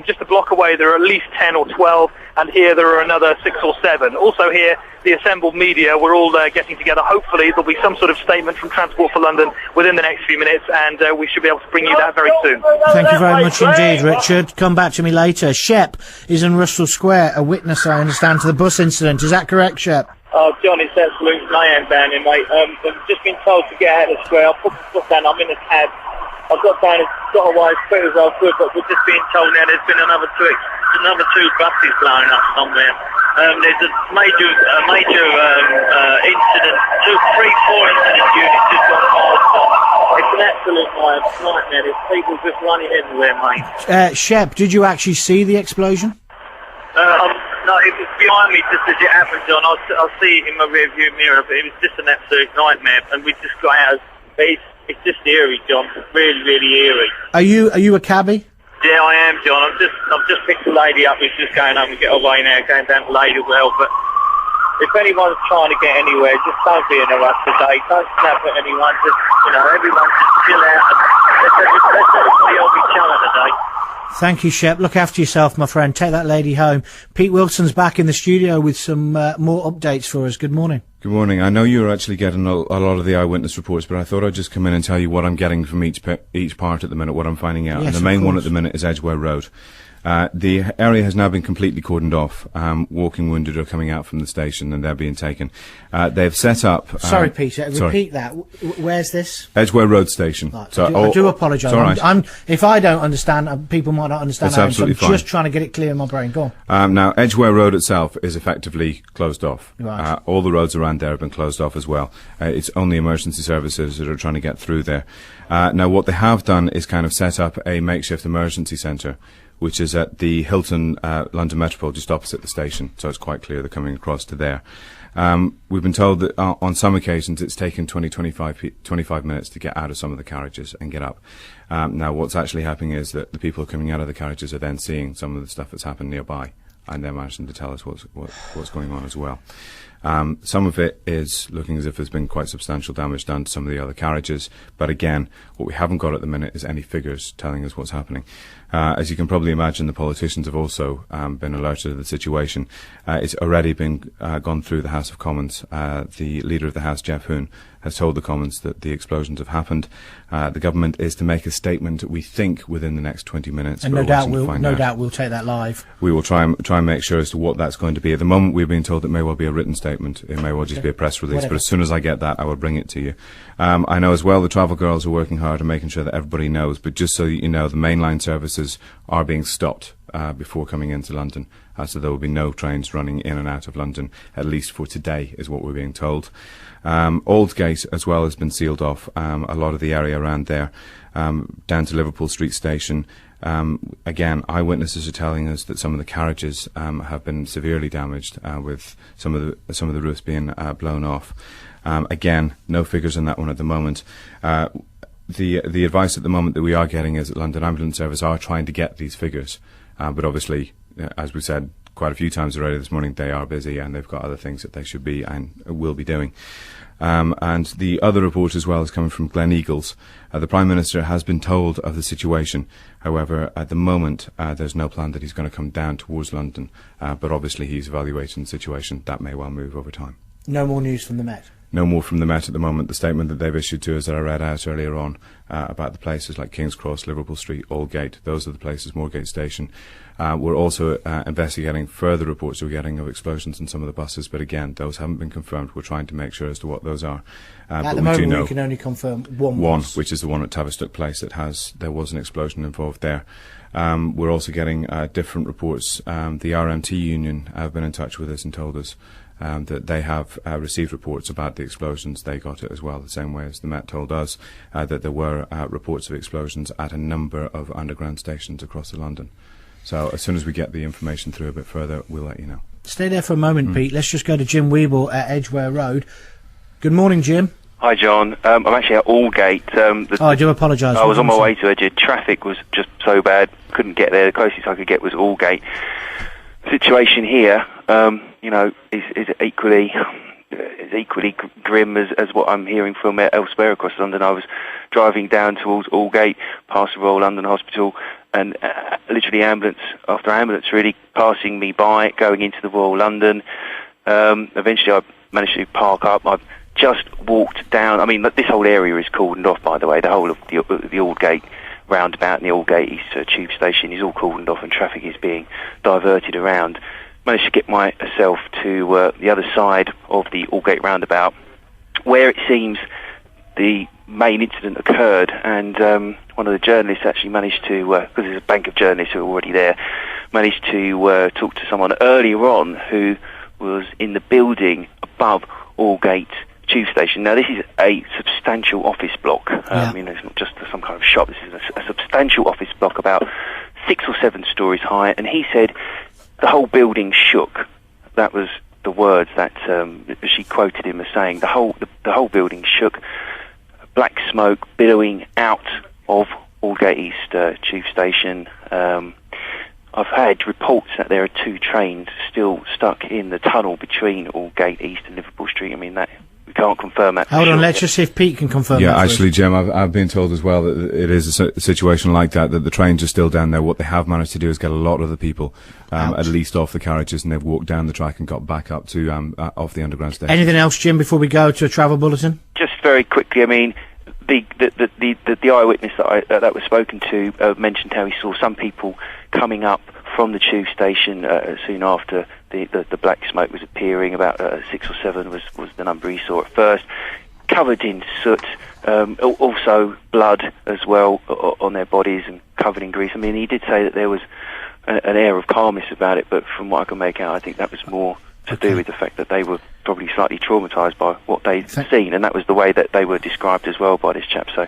S5: just a block away there are at least 10 or 12, and here there are another 6 or 7. Also here, the assembled media, we're all getting together. Hopefully there'll be some sort of statement from Transport for London within the next few minutes, and we should be able to bring you that very soon.
S14: Thank you very much indeed, Richard. Come back to me later. Shep is in Russell Square, a witness, I understand, to the bus incident. Is that correct, Shep?
S10: Oh, John, it's absolute mayhem down here, mate. I've just been told to get out of the square. I'll put the foot down. I'm in a cab. I've got away as quick as I could, but we're just being told now there's been another 2 buses blowing up somewhere. There's a major incident, 4 incident units just got past. It's an absolute nightmare. There's people just running everywhere, mate.
S14: Shep, did you actually see the explosion?
S10: No, it was behind me just as it happened, John. I'll see it in my rear-view mirror, but it was just an absolute nightmare, and we just got out. It's just eerie, John. Really, really eerie.
S14: Are you a cabbie?
S10: Yeah, I am, John. I've just picked a lady up who's just going home and get away now, going down to Ladywell. But if anyone's trying to get anywhere, just don't be in a rush today. Don't snap at anyone. Just, everyone just chill out and let's everybody help each other today.
S14: Thank you, Shep. Look after yourself, my friend. Take that lady home. Pete Wilson's back in the studio with some more updates for us. Good morning.
S20: Good morning. I know you're actually getting a lot of the eyewitness reports, but I thought I'd just come in and tell you what I'm getting from each part at the minute, what I'm finding out.
S14: Yes,
S20: and the main one at the minute is Edgware Road. The area has now been completely cordoned off. Walking wounded are coming out from the station and they're being taken. They've set up...
S14: Sorry, Peter, repeat that. Where's this?
S20: Edgware Road Station.
S14: Right, I do apologise.
S20: Right.
S14: If I don't understand, people might not understand.
S20: That's absolutely fine.
S14: Just trying to get it clear in my brain. Go on.
S20: Now, Edgware Road itself is effectively closed off.
S14: Right.
S20: All the roads around there have been closed off as well. It's only emergency services that are trying to get through there. Now, what they have done is kind of set up a makeshift emergency centre, which is at the Hilton London Metropole, just opposite the station, so it's quite clear they're coming across to there. We've been told that on some occasions it's taken 25 minutes to get out of some of the carriages and get up. Now, what's actually happening is that the people coming out of the carriages are then seeing some of the stuff that's happened nearby, and they're managing to tell us what's going on as well. Some of it is looking as if there's been quite substantial damage done to some of the other carriages, but again, what we haven't got at the minute is any figures telling us what's happening. As you can probably imagine, the politicians have also been alerted to the situation. It's already been gone through the House of Commons. The Leader of the House, Jeff Hoon, has told the Commons that the explosions have happened. The government is to make a statement, we think, within the next 20 minutes.
S14: And no doubt we'll take that live.
S20: We will try and make sure as to what that's going to be. At the moment, we've been told it may well be a written statement. It may well just be a press release.
S14: Whatever.
S20: But as soon as I get that, I will bring it to you. I know as well the travel girls are working hard and making sure that everybody knows. But just so you know, the mainline services are being stopped before coming into London. So there will be no trains running in and out of London, at least for today, is what we're being told. Aldgate as well has been sealed off, a lot of the area around there, down to Liverpool Street Station. Again, eyewitnesses are telling us that some of the carriages have been severely damaged, with some of the roofs being blown off. Again, no figures on that one at the moment. The advice at the moment that we are getting is that London Ambulance Service are trying to get these figures, but obviously, as we said quite a few times already this morning, they are busy and they've got other things that they should be and will be doing. And the other report as well is coming from Glen Eagles. The Prime Minister has been told of the situation. However, at the moment, there's no plan that he's going to come down towards London. But obviously, he's evaluating the situation. That may well move over time.
S14: No more news from the Met?
S20: no more from the Met at the moment. The statement that they've issued to us that I read out earlier on about the places like King's Cross, Liverpool Street, Aldgate, those are the places, Moorgate Station. We're also investigating further reports we're getting of explosions in some of the buses, but again, those haven't been confirmed. We're trying to make sure as to what those are.
S14: At the moment, we can only confirm one,
S20: which is the one at Tavistock Place there was an explosion involved there. We're also getting different reports. The RMT union have been in touch with us and told us that they have received reports about the explosions. They got it as well, the same way as the Met told us that there were reports of explosions at a number of underground stations across London. So as soon as we get the information through a bit further, we'll let you know.
S14: Stay there for a moment, Pete. Let's just go to Jim Weeble at Edgware Road. Good morning, Jim.
S11: Hi, John. I'm actually at Aldgate.
S14: I do apologise.
S11: I was on my way to Edgware. Traffic was just so bad, couldn't get there. The closest I could get was Aldgate. The situation here, is equally grim as what I'm hearing from elsewhere across London. I was driving down towards Aldgate, past the Royal London Hospital, and literally ambulance after ambulance really passing me by, going into the Royal London. Eventually I managed to park up. I've just walked down. I mean, this whole area is cordoned off, by the way. The whole of the Aldgate roundabout and the Aldgate East tube station is all cordoned off and traffic is being diverted around. Managed to get myself to the other side of the Aldgate roundabout, where it seems the main incident occurred, and one of the journalists actually managed to, because there's a bank of journalists who are already there, managed to talk to someone earlier on who was in the building above Aldgate tube station. Now, this is a substantial office block. It's not just some kind of shop. This is a substantial office block, about 6 or 7 stories high, and he said the whole building shook. That was the words that she quoted him as saying. The whole building shook. Black smoke billowing out of Aldgate East tube station. I've had reports that there are 2 trains still stuck in the tunnel between Aldgate East and Liverpool Street. I mean, that we can't confirm that.
S14: Hold on, let's just see if Pete can confirm that.
S20: Yeah, actually, Jim, I've been told as well that it is a situation like that the trains are still down there. What they have managed to do is get a lot of the people at least off the carriages, and they've walked down the track and got back up to off the underground station.
S14: Anything else, Jim, before we go to a travel bulletin?
S11: Just very quickly, I mean, the eyewitness that was spoken to mentioned how he saw some people coming up from the tube station soon after the black smoke was appearing. About 6 or 7 was the number he saw at first, covered in soot, also blood as well on their bodies and covered in grease. I mean, he did say that there was an air of calmness about it, but from what I can make out, I think that was more to do with the fact that they were probably slightly traumatised by what they'd seen, and that was the way that they were described as well by this chap. So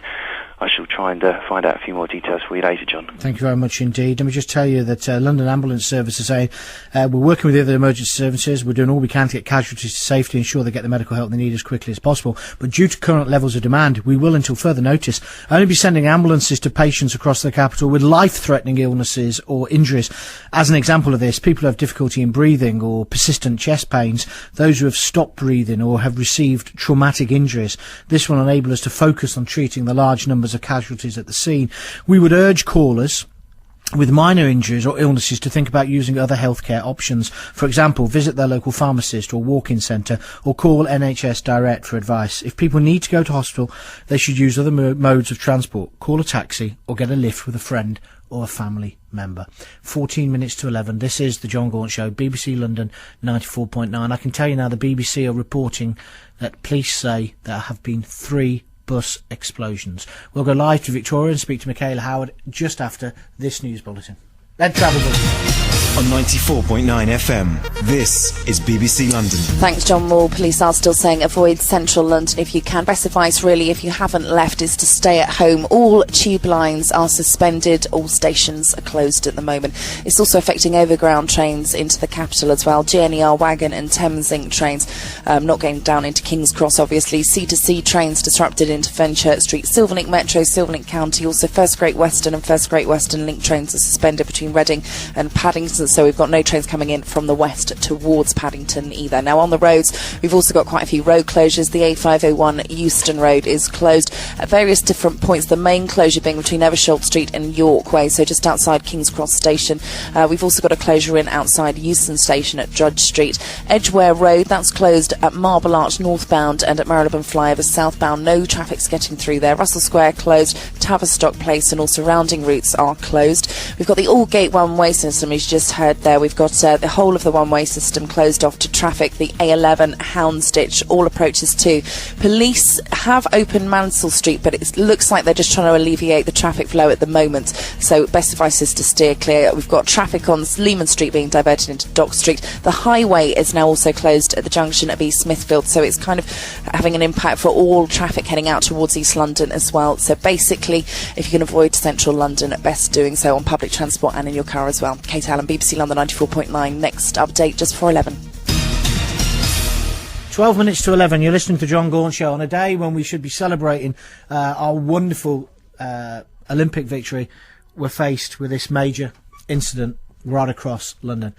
S11: I shall try and find out a few more details for you later, John.
S14: Thank you very much indeed. Let me just tell you that London Ambulance Service is saying we're working with the other emergency services. We're doing all we can to get casualties to safety, ensure they get the medical help they need as quickly as possible. But due to current levels of demand, we will, until further notice, only be sending ambulances to patients across the capital with life-threatening illnesses or injuries. As an example of this, people who have difficulty in breathing or persistent chest pains, those who have stopped breathing or have received traumatic injuries. This will enable us to focus on treating the large numbers of casualties at the scene. We would urge callers with minor injuries or illnesses to think about using other healthcare options. For example, visit their local pharmacist or walk-in centre, or call NHS Direct for advice. If people need to go to hospital, they should use other modes of transport. Call a taxi or get a lift with a friend or a family member. 14 minutes to 11. This is the John Gaunt Show, BBC London 94.9. I can tell you now the BBC are reporting that police say there have been 3 bus explosions. We'll go live to Victoria and speak to Michaela Howard just after this news bulletin. Let's travel bulletin.
S16: On 94.9 FM, this is BBC London.
S23: Thanks, John Moore. Police are still saying avoid central London if you can. Best advice, really, if you haven't left, is to stay at home. All tube lines are suspended. All stations are closed at the moment. It's also affecting overground trains into the capital as well. GNER, Wagon and Thameslink trains not going down into King's Cross, obviously. C2C trains disrupted into Fenchurch Street. Silverlink Metro, Silverlink County. Also, First Great Western and First Great Western Link trains are suspended between Reading and Paddington so we've got no trains coming in from the west towards Paddington either. Now on the roads, we've also got quite a few road closures. The A501 Euston Road is closed at various different points, the main closure being between Eversholt Street and York Way, so just outside King's Cross Station. We've also got a closure in outside Euston Station at Judge Street. Edgware Road, that's closed at Marble Arch northbound and at Marylebone Flyover southbound. No traffic's getting through there. Russell Square closed, Tavistock Place and all surrounding routes are closed. We've got the Aldgate one-way system, as you just heard there. We've got the whole of the one-way system closed off to traffic. The A11 Houndsditch, all approaches too. Police have opened Mansell Street, but it looks like they're just trying to alleviate the traffic flow at the moment, so best advice is to steer clear. We've got traffic on Lehman Street being diverted into Dock Street. The highway is now also closed at the junction of East Smithfield, so it's kind of having an impact for all traffic heading out towards East London as well. So basically, if you can avoid central London, best doing so on public transport and in your car as well. Kate Allen, BBC London 94.9. Next update just before 11.
S14: 12 minutes to 11. You're listening to the John Gaunt Show on a day when we should be celebrating our wonderful Olympic victory. We're faced with this major incident right across London.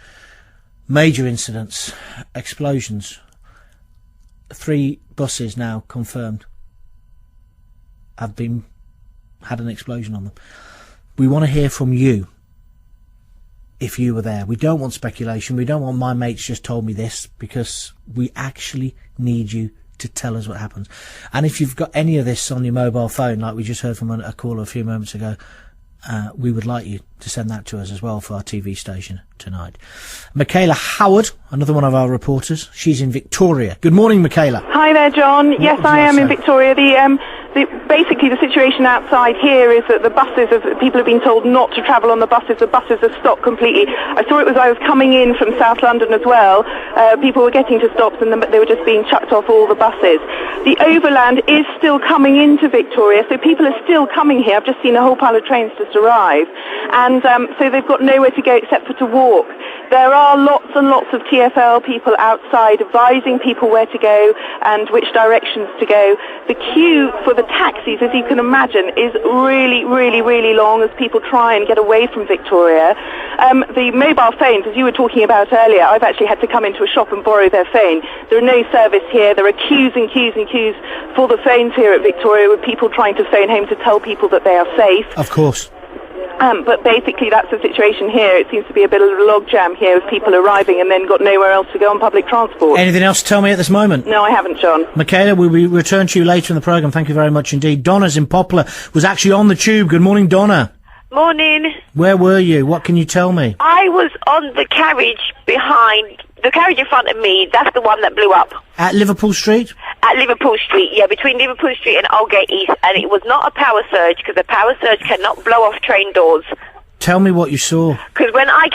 S14: Major incidents, explosions. 3 buses now confirmed have had an explosion on them. We want to hear from you if you were there. We don't want speculation. We don't want my mates just told me this, because we actually need you to tell us what happens. And if you've got any of this on your mobile phone, like we just heard from a caller a few moments ago, we would like you to send that to us as well for our TV station tonight. Michaela Howard, another one of our reporters, she's in Victoria. Good morning, Michaela.
S6: Hi there, John. Yes, I am in Victoria. Basically, the situation outside here is that the buses, people have been told not to travel on the buses. The buses have stopped completely. I saw it as I was coming in from South London as well. People were getting to stops and they were just being chucked off all the buses. The overland is still coming into Victoria, so people are still coming here. I've just seen a whole pile of trains just arrive. And so they've got nowhere to go except for to walk. There are lots and lots of TfL people outside advising people where to go and which directions to go. The queue for the taxis, as you can imagine, is really, really, really long as people try and get away from Victoria. The mobile phones, as you were talking about earlier, I've actually had to come into a shop and borrow their phone. There are no service here. There are queues and queues and queues for the phones here at Victoria, with people trying to phone home to tell people that they are safe.
S14: Of course.
S6: But basically that's the situation here. It seems to be a bit of a logjam here with people arriving and then got nowhere else to go on public transport.
S14: Anything else to tell me at this moment?
S6: No, I haven't, John.
S14: Michaela, we'll return to you later in the programme. Thank you very much indeed. Donna's in Poplar, was actually on the tube. Good morning, Donna.
S12: Morning.
S14: Where were you? What can you tell me?
S12: I was on the carriage behind, the carriage in front of me, that's the one that blew up.
S14: At Liverpool Street?
S12: At Liverpool Street, yeah, between Liverpool Street and Aldgate East, and it was not a power surge, because a power surge cannot blow off train doors.
S14: Tell me what you saw.
S12: Because when I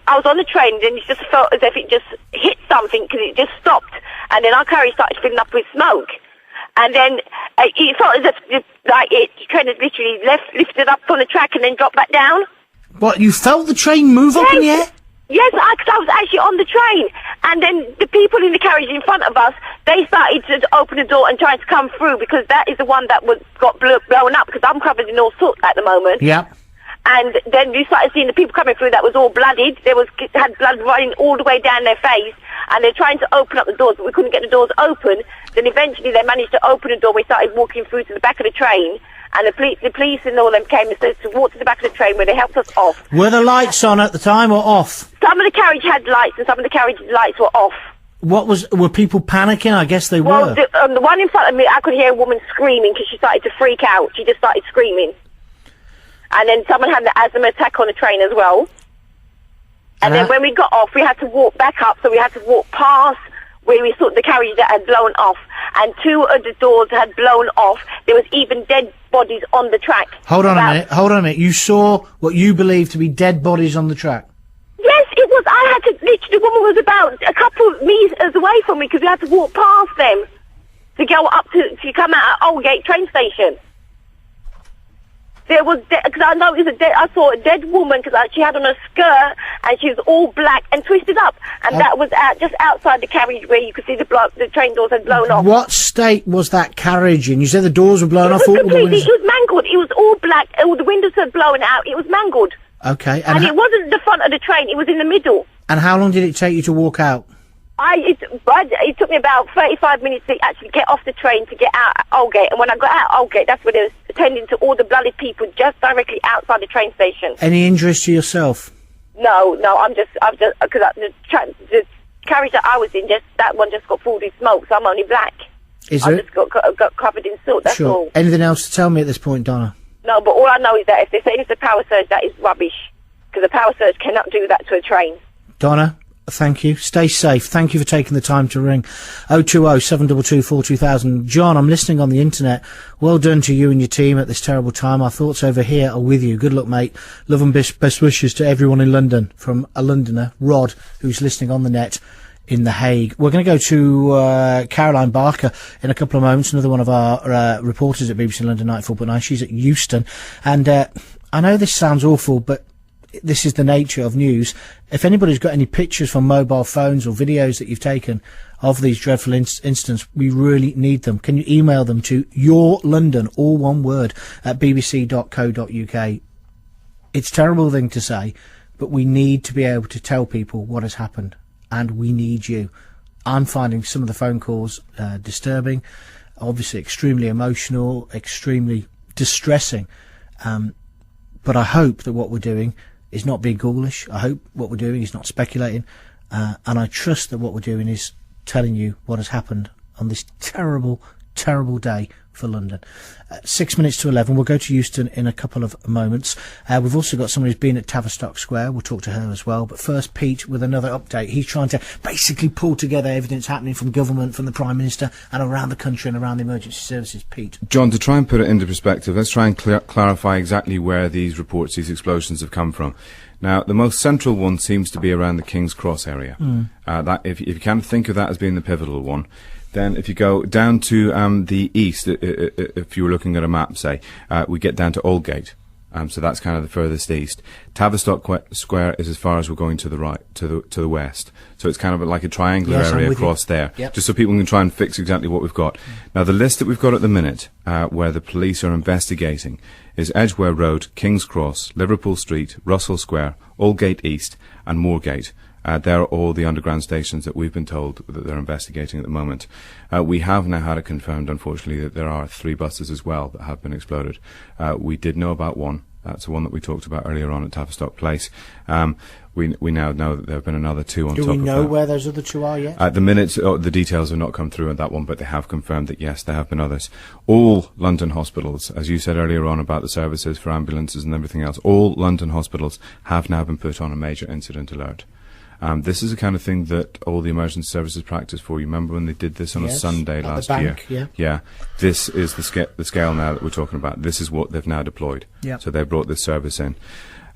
S12: was on the train, then it just felt as if it just hit something, because it just stopped, and then our carriage started filling up with smoke. And then it felt as if the train had literally lifted up on the track and then dropped back down.
S14: What, you felt the train move up in the air?
S12: Yes, because I was actually on the train. And then the people in the carriage in front of us, they started to open the door and try to come through, because that is the one that got blown up, because I'm covered in all soot at the moment.
S14: Yep.
S12: And then we started seeing the people coming through that was all bloodied. Had blood running all the way down their face, and they're trying to open up the doors, but we couldn't get the doors open. Then eventually they managed to open the door. We started walking through to the back of the train, and the police and all of them came and started to walk to the back of the train where they helped us off.
S14: Were the lights on at the time or off?
S12: Some of the carriage had lights and some of the carriage lights were off.
S14: Were people panicking? I guess they were.
S12: Well, the one in front of me, I could hear a woman screaming because she started to freak out. She just started screaming. And then someone had the asthma attack on the train as well. And then when we got off, we had to walk back up, so we had to walk past where we saw the carriage that had blown off. And 2 of the doors had blown off. There was even dead bodies on the track.
S14: Hold on a minute. You saw what you believe to be dead bodies on the track?
S12: Yes, it was. I had to, literally, the woman was about a couple of meters away from me, because we had to walk past them to go up to come out at Aldgate train station. There was, because I know I saw a dead woman, because she had on a skirt and she was all black and twisted up, and that was just outside the carriage where you could see the train doors had blown off.
S14: What state was that carriage in? You said the doors were blown off.
S12: It was mangled. It was all black. All the windows had blown out. It was mangled.
S14: Okay.
S12: And it wasn't the front of the train, it was in the middle.
S14: And how long did it take you to walk out?
S12: It took me about 35 minutes to actually get off the train to get out at Aldgate. And when I got out at Aldgate, that's when they was attending to all the bloody people just directly outside the train station.
S14: Any injuries to yourself?
S12: No, I'm just, because the carriage that I was in, that one just got filled with smoke, so I'm only black. I just got covered in soot, that's
S14: sure.
S12: all.
S14: Anything else to tell me at this point, Donna?
S12: No, but all I know is that if they say it's a power surge, that is rubbish. Because a power surge cannot do that to a train.
S14: Donna, thank you. Stay safe. Thank you for taking the time to ring 020-722-42000. John, I'm listening on the internet. Well done to you and your team at this terrible time. Our thoughts over here are with you. Good luck, mate. Love and best wishes to everyone in London. From a Londoner, Rod, who's listening on the net in The Hague. We're going to go to Caroline Barker in a couple of moments, another one of our reporters at BBC London 94.9. She's at Euston. And I know this sounds awful, but this is the nature of news. If anybody's got any pictures from mobile phones or videos that you've taken of these dreadful incidents, we really need them. Can you email them to yourlondon, all one word, at bbc.co.uk? It's a terrible thing to say, but we need to be able to tell people what has happened, and we need you. I'm finding some of the phone calls disturbing, obviously extremely emotional, extremely distressing, but I hope that what we're doing is not being ghoulish. I hope what we're doing is not speculating, and I trust that what we're doing is telling you what has happened on this terrible, terrible day for London. 6 minutes to 11. We'll go to Euston in a couple of moments. We've also got somebody who's been at Tavistock Square. We'll talk to her as well. But first, Pete with another update. He's trying to basically pull together evidence happening from government, from the Prime Minister, and around the country and around the emergency services. Pete.
S20: John, to try and put it into perspective, let's try and clarify exactly where these reports, these explosions have come from. Now, the most central one seems to be around the King's Cross area. That, if you can think of that as being the pivotal one, then if you go down to the east, if you were looking at a map, say, we get down to Aldgate. So that's kind of the furthest east. Tavistock Square is as far as we're going to the right, to the west. So it's kind of like a triangular area across there, just so people can try and fix exactly what we've got. Now, the list that we've got at the minute, where the police are investigating, is Edgware Road, King's Cross, Liverpool Street, Russell Square, Aldgate East, and Moorgate. They're all the underground stations that we've been told that they're investigating at the moment. We have now had it confirmed, unfortunately, that there are 3 buses as well that have been exploded. We did know about one. That's the one that we talked about earlier on at Tavistock Place. We now know that there have been another 2 on top of that.
S14: Do we know where those other 2 are yet?
S20: At the minute, the details have not come through on that one, but they have confirmed that, yes, there have been others. All London hospitals, as you said earlier on about the services for ambulances and everything else, all London hospitals have now been put on a major incident alert. This is the kind of thing that all the emergency services practice for. You remember when they did this on a Sunday last year? Yeah. This is the scale now that we're talking about. This is what they've now deployed. So they brought this service in.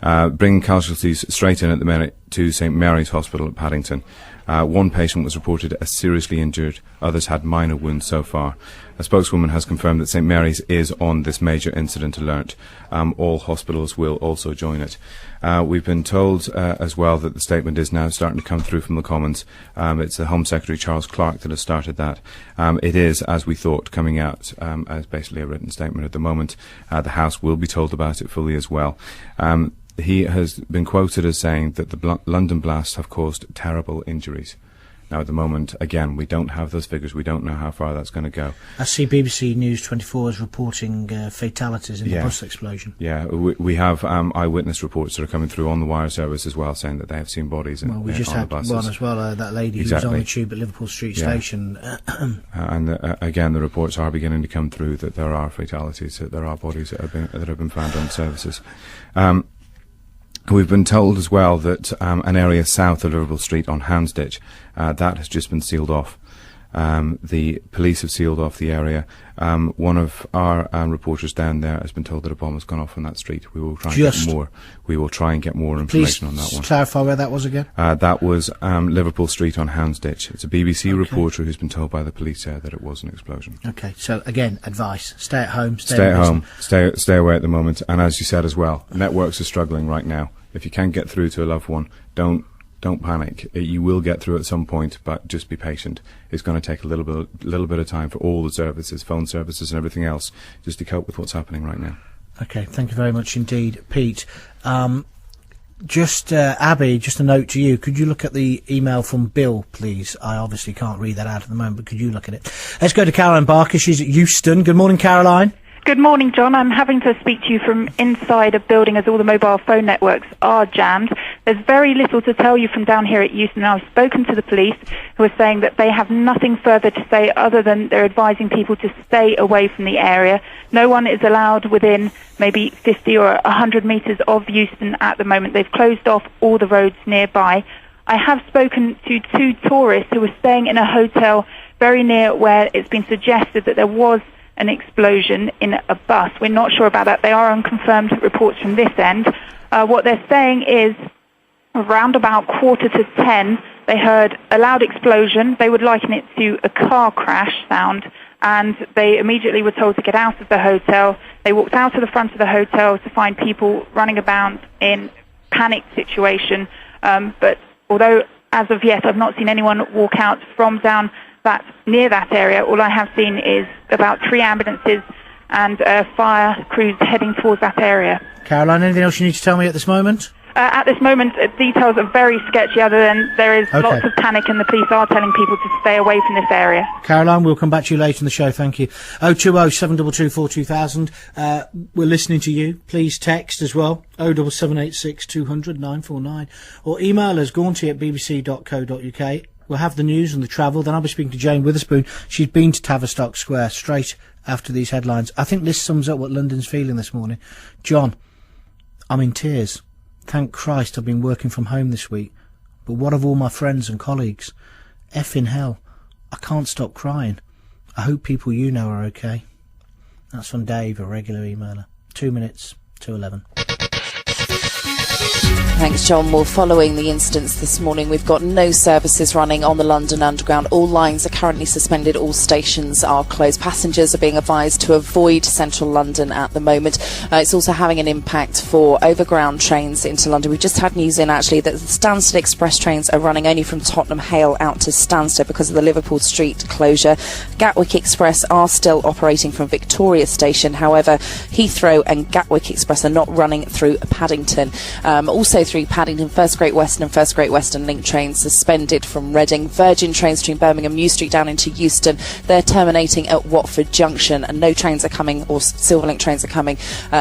S20: Bringing casualties straight in at the minute to St Mary's Hospital at Paddington. 1 patient was reported as seriously injured. Others had minor wounds so far. A spokeswoman has confirmed that St Mary's is on this major incident alert. All hospitals will also join it. We've been told as well that the statement is now starting to come through from the Commons. It's the Home Secretary Charles Clarke that has started that. It is, as we thought, coming out as basically a written statement at the moment. The House will be told about it fully as well. He has been quoted as saying that the London blasts have caused terrible injuries. Now, at the moment, again, we don't have those figures. We don't know how far that's going to go.
S14: I see BBC News 24 is reporting fatalities in the bus explosion.
S20: Yeah, we have eyewitness reports that are coming through on the wire service as well, saying that they have seen bodies
S14: we just had one as well, that lady who was on the tube at Liverpool Street Station.
S20: And again, the reports are beginning to come through that there are fatalities, that there are bodies that have been found on services. We've been told as well that an area south of Liverpool Street on Houndsditch, that has just been sealed off. The police have sealed off the area. One of our reporters down there has been told that a bomb has gone off on that street. We will try and get more. We will try and get more information on that one.
S14: Please clarify where that was again.
S20: That was Liverpool Street on Houndsditch. It's a BBC reporter who's been told by the police there that it was an explosion.
S14: Okay, so again, advice: stay at home.
S20: Stay at home. Stay away at the moment. And as you said as well, networks are struggling right now. If you can't get through to a loved one, don't panic. You will get through at some point, but just be patient. It's going to take a little bit of time for all the services, phone services and everything else, just to cope with what's happening right now.
S14: Okay, thank you very much indeed, Pete. Just, Abby, just a note to you. Could you look at the email from Bill, please? I obviously can't read that out at the moment, but could you look at it? Let's go to Caroline Barker. She's at Euston. Good morning, Caroline.
S13: Good morning, John. I'm having to speak to you from inside a building as all the mobile phone networks are jammed. There's very little to tell you from down here at Euston. I've spoken to the police who are saying that they have nothing further to say other than they're advising people to stay away from the area. No one is allowed within maybe 50 or 100 metres of Euston at the moment. They've closed off all the roads nearby. I have spoken to 2 tourists who were staying in a hotel very near where it's been suggested that there was an explosion in a bus. We're not sure about that. They are unconfirmed reports from this end. What they're saying is around about 9:45, they heard a loud explosion. They would liken it to a car crash sound, and they immediately were told to get out of the hotel. They walked out to the front of the hotel to find people running about in panic situation. But although as of yet I've not seen anyone walk out from down near that area, all I have seen is about 3 ambulances and fire crews heading towards that area.
S14: Caroline, anything else you need to tell me at this moment?
S13: At this moment, details are very sketchy, other than there is
S14: Okay.
S13: lots of panic and the police are telling people to stay away from this area.
S14: Caroline, we'll come back to you later in the show. Thank you. 020 722 4200. We're listening to you. Please text as well. 07786 200 949. Or email us, gaunty@bbc.co.uk. We'll have the news and the travel. Then I'll be speaking to Jane Witherspoon. She's been to Tavistock Square straight after these headlines. I think this sums up what London's feeling this morning. John, I'm in tears. Thank Christ I've been working from home this week. But what of all my friends and colleagues? Effing hell. I can't stop crying. I hope people you know are okay. That's from Dave, a regular emailer. 2 minutes to 11.
S23: Thanks, John. Well, following the incidents this morning, we've got no services running on the London Underground. All lines are currently suspended. All stations are closed. Passengers are being advised to avoid central London at the moment. It's also having an impact for overground trains into London. We just had news in, actually, that the Stansted Express trains are running only from Tottenham Hale out to Stansted because of the Liverpool Street closure. Gatwick Express are still operating from Victoria Station. However, Heathrow and Gatwick Express are not running through Paddington. Also through Paddington, First Great Western and First Great Western Link trains suspended from Reading. Virgin trains between Birmingham New Street down into Euston, they're terminating at Watford Junction, and no trains are coming, or Silverlink trains are coming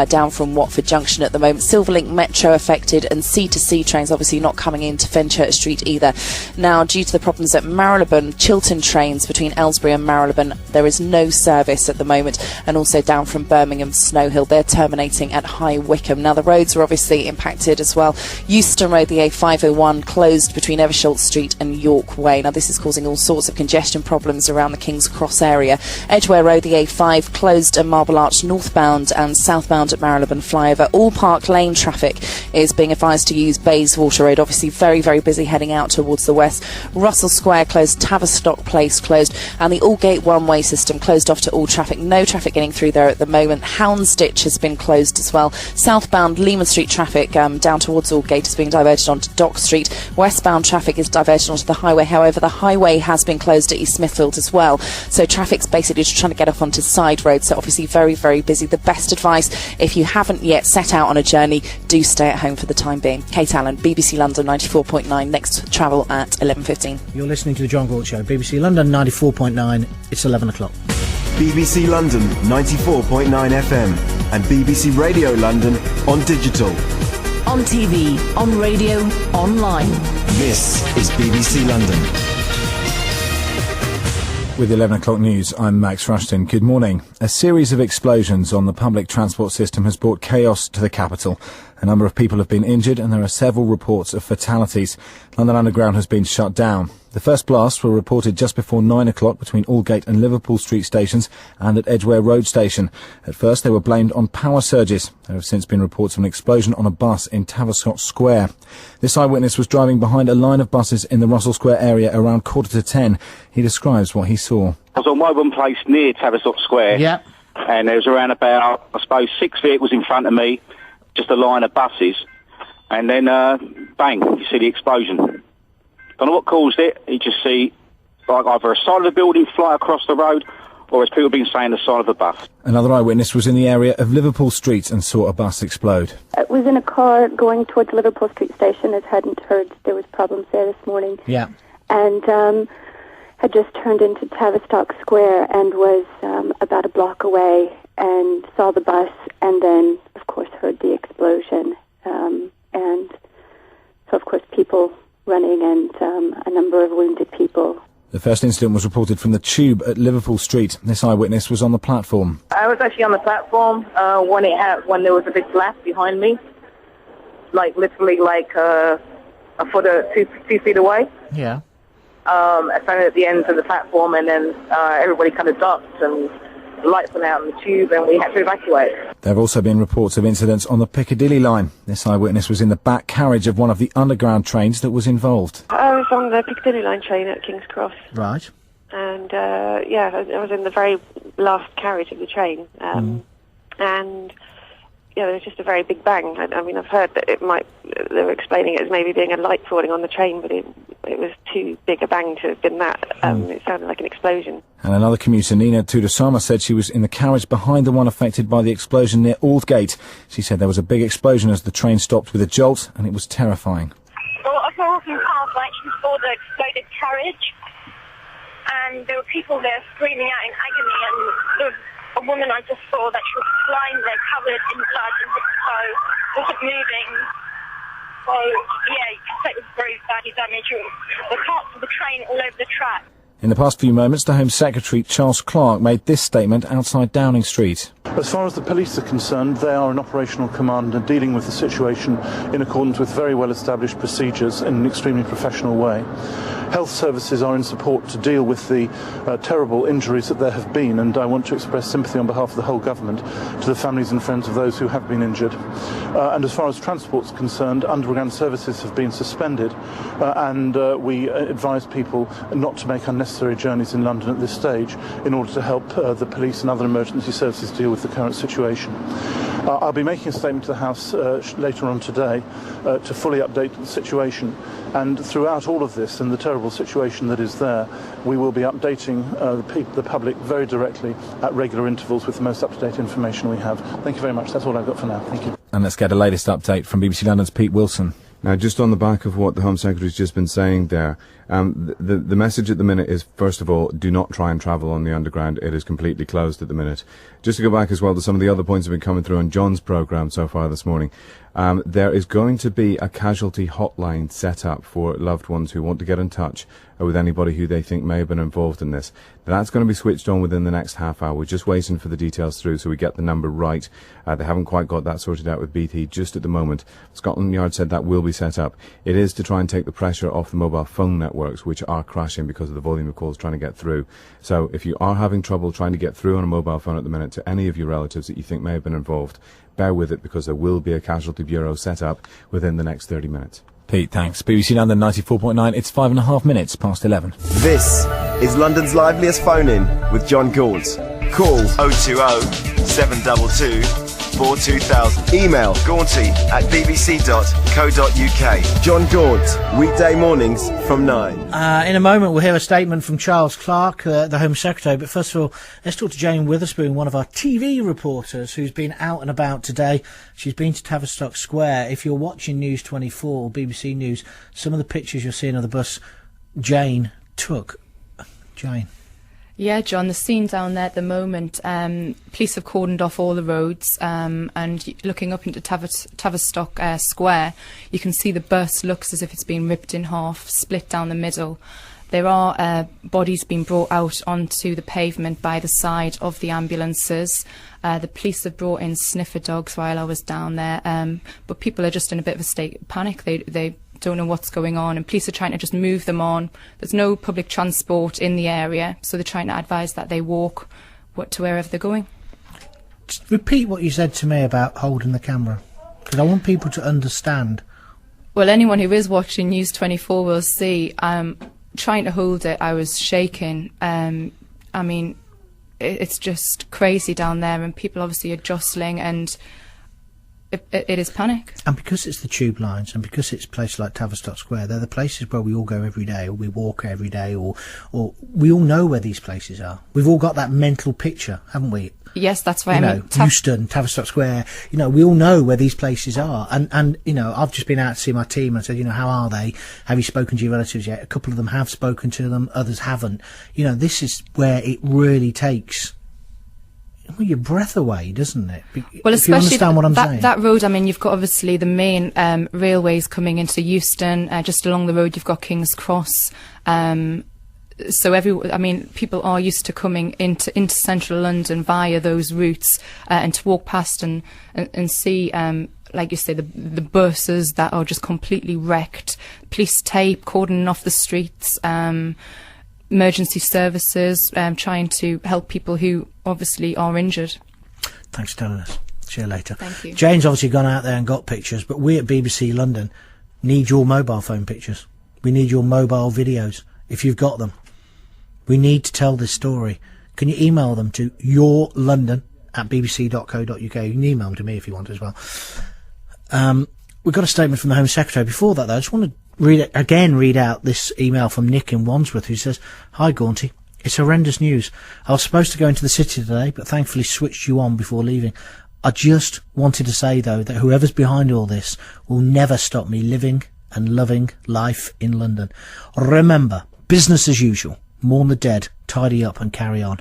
S23: down from Watford Junction at the moment. Silverlink Metro affected, and C2C trains obviously not coming into Fenchurch Street either. Now, due to the problems at Marylebone, Chiltern trains between Aylesbury and Marylebone, there is no service at the moment, and also down from Birmingham Snow Hill, they're terminating at High Wycombe. Now, the roads are obviously impacted as well. Euston Road, the A501, closed between Eversholt Street and York Way. Now, this is causing all sorts of congestion problems around the King's Cross area. Edgware Road, the A5, closed at Marble Arch northbound and southbound at Marylebone flyover. All Park Lane traffic is being advised to use Bayswater Road. Obviously, very, very busy heading out towards the west. Russell Square closed, Tavistock Place closed, and the Aldgate one-way system closed off to all traffic. No traffic getting through there at the moment. Houndsditch has been closed as well. Southbound Leman Street traffic down towards Aldgate is being diverted onto Dock Street. Westbound traffic is diverted onto the highway. However, the highway has been closed at East Smithfield as well. So traffic's basically just trying to get off onto side roads. So obviously very, very busy. The best advice, if you haven't yet set out on a journey, do stay at home for the time being. Kate Allen, BBC London 94.9. Next travel at 11:15.
S14: You're listening to The John Galt Show, BBC London 94.9. It's 11 o'clock.
S2: BBC London 94.9 FM and BBC Radio London on digital.
S21: On TV, on radio, online.
S16: This is BBC London.
S3: With the 11 o'clock news, I'm Max Rushton. Good morning. A series of explosions on the public transport system has brought chaos to the capital. A number of people have been injured and there are several reports of fatalities. London Underground has been shut down. The first blasts were reported just before 9 o'clock between Aldgate and Liverpool Street stations and at Edgware Road Station. At first they were blamed on power surges. There have since been reports of an explosion on a bus in Tavistock Square. This eyewitness was driving behind a line of buses in the Russell Square area around 9:45. He describes what he saw.
S19: I was on Woburn Place near Tavistock Square.
S14: Yeah.
S19: And there was around about, I suppose, 6 vehicles in front of me, just a line of buses. And then, bang, you see the explosion. Don't know what caused it. You just see, like, either a side of the building fly across the road, or as people have been saying, the side of the bus.
S3: Another eyewitness was in the area of Liverpool Street and saw a bus explode.
S9: I was in a car going towards Liverpool Street station, as hadn't heard there was problems there this morning.
S14: Yeah.
S9: And had just turned into Tavistock Square and was about a block away and saw the bus and then, of course, heard the explosion. And so, of course, people running and a number of wounded people.
S3: The first incident was reported from the Tube at Liverpool Street. This eyewitness was on the platform.
S15: I was actually on the platform when there was a big blast behind me, like literally like a foot or 2 feet away.
S14: Yeah.
S15: I started at the ends of the platform, and then everybody kind of ducked, and the lights went out on the tube, and we had to evacuate.
S3: There have also been reports of incidents on the Piccadilly line. This eyewitness was in the back carriage of one of the underground trains that was involved.
S18: I was on the Piccadilly line train at King's Cross.
S14: Right.
S18: And, I was in the very last carriage of the train. And, there was just a very big bang. I mean, I've heard that they were explaining it as maybe being a light falling on the train, but it was too big a bang to have been that. It sounded like an explosion.
S3: And another commuter, Nina Tudosama, said she was in the carriage behind the one affected by the explosion near Aldgate. She said there was a big explosion as the train stopped with a jolt, and it was terrifying.
S17: Well, I was walking past, I actually saw the exploded carriage, and there were people there screaming out in agony, and there was a woman I just saw that she was lying there covered in blood and wasn't moving. So, yeah, you can say it was very badly damaged. The parts of the train all over the track.
S3: In the past few moments, the Home Secretary, Charles Clarke, made this statement outside Downing Street.
S22: As far as the police are concerned, they are an operational command and dealing with the situation in accordance with very well-established procedures in an extremely professional way. Health services are in support to deal with the terrible injuries that there have been, and I want to express sympathy on behalf of the whole government to the families and friends of those who have been injured. And as far as transport's concerned, underground services have been suspended, and we advise people not to make unnecessary journeys in London at this stage in order to help the police and other emergency services deal with the current situation. I'll be making a statement to the House later on today to fully update the situation, and throughout all of this and the terrible situation that is there, we will be updating the public very directly at regular intervals with the most up-to-date information we have. Thank you very much. That's all I've got for now. Thank you.
S3: And let's get a latest update from BBC London's Pete Wilson.
S20: Now, just on the back of what the Home Secretary's just been saying there, the message at the minute is, first of all, do not try and travel on the Underground. It is completely closed at the minute. Just to go back as well to some of the other points that have been coming through on John's programme so far this morning, there is going to be a casualty hotline set up for loved ones who want to get in touch with anybody who they think may have been involved in this. That's going to be switched on within the next half hour. We're just waiting for the details through so we get the number right. They haven't quite got that sorted out with BT just at the moment. Scotland Yard said that will be set up. It is to try and take the pressure off the mobile phone networks, which are crashing because of the volume of calls trying to get through. So if you are having trouble trying to get through on a mobile phone at the minute to any of your relatives that you think may have been involved, bear with it, because there will be a casualty bureau set up within the next 30 minutes.
S3: Pete, thanks. BBC London 94.9. It's 5.5 minutes past 11.
S2: This is London's liveliest phone-in with John Gould. Call 020 722 42000. Email gaunty@bbc.co.uk. John Gould, weekday mornings from 9.
S14: In a moment we'll hear a statement from Charles Clarke, the Home Secretary, but first of all, let's talk to Jane Witherspoon, one of our TV reporters who's been out and about today. She's been to Tavistock Square. If you're watching News 24, BBC News, some of the pictures you're seeing of the bus Jane took. Jane.
S24: Yeah, John, the scene down there at the moment, police have cordoned off all the roads, and looking up into Tavistock Square, you can see the bus looks as if it's been ripped in half, split down the middle. There are bodies being brought out onto the pavement by the side of the ambulances. The police have brought in sniffer dogs while I was down there, but people are just in a bit of a state of panic. They don't know what's going on, and police are trying to just move them on. There's no public transport in the area, so they're trying to advise that they walk to wherever they're going.
S14: Just repeat what you said to me about holding the camera, because I want people to understand.
S24: Well, anyone who is watching News 24 will see trying to hold it, I was shaking. I mean, it's just crazy down there, and people obviously are jostling, and it is panic.
S14: And because it's the tube lines, and because it's places like Tavistock Square, they're the places where we all go every day, or we walk every day, or we all know where these places are. We've all got that mental picture, haven't we?
S24: Yes, that's right.
S14: You know, Euston, Tavistock Square, you know, we all know where these places are. And, you know, I've just been out to see my team and said, you know, how are they? Have you spoken to your relatives yet? A couple of them have spoken to them, others haven't. You know, this is where it really takes your breath away, doesn't it?
S24: Well,
S14: if you understand what I'm saying.
S24: That road, I mean, you've got obviously the main railways coming into Euston. Just along the road, you've got King's Cross. So people are used to coming into central London via those routes, and to walk past and see, like you say, the buses that are just completely wrecked, police tape, cordoning off the streets, emergency services, trying to help people who obviously are injured.
S14: Thanks for telling us. See you later.
S24: Thank you.
S14: Jane's obviously gone out there and got pictures, but we at BBC London need your mobile phone pictures. We need your mobile videos, if you've got them. We need to tell this story. Can you email them to yourlondon@bbc.co.uk? You can email them to me if you want as well. We've got a statement from the Home Secretary. Before that, though, I just want to read out this email from Nick in Wandsworth, who says, "Hi, Gaunty. It's horrendous news. I was supposed to go into the city today, but thankfully switched you on before leaving. I just wanted to say, though, that whoever's behind all this will never stop me living and loving life in London. Remember, business as usual. Mourn the dead, tidy up and carry on.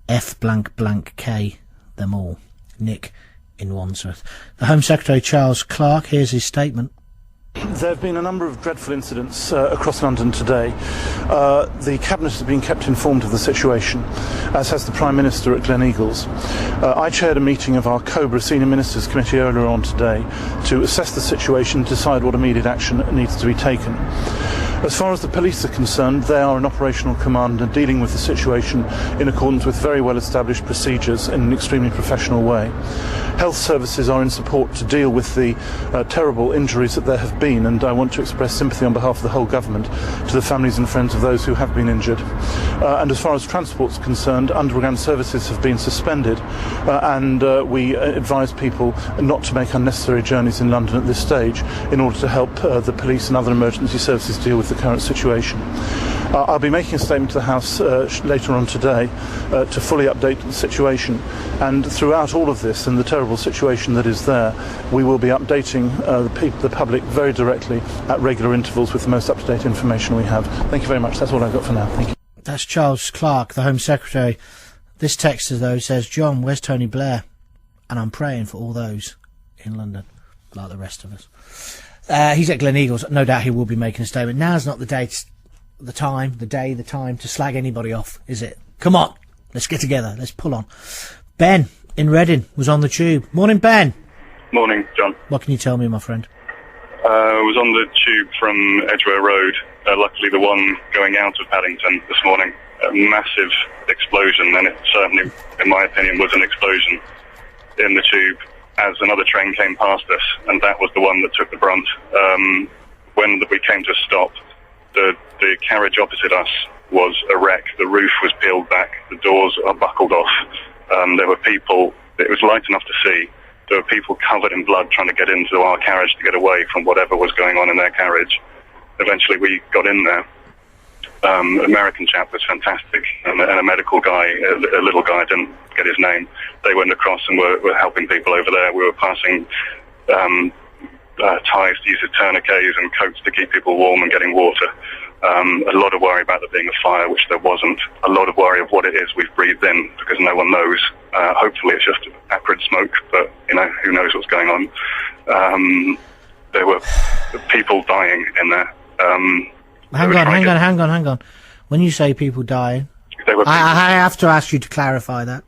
S14: F***K them all." Nick in Wandsworth. The Home Secretary, Charles Clarke, here's his statement.
S22: There have been a number of dreadful incidents across London today. The Cabinet has been kept informed of the situation, as has the Prime Minister at Gleneagles. I chaired a meeting of our COBRA Senior Ministers Committee earlier on today to assess the situation and decide what immediate action needs to be taken. As far as the police are concerned, they are in operational command and dealing with the situation in accordance with very well established procedures in an extremely professional way. Health services are in support to deal with the terrible injuries that there have been, and I want to express sympathy on behalf of the whole government to the families and friends of those who have been injured. And as far as transport's concerned, underground services have been suspended, and we advise people not to make unnecessary journeys in London at this stage in order to help the police and other emergency services deal with the current situation. I'll be making a statement to the House later on today to fully update the situation, and throughout all of this and the terrible situation that is there, we will be updating the public very directly at regular intervals with the most up-to-date information we have. Thank you very much. That's all I've got for now. Thank you.
S14: That's Charles Clarke, the Home Secretary. This texter, though, says, "John, where's Tony Blair? And I'm praying for all those in London, like the rest of us." He's at Gleneagles. No doubt he will be making a statement. Now's not the day, the time to slag anybody off, is it? Come on, let's get together. Let's pull on. Ben in Reading was on the tube. Morning, Ben.
S1: Morning, John.
S14: What can you tell me, my friend?
S1: I was on the tube from Edgware Road, luckily the one going out of Paddington this morning. A massive explosion, and it certainly, in my opinion, was an explosion in the tube as another train came past us, and that was the one that took the brunt. When we came to stop, the carriage opposite us was a wreck. The roof was peeled back, the doors are buckled off. There were people, it was light enough to see, there were people covered in blood trying to get into our carriage to get away from whatever was going on in their carriage. Eventually we got in there. American chap was fantastic, and a medical guy, a little guy, I didn't get his name. They went across and were helping people over there. We were passing ties to use as tourniquets and coats to keep people warm and getting water. A lot of worry about there being a fire, which there wasn't. A lot of worry of what it is we've breathed in, because no one knows. Hopefully it's just acrid smoke, but, you know, who knows what's going on. There were people dying in there.
S14: Hang on. When you say people dying, I have to ask you to clarify that.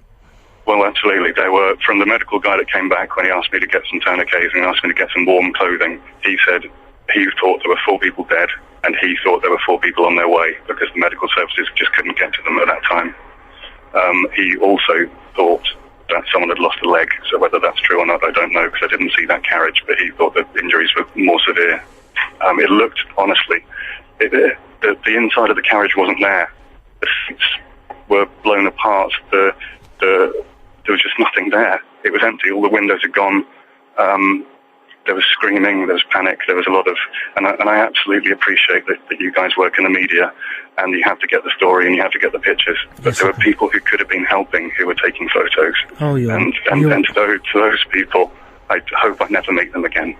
S1: Well, absolutely. They were, from the medical guy that came back when he asked me to get some tourniquets and asked me to get some warm clothing, he said he thought there were 4 people dead, and he thought there were 4 people on their way because the medical services just couldn't get to them at that time. He also thought that someone had lost a leg, so whether that's true or not, I don't know, because I didn't see that carriage, but he thought the injuries were more severe. It looked, honestly, the inside of the carriage wasn't there. The seats were blown apart. There was just nothing there. It was empty. All the windows had gone. There was screaming, there was panic, there was a lot of, and I absolutely appreciate that you guys work in the media, and you have to get the story and you have to get the pictures. But there were people who could have been helping who were taking photos.
S14: Oh, yeah.
S1: And to those people, I hope I never meet them again.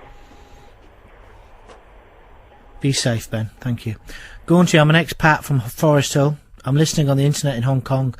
S14: Be safe, Ben. Thank you. Gaunty, I'm an expat from Forest Hill. I'm listening on the internet in Hong Kong.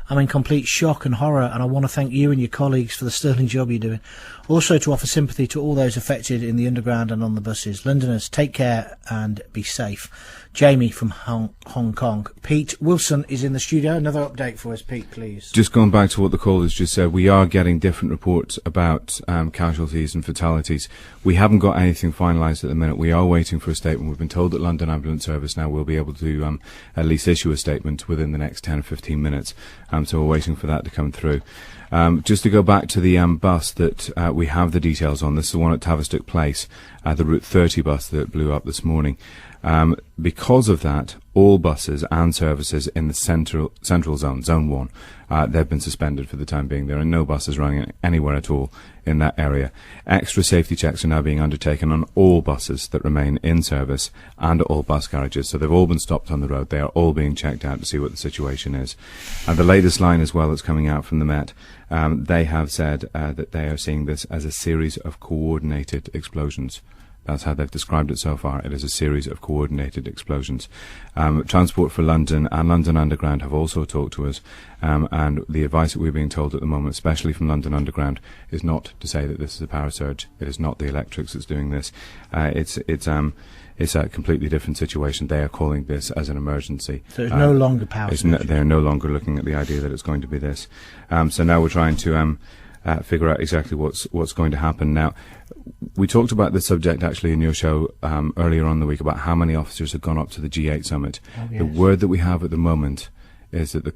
S14: I'm in complete shock and horror, and I want to thank you and your colleagues for the sterling job you're doing. Also to offer sympathy to all those affected in the underground and on the buses. Londoners, take care and be safe. Jamie from Hong Kong. Pete Wilson is in the studio. Another update for us, Pete, please.
S20: Just going back to what the callers just said, we are getting different reports about casualties and fatalities. We haven't got anything finalised at the minute. We are waiting for a statement. We've been told that London Ambulance Service now will be able to at least issue a statement within the next 10 or 15 minutes. So we're waiting for that to come through. Just to go back to the bus that we have the details on, this is the one at Tavistock Place, the Route 30 bus that blew up this morning. Because of that, all buses and services in the central zone, Zone 1, they've been suspended for the time being. There are no buses running anywhere at all in that area. Extra safety checks are now being undertaken on all buses that remain in service and all bus garages. So they've all been stopped on the road. They are all being checked out to see what the situation is. And the latest line as well that's coming out from the Met, they have said that they are seeing this as a series of coordinated explosions. That's how they've described it so far. It is a series of coordinated explosions. Transport for London and London Underground have also talked to us, and the advice that we're being told at the moment, especially from London Underground, is not to say that this is a power surge. It is not the electrics that's doing this. It's a completely different situation. They are calling this as an emergency.
S14: So it's no longer power surge.
S20: They're no longer looking at the idea that it's going to be this. So now we're trying to figure out exactly what's going to happen. Now, we talked about this subject actually in your show earlier on in the week about how many officers have gone up to the G8 summit.
S14: Oh, yes.
S20: The word that we have at the moment is that the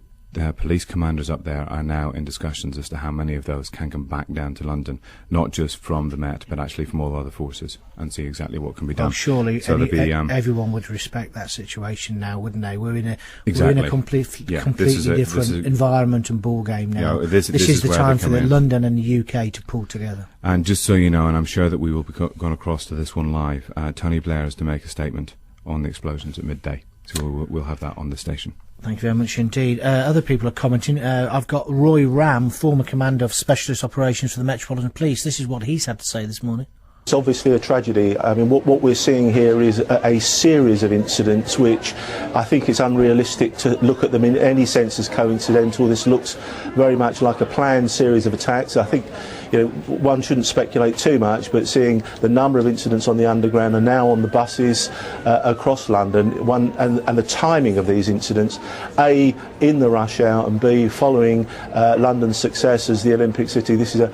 S20: police commanders up there are now in discussions as to how many of those can come back down to London, not just from the Met, but actually from all other forces, and see exactly what can be done.
S14: Well, surely
S20: so
S14: everyone would respect that situation now, wouldn't they? We're in a completely different environment and ball game now. This is the time for London and the UK to pull together.
S20: And just so you know, and I'm sure that we will be going across to this one live, Tony Blair is to make a statement on the explosions at midday, so we'll have that on the station.
S14: Thank you very much indeed. Other people are commenting. I've got Roy Ram, former commander of Specialist Operations for the Metropolitan Police. This is what he's had to say this morning.
S22: It's obviously a tragedy. I mean, what we're seeing here is a series of incidents which I think it's unrealistic to look at them in any sense as coincidental. This looks very much like a planned series of attacks. I think, one shouldn't speculate too much, but seeing the number of incidents on the Underground and now on the buses across London, and the timing of these incidents, A, in the rush hour, and B, following London's success as the Olympic city, this is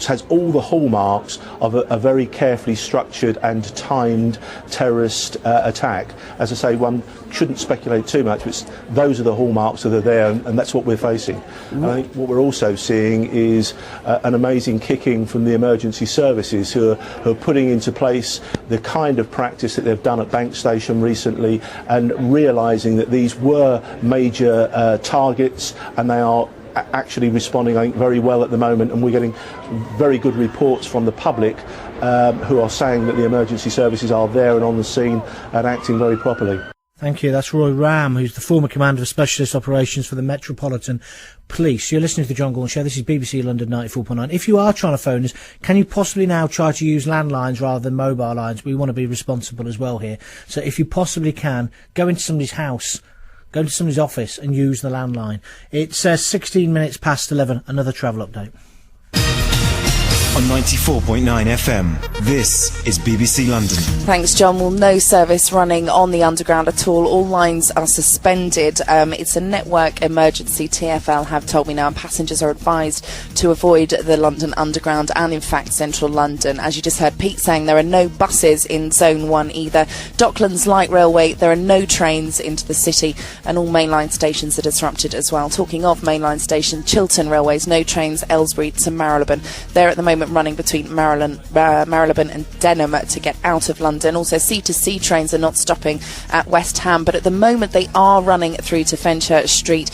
S22: has all the hallmarks of a very carefully structured and timed terrorist attack. As I say, one shouldn't speculate too much, but those are the hallmarks that are there, and that's what we're facing. I think what we're also seeing is an amazing kicking from the emergency services who are putting into place the kind of practice that they've done at Bank Station recently, and realising that these were major targets, and they are actually responding, I think, very well at the moment, and we're getting very good reports from the public who are saying that the emergency services are there and on the scene and acting very properly.
S14: Thank you. That's Roy Ram, who's the former commander of Specialist Operations for the Metropolitan Police. You're listening to the John Gordon Show. This is BBC London 94.9. If you are trying to phone us, can you possibly now try to use landlines rather than mobile lines? We want to be responsible as well here. So if you possibly can, go into somebody's house, go into somebody's office and use the landline. It's 16 minutes past 11. Another travel update.
S16: On 94.9 FM, this is BBC London.
S23: Thanks, John. Well, no service running on the Underground at all. All lines are suspended. It's a network emergency, TfL have told me now, and passengers are advised to avoid the London Underground and, in fact, central London. As you just heard Pete saying, there are no buses in Zone 1 either. Docklands Light Railway, there are no trains into the city, and all mainline stations are disrupted as well. Talking of mainline stations, Chiltern Railways, no trains, Aylesbury to Marylebone. They're at the moment running between Marylebone Marylebone and Denham to get out of London. Also, C2C trains are not stopping at West Ham, but at the moment they are running through to Fenchurch Street.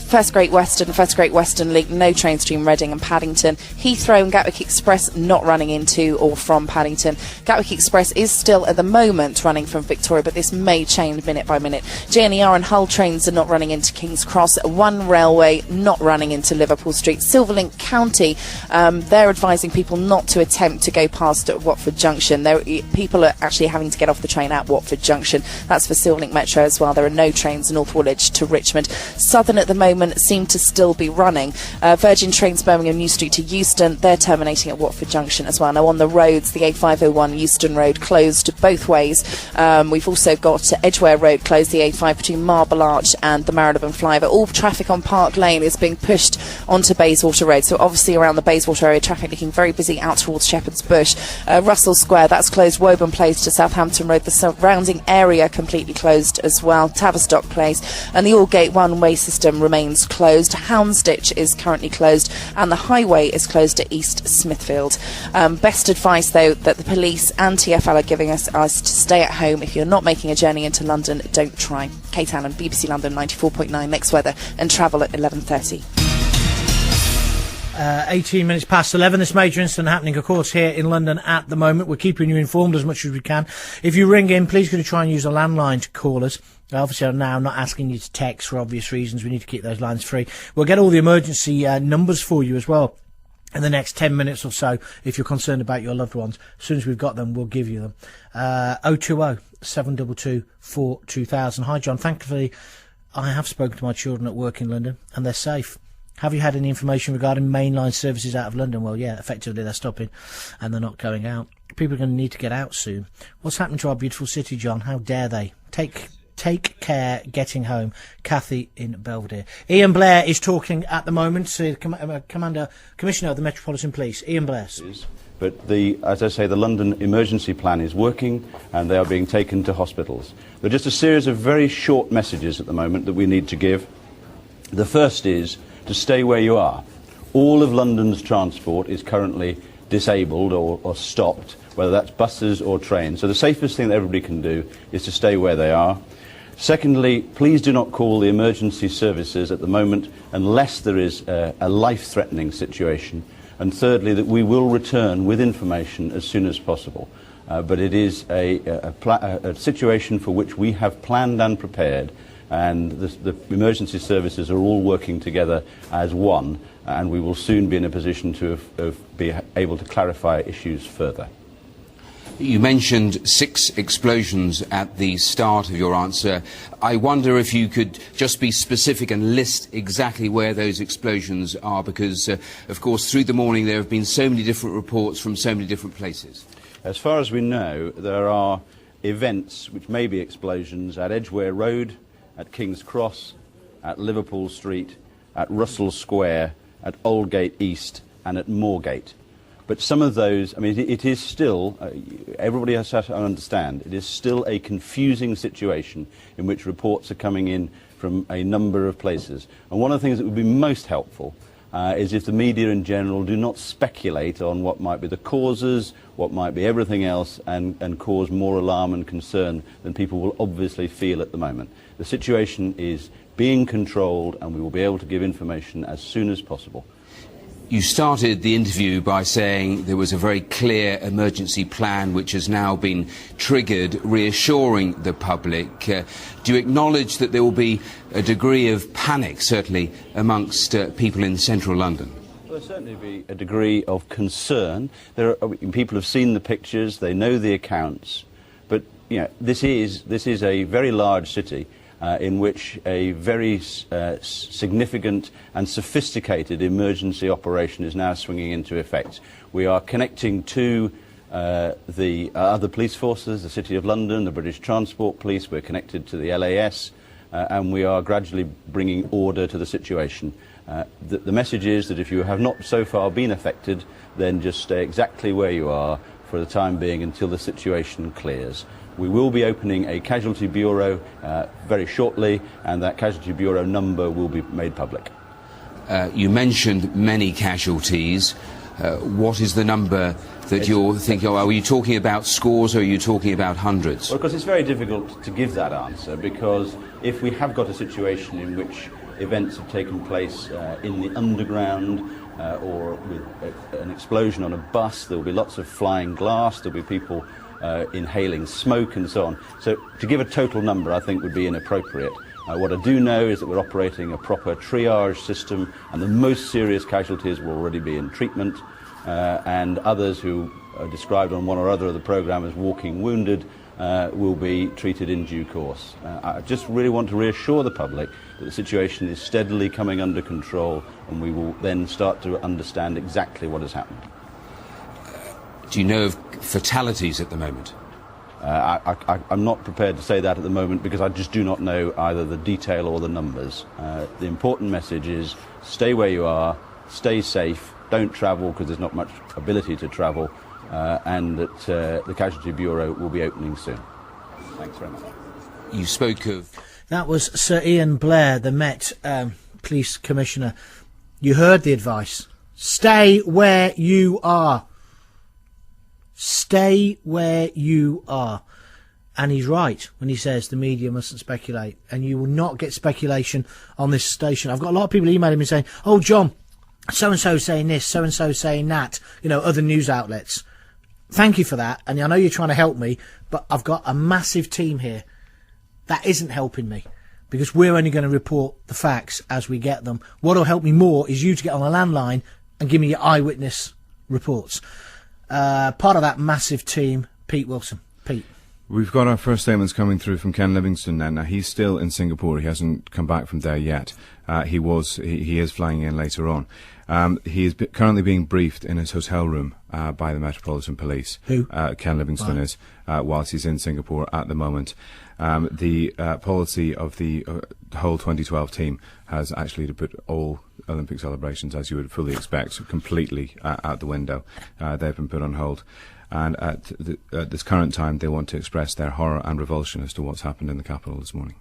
S23: First Great Western Link, no trains between Reading and Paddington. Heathrow and Gatwick Express not running into or from Paddington. Gatwick Express is still at the moment running from Victoria, but this may change minute by minute. JNER and Hull trains are not running into King's Cross. One Railway not running into Liverpool Street. Silverlink County, they're advising people not to attempt to go past at Watford Junction. People are actually having to get off the train at Watford Junction. That's for Silverlink Metro as well. There are no trains North Woolwich to Richmond. Southern at the moment seem to still be running. Virgin Trains Birmingham New Street to Euston, they're terminating at Watford Junction as well. Now on the roads, the A501 Euston Road closed both ways. We've also got Edgware Road closed, the A5 between Marble Arch and the Marylebone Flyover. All traffic on Park Lane is being pushed onto Bayswater Road. So obviously around the Bayswater area, traffic looking very busy out towards Shepherd's Bush. Russell Square, that's closed. Woburn Place to Southampton Road. The surrounding area completely closed as well. Tavistock Place. And the Aldgate one-way system remains closed. Houndsditch is currently closed, and the highway is closed at East Smithfield. Best advice, though, that the police and TfL are giving us to stay at home. If you're not making a journey into London, don't try. Kate Allen, BBC London 94.9, next weather and travel at 11:30.
S14: 18 minutes past 11. This major incident happening, of course, here in London at the moment. We're keeping you informed as much as we can. If you ring in, please could you try and use a landline to call us. Obviously, I'm now not asking you to text for obvious reasons. We need to keep those lines free. We'll get all the emergency numbers for you as well in the next 10 minutes or so, if you're concerned about your loved ones. As soon as we've got them, we'll give you them. 020 722 42000. Hi, John. Thankfully, I have spoken to my children at work in London, and they're safe. Have you had any information regarding mainline services out of London? Well, yeah, effectively they're stopping, and they're not going out. People are going to need to get out soon. What's happening to our beautiful city, John? How dare they? Take care getting home. Kathy in Belvedere. Ian Blair is talking at the moment, Commissioner of the Metropolitan Police. Ian Blair.
S4: But as I say, the London emergency plan is working, and they are being taken to hospitals. There are just a series of very short messages at the moment that we need to give. The first is to stay where you are. All of London's transport is currently disabled or stopped, whether that's buses or trains. So the safest thing that everybody can do is to stay where they are. Secondly, please do not call the emergency services at the moment unless there is a life-threatening situation. And thirdly, that we will return with information as soon as possible. But it is a situation for which we have planned and prepared, and the emergency services are all working together as one, and we will soon be in a position to be able to clarify issues further.
S5: You mentioned 6 explosions at the start of your answer. I wonder if you could just be specific and list exactly where those explosions are, because, of course, through the morning there have been so many different reports from so many different places.
S4: As far as we know, there are events which may be explosions at Edgware Road, at King's Cross, at Liverpool Street, at Russell Square, at Aldgate East and at Moorgate. But some of those, I mean, it is still, everybody has to understand, it is still a confusing situation in which reports are coming in from a number of places. And one of the things that would be most helpful is if the media in general do not speculate on what might be the causes, what might be everything else, and cause more alarm and concern than people will obviously feel at the moment. The situation is being controlled, and we will be able to give information as soon as possible.
S5: You started the interview by saying there was a very clear emergency plan which has now been triggered, reassuring the public. Do you acknowledge that there will be a degree of panic, certainly, amongst people in central London?
S4: Well, there'll certainly be a degree of concern. People have seen the pictures, they know the accounts, but you know, this is a very large city. In which a very significant and sophisticated emergency operation is now swinging into effect. We are connecting to the other police forces, the City of London, the British Transport Police, we're connected to the LAS, and we are gradually bringing order to the situation. The message is that if you have not so far been affected, then just stay exactly where you are for the time being until the situation clears. We will be opening a casualty bureau very shortly, and that casualty bureau number will be made public.
S5: You mentioned many casualties. what is the number that you're thinking of? Are you talking about scores or are you talking about hundreds?
S4: Well, of course, it's very difficult to give that answer, because if we have got a situation in which events have taken place in the underground or with an explosion on a bus, there will be lots of flying glass, there will be people inhaling smoke and so on. So to give a total number, I think, would be inappropriate. What I do know is that we're operating a proper triage system, and the most serious casualties will already be in treatment, and others who are described on one or other of the programme as walking wounded will be treated in due course. I just really want to reassure the public that the situation is steadily coming under control, and we will then start to understand exactly what has happened.
S5: Do you know of fatalities at the moment?
S4: I'm not prepared to say that at the moment, because I just do not know either the detail or the numbers. The important message is stay where you are, stay safe, don't travel because there's not much ability to travel, and that the Casualty Bureau will be opening soon. Thanks very much.
S5: You spoke of...
S14: That was Sir Ian Blair, the Met Police Commissioner. You heard the advice. Stay where you are. Stay where you are. And he's right when he says the media mustn't speculate, and you will not get speculation on this station. I've got a lot of people emailing me saying, oh, John, so-and-so saying this, so-and-so saying that, other news outlets. Thank you for that, and I know you're trying to help me, but I've got a massive team here that isn't helping me, because we're only going to report the facts as we get them. What will help me more is you to get on a landline and give me your eyewitness reports. Part of that massive team, Pete Wilson. Pete.
S20: We've got our first statements coming through from Ken Livingston now. Now, he's still in Singapore. He hasn't come back from there yet. He is flying in later on. He is currently being briefed in his hotel room by the Metropolitan Police.
S14: Who?
S20: Ken Livingston is, whilst he's in Singapore at the moment. The policy of the whole 2012 team has actually to put all Olympic celebrations, as you would fully expect, completely out the window. They've been put on hold. And at this current time, they want to express their horror and revulsion as to what's happened in the capital this morning.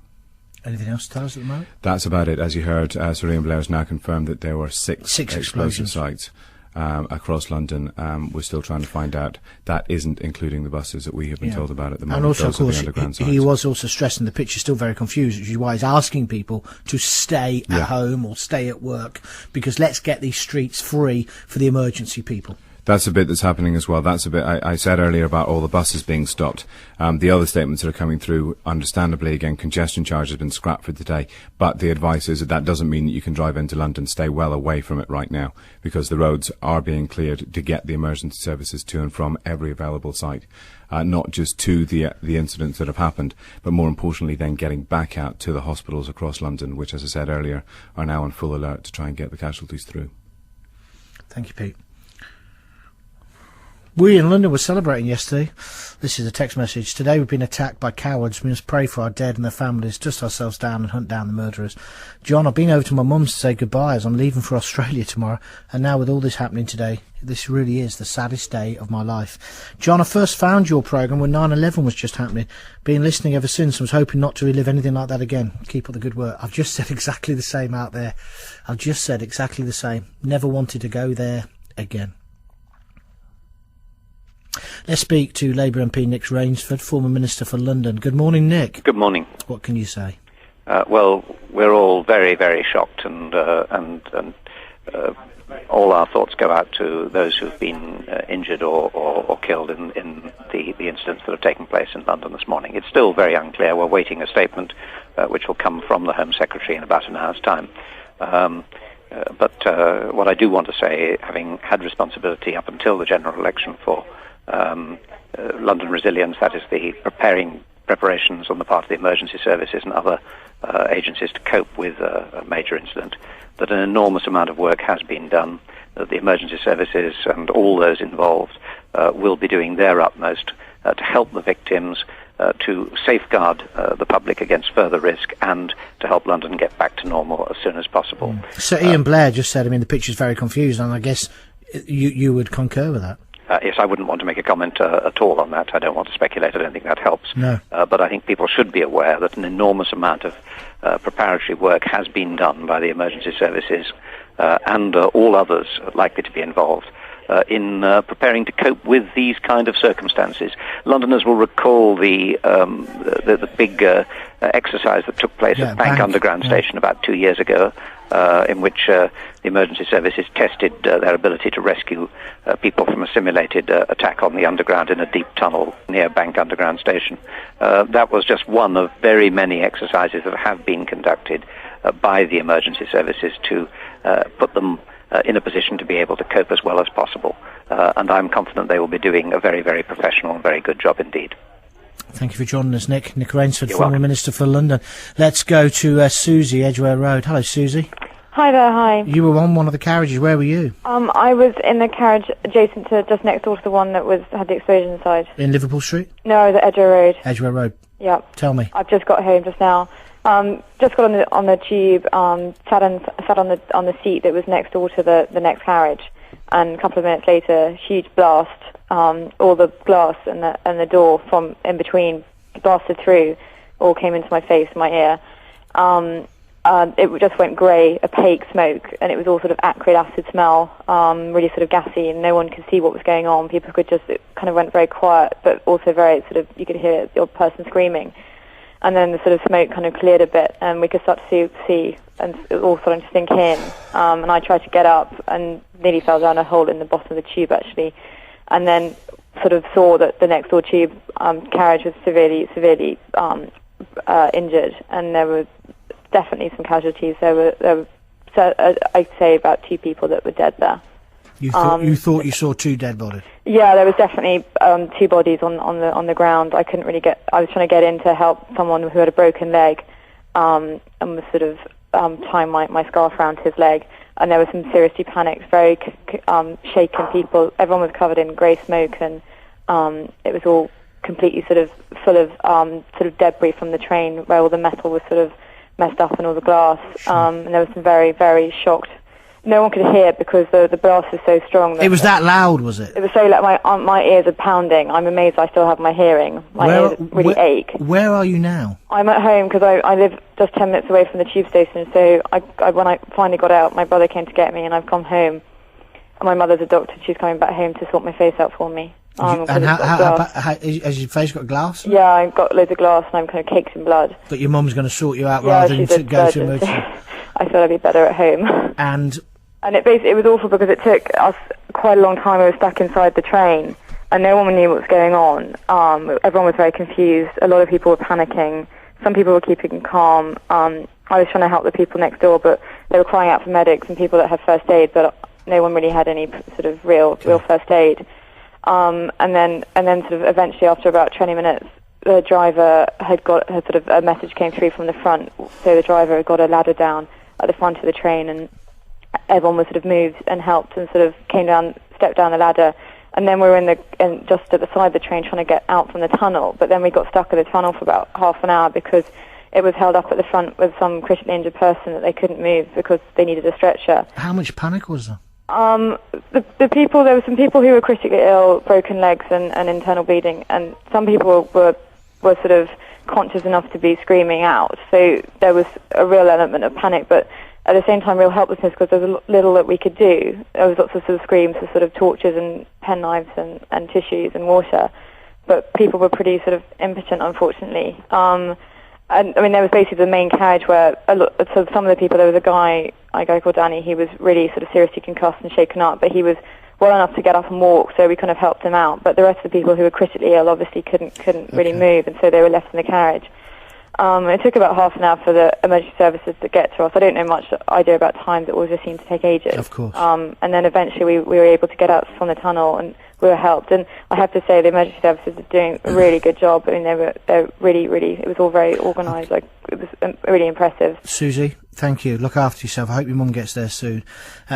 S14: Anything else to tell us at the moment?
S20: That's about it. As you heard, Sir Ian Blair has now confirmed that there were six explosion sites across London. We're still trying to find out. That isn't including the buses that we have been told about at the moment.
S14: And also,
S20: those
S14: of course,
S20: are the underground
S14: he
S20: sites.
S14: was also stressing the picture's still very confused, which is why he's asking people to stay at home or stay at work, because let's get these streets free for the emergency people.
S20: That's a bit that's happening as well. That's a bit I said earlier about all the buses being stopped. The other statements that are coming through, understandably, again, congestion charge has been scrapped for today. But the advice is that doesn't mean that you can drive into London. Stay well away from it right now, because the roads are being cleared to get the emergency services to and from every available site. Not just to the incidents that have happened, but more importantly then getting back out to the hospitals across London, which, as I said earlier, are now on full alert to try and get the casualties through.
S14: Thank you, Pete. We in London were celebrating yesterday. This is a text message. Today we've been attacked by cowards. We must pray for our dead and their families, dust ourselves down and hunt down the murderers. John, I've been over to my mum's to say goodbye as I'm leaving for Australia tomorrow. And now with all this happening today, this really is the saddest day of my life. John, I first found your programme when 9/11 was just happening. Been listening ever since and was hoping not to relive anything like that again. Keep up the good work. I've just said exactly the same out there. I've just said exactly the same. Never wanted to go there again. Let's speak to Labour MP Nick Rainsford, former Minister for London. Good morning, Nick.
S7: Good morning.
S14: What can you say?
S7: Well, we're all very, very shocked, and all our thoughts go out to those who've been injured or killed in the incidents that have taken place in London this morning. It's still very unclear. We're waiting a statement which will come from the Home Secretary in about an hour's time. But what I do want to say, having had responsibility up until the general election for London Resilience, that is the preparations on the part of the emergency services and other agencies to cope with a major incident, that an enormous amount of work has been done, that the emergency services and all those involved will be doing their utmost to help the victims, to safeguard the public against further risk, and to help London get back to normal as soon as possible.
S14: Sir Ian Blair just said, the picture's very confused, and I guess you would concur with that.
S7: Yes, I wouldn't want to make a comment at all on that. I don't want to speculate. I don't think that helps.
S14: No.
S7: But I think people should be aware that an enormous amount of preparatory work has been done by the emergency services and all others likely to be involved in preparing to cope with these kind of circumstances. Londoners will recall the big exercise that took place at Bank Underground Station about 2 years ago, in which the emergency services tested their ability to rescue people from a simulated attack on the underground in a deep tunnel near Bank Underground Station. That was just one of very many exercises that have been conducted by the emergency services to put them in a position to be able to cope as well as possible. And I'm confident they will be doing a very, very professional and very good job indeed.
S14: Thank you for joining us, Nick. Nick Rainsford, former Minister for London. Let's go to Susie, Edgware Road. Hello, Susie.
S6: Hi there, hi.
S14: You were on one of the carriages. Where were you?
S6: I was in the carriage adjacent to, just next door to the one that had the explosion inside.
S14: In Liverpool Street?
S6: No, I was at Edgware Road.
S14: Edgware Road.
S6: Yep.
S14: Tell me.
S6: I've just got home just now. Just got on the tube, sat on the seat that was next door to the next carriage, and a couple of minutes later, huge blast. All the glass and the door from in between blasted through, all came into my face, my ear. It just went grey, opaque smoke, and it was all sort of acrid acid smell, really sort of gassy, and no one could see what was going on. People could it kind of went very quiet, but also very sort of, you could hear the odd person screaming. And then the sort of smoke kind of cleared a bit, and we could start to see, and it was all starting to sink in. And I tried to get up and nearly fell down a hole in the bottom of the tube, actually. And then sort of saw that the next door tube carriage was severely injured, and there were definitely some casualties. There were I'd say about 2 people that were dead there.
S14: You thought you saw 2 dead bodies?
S6: Yeah, there was definitely 2 bodies on the ground. I couldn't really I was trying to get in to help someone who had a broken leg, and was sort of tying my scarf around his leg. And there was some seriously panicked, very shaken people. Everyone was covered in grey smoke, and it was all completely sort of full of sort of debris from the train, where all the metal was sort of messed up and all the glass. And there was some very, very shocked. No one could hear because the blast was so strong.
S14: It was that loud, was it?
S6: It was so loud. My ears are pounding. I'm amazed I still have my hearing. My ears really ache.
S14: Where are you now?
S6: I'm at home because I live just 10 minutes away from the tube station. So when I finally got out, my brother came to get me, and I've come home. And my mother's a doctor. She's coming back home to sort my face out for me.
S14: And how has your face got glass?
S6: Yeah, I've got loads of glass, and I'm kind of caked in blood.
S14: But your mum's going to sort you out rather than to go to emergency.
S6: I thought I'd be better at home. And it was awful because it took us quite a long time. We were stuck inside the train, and no one knew what was going on. Everyone was very confused. A lot of people were panicking. Some people were keeping calm. I was trying to help the people next door, but they were crying out for medics and people that had first aid, but no one really had any sort of real first aid. And then sort of eventually, after about 20 minutes, the driver had sort of a message came through from the front. So the driver had got a ladder down at the front of the train, and everyone was sort of moved and helped and sort of stepped down the ladder. And then we were just at the side of the train trying to get out from the tunnel. But then we got stuck in the tunnel for about half an hour because it was held up at the front with some critically injured person that they couldn't move because they needed a stretcher.
S14: How much panic was there?
S6: There were some people who were critically ill, broken legs and internal bleeding, and some people were sort of conscious enough to be screaming out. So there was a real element of panic, but at the same time real helplessness because there was little that we could do. There was lots of sort of screams for sort of torches and penknives and tissues and water, but people were pretty sort of impotent, unfortunately. And I mean, there was basically the main carriage where so some of the people, there was a guy called Danny. He was really sort of seriously concussed and shaken up, but he was well enough to get up and walk, so we kind of helped him out. But the rest of the people who were critically ill obviously couldn't really move, and so they were left in the carriage. It took about half an hour for the emergency services to get to us. I don't know much idea about times. It always just seemed to take ages.
S14: Of course.
S6: And then eventually we were able to get out from the tunnel, and we were helped. And I have to say the emergency services are doing a really good job. I mean, they're really, it was all very organised. Like, it was really impressive.
S14: Susie, thank you. Look after yourself. I hope your mum gets there soon.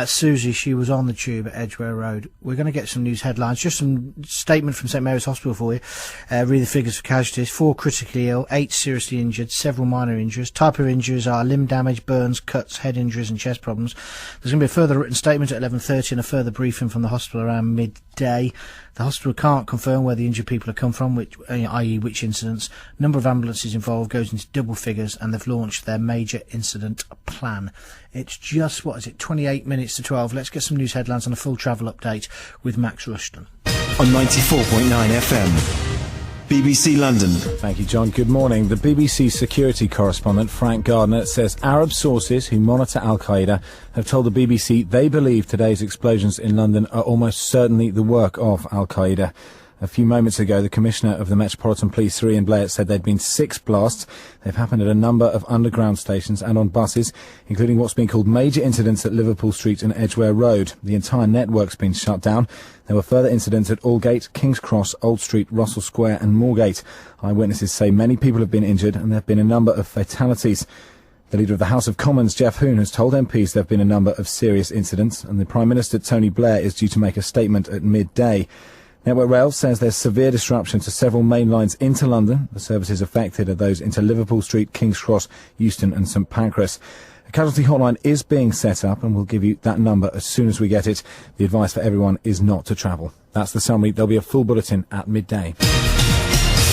S14: Susie, she was on the tube at Edgware Road. We're going to get some news headlines. Just some statement from St Mary's Hospital for you. Read the figures for casualties. 4 critically ill, 8 seriously injured, several minor injuries. Type of injuries are limb damage, burns, cuts, head injuries and chest problems. There's going to be a further written statement at 11:30 and a further briefing from the hospital around midday. The hospital can't confirm where the injured people have come from, i.e. which incidents. Number of ambulances involved goes into double figures. figures, and they've launched their major incident plan. It's just, 28 minutes to 12. Let's get some news headlines and a full travel update with Max Rushton.
S16: On 94.9 FM. BBC London.
S3: Thank you, John. Good morning. The BBC security correspondent, Frank Gardner, says Arab sources who monitor Al-Qaeda have told the BBC they believe today's explosions in London are almost certainly the work of Al-Qaeda. A few moments ago, the Commissioner of the Metropolitan Police, 3 in Blair, said there'd been 6 blasts. They've happened at a number of underground stations and on buses, including what's been called major incidents at Liverpool Street and Edgware Road. The entire network's been shut down. There were further incidents at Aldgate, King's Cross, Old Street, Russell Square and Moorgate. Eyewitnesses say many people have been injured and there have been a number of fatalities. The Leader of the House of Commons, Jeff Hoon, has told MPs there have been a number of serious incidents, and the Prime Minister, Tony Blair, is due to make a statement at midday. Network Rail says there's severe disruption to several main lines into London. The services affected are those into Liverpool Street, King's Cross, Euston and St Pancras. A casualty hotline is being set up and we'll give you that number as soon as we get it. The advice for everyone is not to travel. That's the summary. There'll be a full bulletin at midday.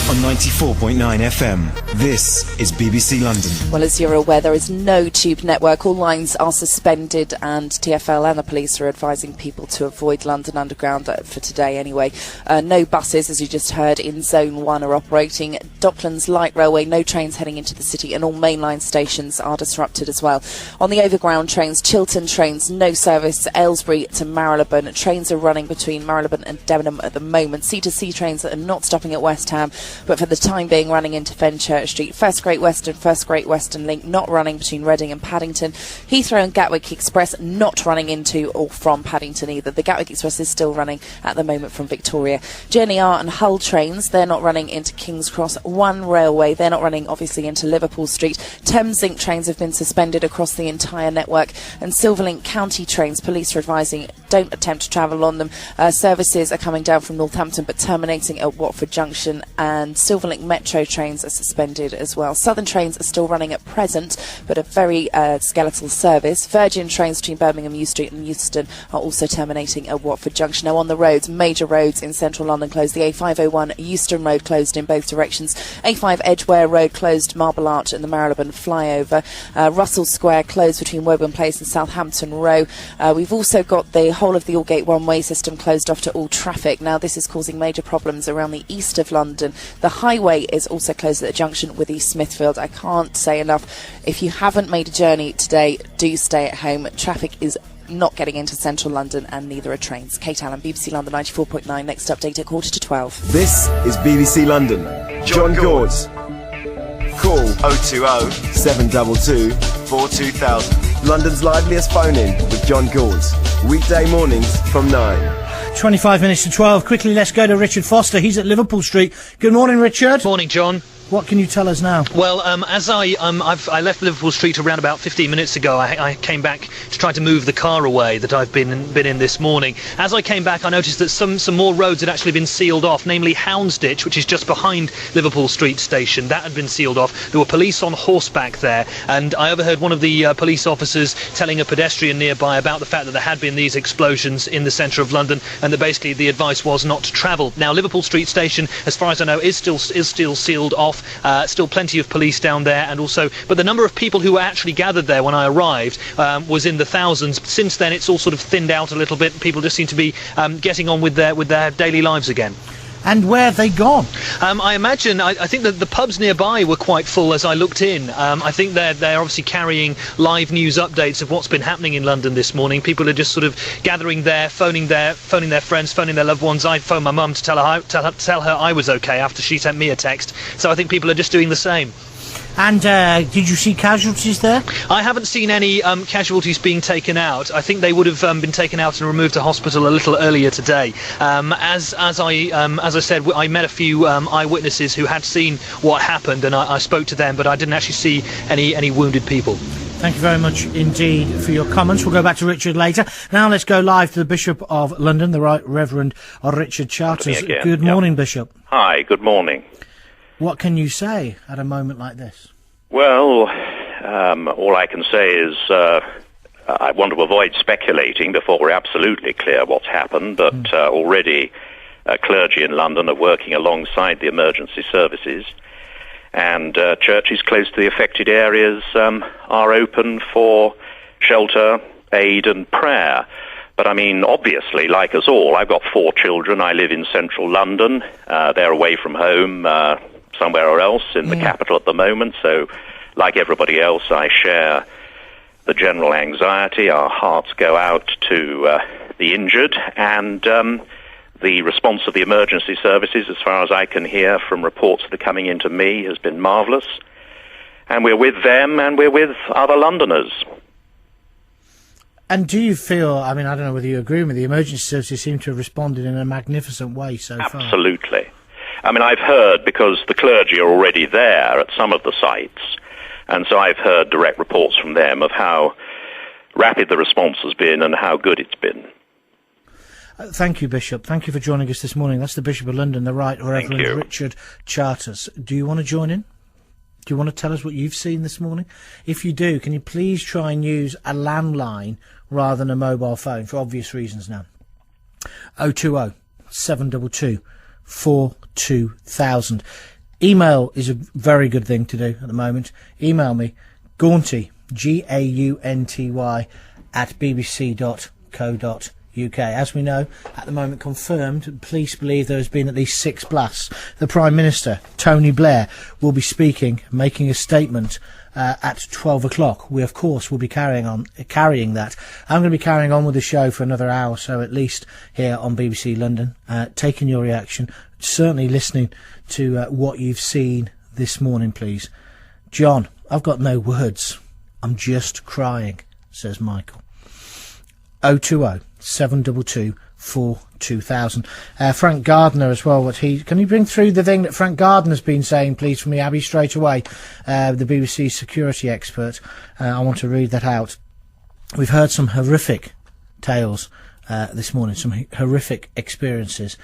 S16: On 94.9 FM, this is BBC London.
S23: Well, as you're aware, there is no tube network. All lines are suspended, and TfL and the police are advising people to avoid London Underground for today anyway. No buses, as you just heard, in Zone 1 are operating. Docklands Light Railway, no trains heading into the city, and all mainline stations are disrupted as well. On the overground trains, Chiltern trains, no service. Aylesbury to Marylebone. Trains are running between Marylebone and Debenham at the moment. C2C trains are not stopping at West Ham, but for the time being running into Fenchurch Street. First Great Western Link not running between Reading and Paddington. Heathrow and Gatwick Express not running into or from Paddington either. The Gatwick Express is still running at the moment from Victoria. Journey R and Hull trains, they're not running into King's Cross. One Railway, they're not running obviously into Liverpool Street. Thameslink trains have been suspended across the entire network, and Silverlink County trains, police are advising don't attempt to travel on them. Services are coming down from Northampton but terminating at Watford Junction, and Silverlink Metro trains are suspended as well. Southern trains are still running at present, but a very skeletal service. Virgin trains between Birmingham New Street and Euston are also terminating at Watford Junction. Now on the roads, major roads in central London closed. The A501 Euston Road closed in both directions. A5 Edgware Road closed, Marble Arch and the Marylebone flyover. Russell Square closed between Woburn Place and Southampton Row. We've also got the whole of the Aldgate one-way system closed off to all traffic. Now this is causing major problems around the east of London. The highway is also closed at the junction with East Smithfield. I can't say enough. If you haven't made a journey today, do stay at home. Traffic is not getting into central London, and neither are trains. Kate Allen, BBC London 94.9. Next update at 11:45.
S2: This is BBC London. John Gords. Call 020 722 42000. London's liveliest phone-in with John Gords. Weekday mornings from 9.
S14: 25 minutes to 12. Quickly, let's go to Richard Foster. He's at Liverpool Street. Good morning, Richard.
S8: Morning, John.
S14: What can you tell us now?
S8: Well, as I left Liverpool Street around about 15 minutes ago. I came back to try to move the car away that I've been in this morning. As I came back, I noticed that some more roads had actually been sealed off, namely Houndsditch, which is just behind Liverpool Street Station. That had been sealed off. There were police on horseback there, and I overheard one of the police officers telling a pedestrian nearby about the fact that there had been these explosions in the centre of London, and that basically the advice was not to travel. Now, Liverpool Street Station, as far as I know, is still sealed off. Still plenty of police down there, and also, but the number of people who were actually gathered there when I arrived was in the thousands. Since then, it's all sort of thinned out a little bit. People just seem to be getting on with their daily lives again.
S14: And where have they gone?
S8: I imagine, I think that the pubs nearby were quite full as I looked in. I think they're obviously carrying live news updates of what's been happening in London this morning. People are just sort of gathering there, phoning their friends, phoning their loved ones. I phoned my mum to tell her I was okay after she sent me a text. So I think people are just doing the same.
S14: And did you see casualties there?
S8: I haven't seen any casualties being taken out. I think they would have been taken out and removed to hospital a little earlier today. As I said, I met a few eyewitnesses who had seen what happened, and I spoke to them, but I didn't actually see any wounded people.
S14: Thank you very much indeed for your comments. We'll go back to Richard later. Now let's go live to the Bishop of London, the Right Reverend Richard Charters. Good morning, Bishop.
S10: Hi, good morning.
S14: What can you say at a moment like this?
S10: Well, all I can say is I want to avoid speculating before we're absolutely clear what's happened, but already clergy in London are working alongside the emergency services, and churches close to the affected areas are open for shelter, aid and prayer. But I mean, obviously, like us all, I've got 4 children. I live in central London. They're away from home somewhere else in the capital at the moment. So, like everybody else, I share the general anxiety. Our hearts go out to the injured, and the response of the emergency services, as far as I can hear from reports that are coming into me, has been marvellous. And we're with them, and we're with other Londoners.
S14: And do you feel, I mean, I don't know whether you agree with me, the emergency services seem to have responded in a magnificent way so far?
S10: Absolutely. I mean, I've heard, because the clergy are already there at some of the sites, and so I've heard direct reports from them of how rapid the response has been and how good it's been.
S14: Thank you, Bishop. Thank you for joining us this morning. That's the Bishop of London, the Right Reverend Richard Charters. Do you want to join in? Do you want to tell us what you've seen this morning? If you do, can you please try and use a landline rather than a mobile phone, for obvious reasons now? 020 722 42000. Email is a very good thing to do at the moment. Email me, Gaunty, Gaunty, at bbc.co.uk. As we know, at the moment confirmed, police believe there has been at least 6 blasts. The Prime Minister, Tony Blair, will be speaking, making a statement at 12 o'clock. We, of course, will be carrying that. I'm going to be carrying on with the show for another hour or so, at least, here on BBC London, taking your reaction, certainly listening to what you've seen this morning, please. John, I've got no words. I'm just crying, says Michael. 020 722 42000. Frank Gardner as well. Can you bring through the thing that Frank Gardner's been saying, please, for me, Abby, straight away? The BBC security expert. I want to read that out. We've heard some horrific tales this morning, some horrific experiences.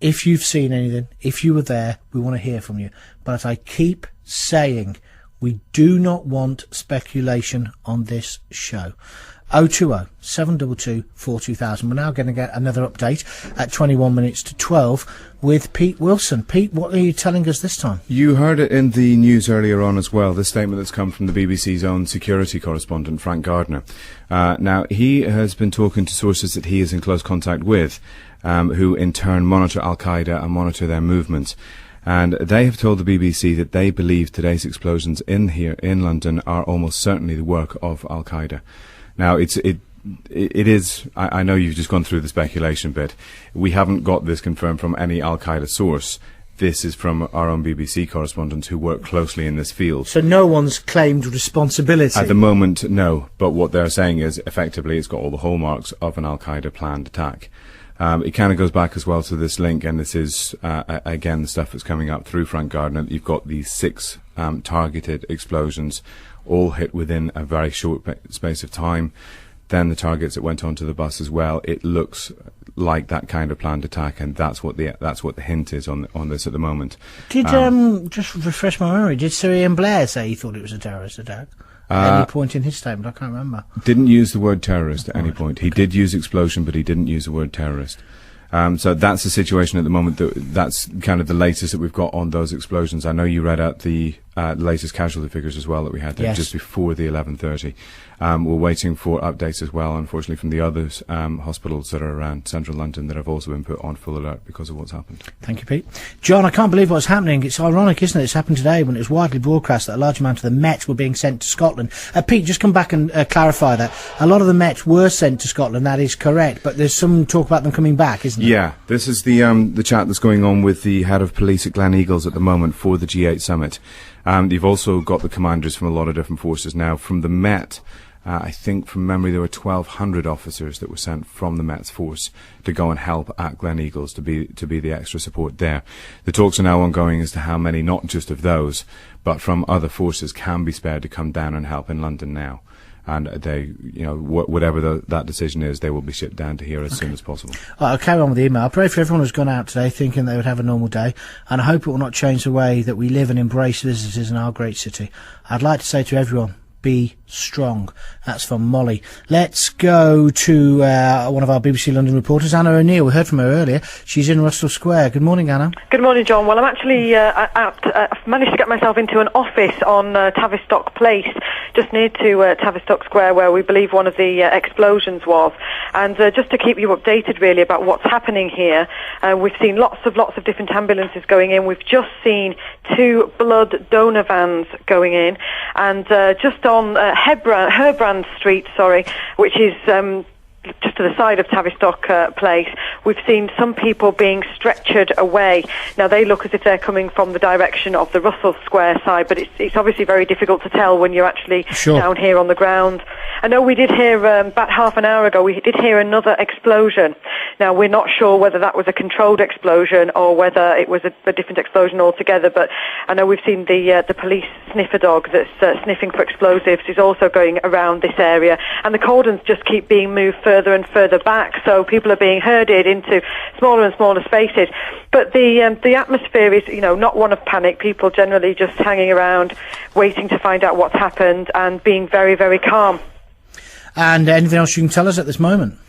S14: If you've seen anything, if you were there, we want to hear from you. But I keep saying, we do not want speculation on this show. 020 722 42000. We're now going to get another update at 21 minutes to 12 with Pete Wilson. Pete, what are you telling us this time?
S20: You heard it in the news earlier on as well, the statement that's come from the BBC's own security correspondent, Frank Gardner. Now, he has been talking to sources that he is in close contact with, who in turn monitor Al-Qaeda and monitor their movements. And they have told the BBC that they believe today's explosions here in London are almost certainly the work of Al-Qaeda. Now, it is, I know you've just gone through the speculation bit. We haven't got this confirmed from any Al-Qaeda source. This is from our own BBC correspondents who work closely in this field.
S14: So no one's claimed responsibility?
S20: At the moment, no. But what they're saying is, effectively, it's got all the hallmarks of an Al-Qaeda planned attack. It kind of goes back as well to this link, and this is, again, the stuff that's coming up through Frank Gardner. You've got these 6 targeted explosions, all hit within a very short space of time. Then the targets that went onto the bus as well. It looks like that kind of planned attack, and that's what the hint is on this at the moment.
S14: Did just refresh my memory? Did Sir Ian Blair say he thought it was a terrorist attack? At any point in his statement, I can't remember.
S20: Didn't use the word terrorist at any point. He did use explosion, but he didn't use the word terrorist. So that's the situation at the moment. That's kind of the latest that we've got on those explosions. I know you read out the latest casualty figures as well that we had there just before the 11:30. We're waiting for updates as well, unfortunately, from the other hospitals that are around central London that have also been put on full alert because of what's happened.
S14: Thank you, Pete. John, I can't believe what's happening. It's ironic, isn't it? It's happened today when it was widely broadcast that a large amount of the Met were being sent to Scotland. Pete, just come back and clarify that. A lot of the Met were sent to Scotland, that is correct, but there's some talk about them coming back, isn't there?
S20: Yeah, this is the chat that's going on with the head of police at Gleneagles at the moment for the G8 summit. You've also got the commanders from a lot of different forces now. From the Met, I think from memory there were 1,200 officers that were sent from the Met's force to go and help at Gleneagles to be the extra support there. The talks are now ongoing as to how many, not just of those, but from other forces can be spared to come down and help in London now. And they, whatever that decision is, they will be shipped down to here as soon as possible.
S14: I'll carry on with the email. I pray for everyone who's gone out today thinking they would have a normal day, and I hope it will not change the way that we live and embrace visitors in our great city. I'd like to say to everyone, be strong. That's from Molly. Let's go to one of our BBC London reporters, Anna O'Neill. We heard from her earlier. She's in Russell Square. Good morning, Anna.
S11: Good morning, John. Well, I'm actually I've managed to get myself into an office on Tavistock Place, just near to Tavistock Square, where we believe one of the explosions was. And just to keep you updated, really, about what's happening here, we've seen lots of different ambulances going in. We've just seen 2 blood donor vans going in, and just on Herbrand Street, which is just to the side of Tavistock Place, we've seen some people being stretchered away. Now, they look as if they're coming from the direction of the Russell Square side, but it's obviously very difficult to tell when you're actually down here on the ground. I know we did hear, about half an hour ago, we did hear another explosion. Now, we're not sure whether that was a controlled explosion or whether it was a different explosion altogether, but I know we've seen the police sniffer dog that's sniffing for explosives is also going around this area, and the cordons just keep being moved further and further back, so people are being herded into smaller and smaller spaces. But the atmosphere is, not one of panic. People generally just hanging around, waiting to find out what's happened and being very, very calm.
S14: And anything else you can tell us at this moment?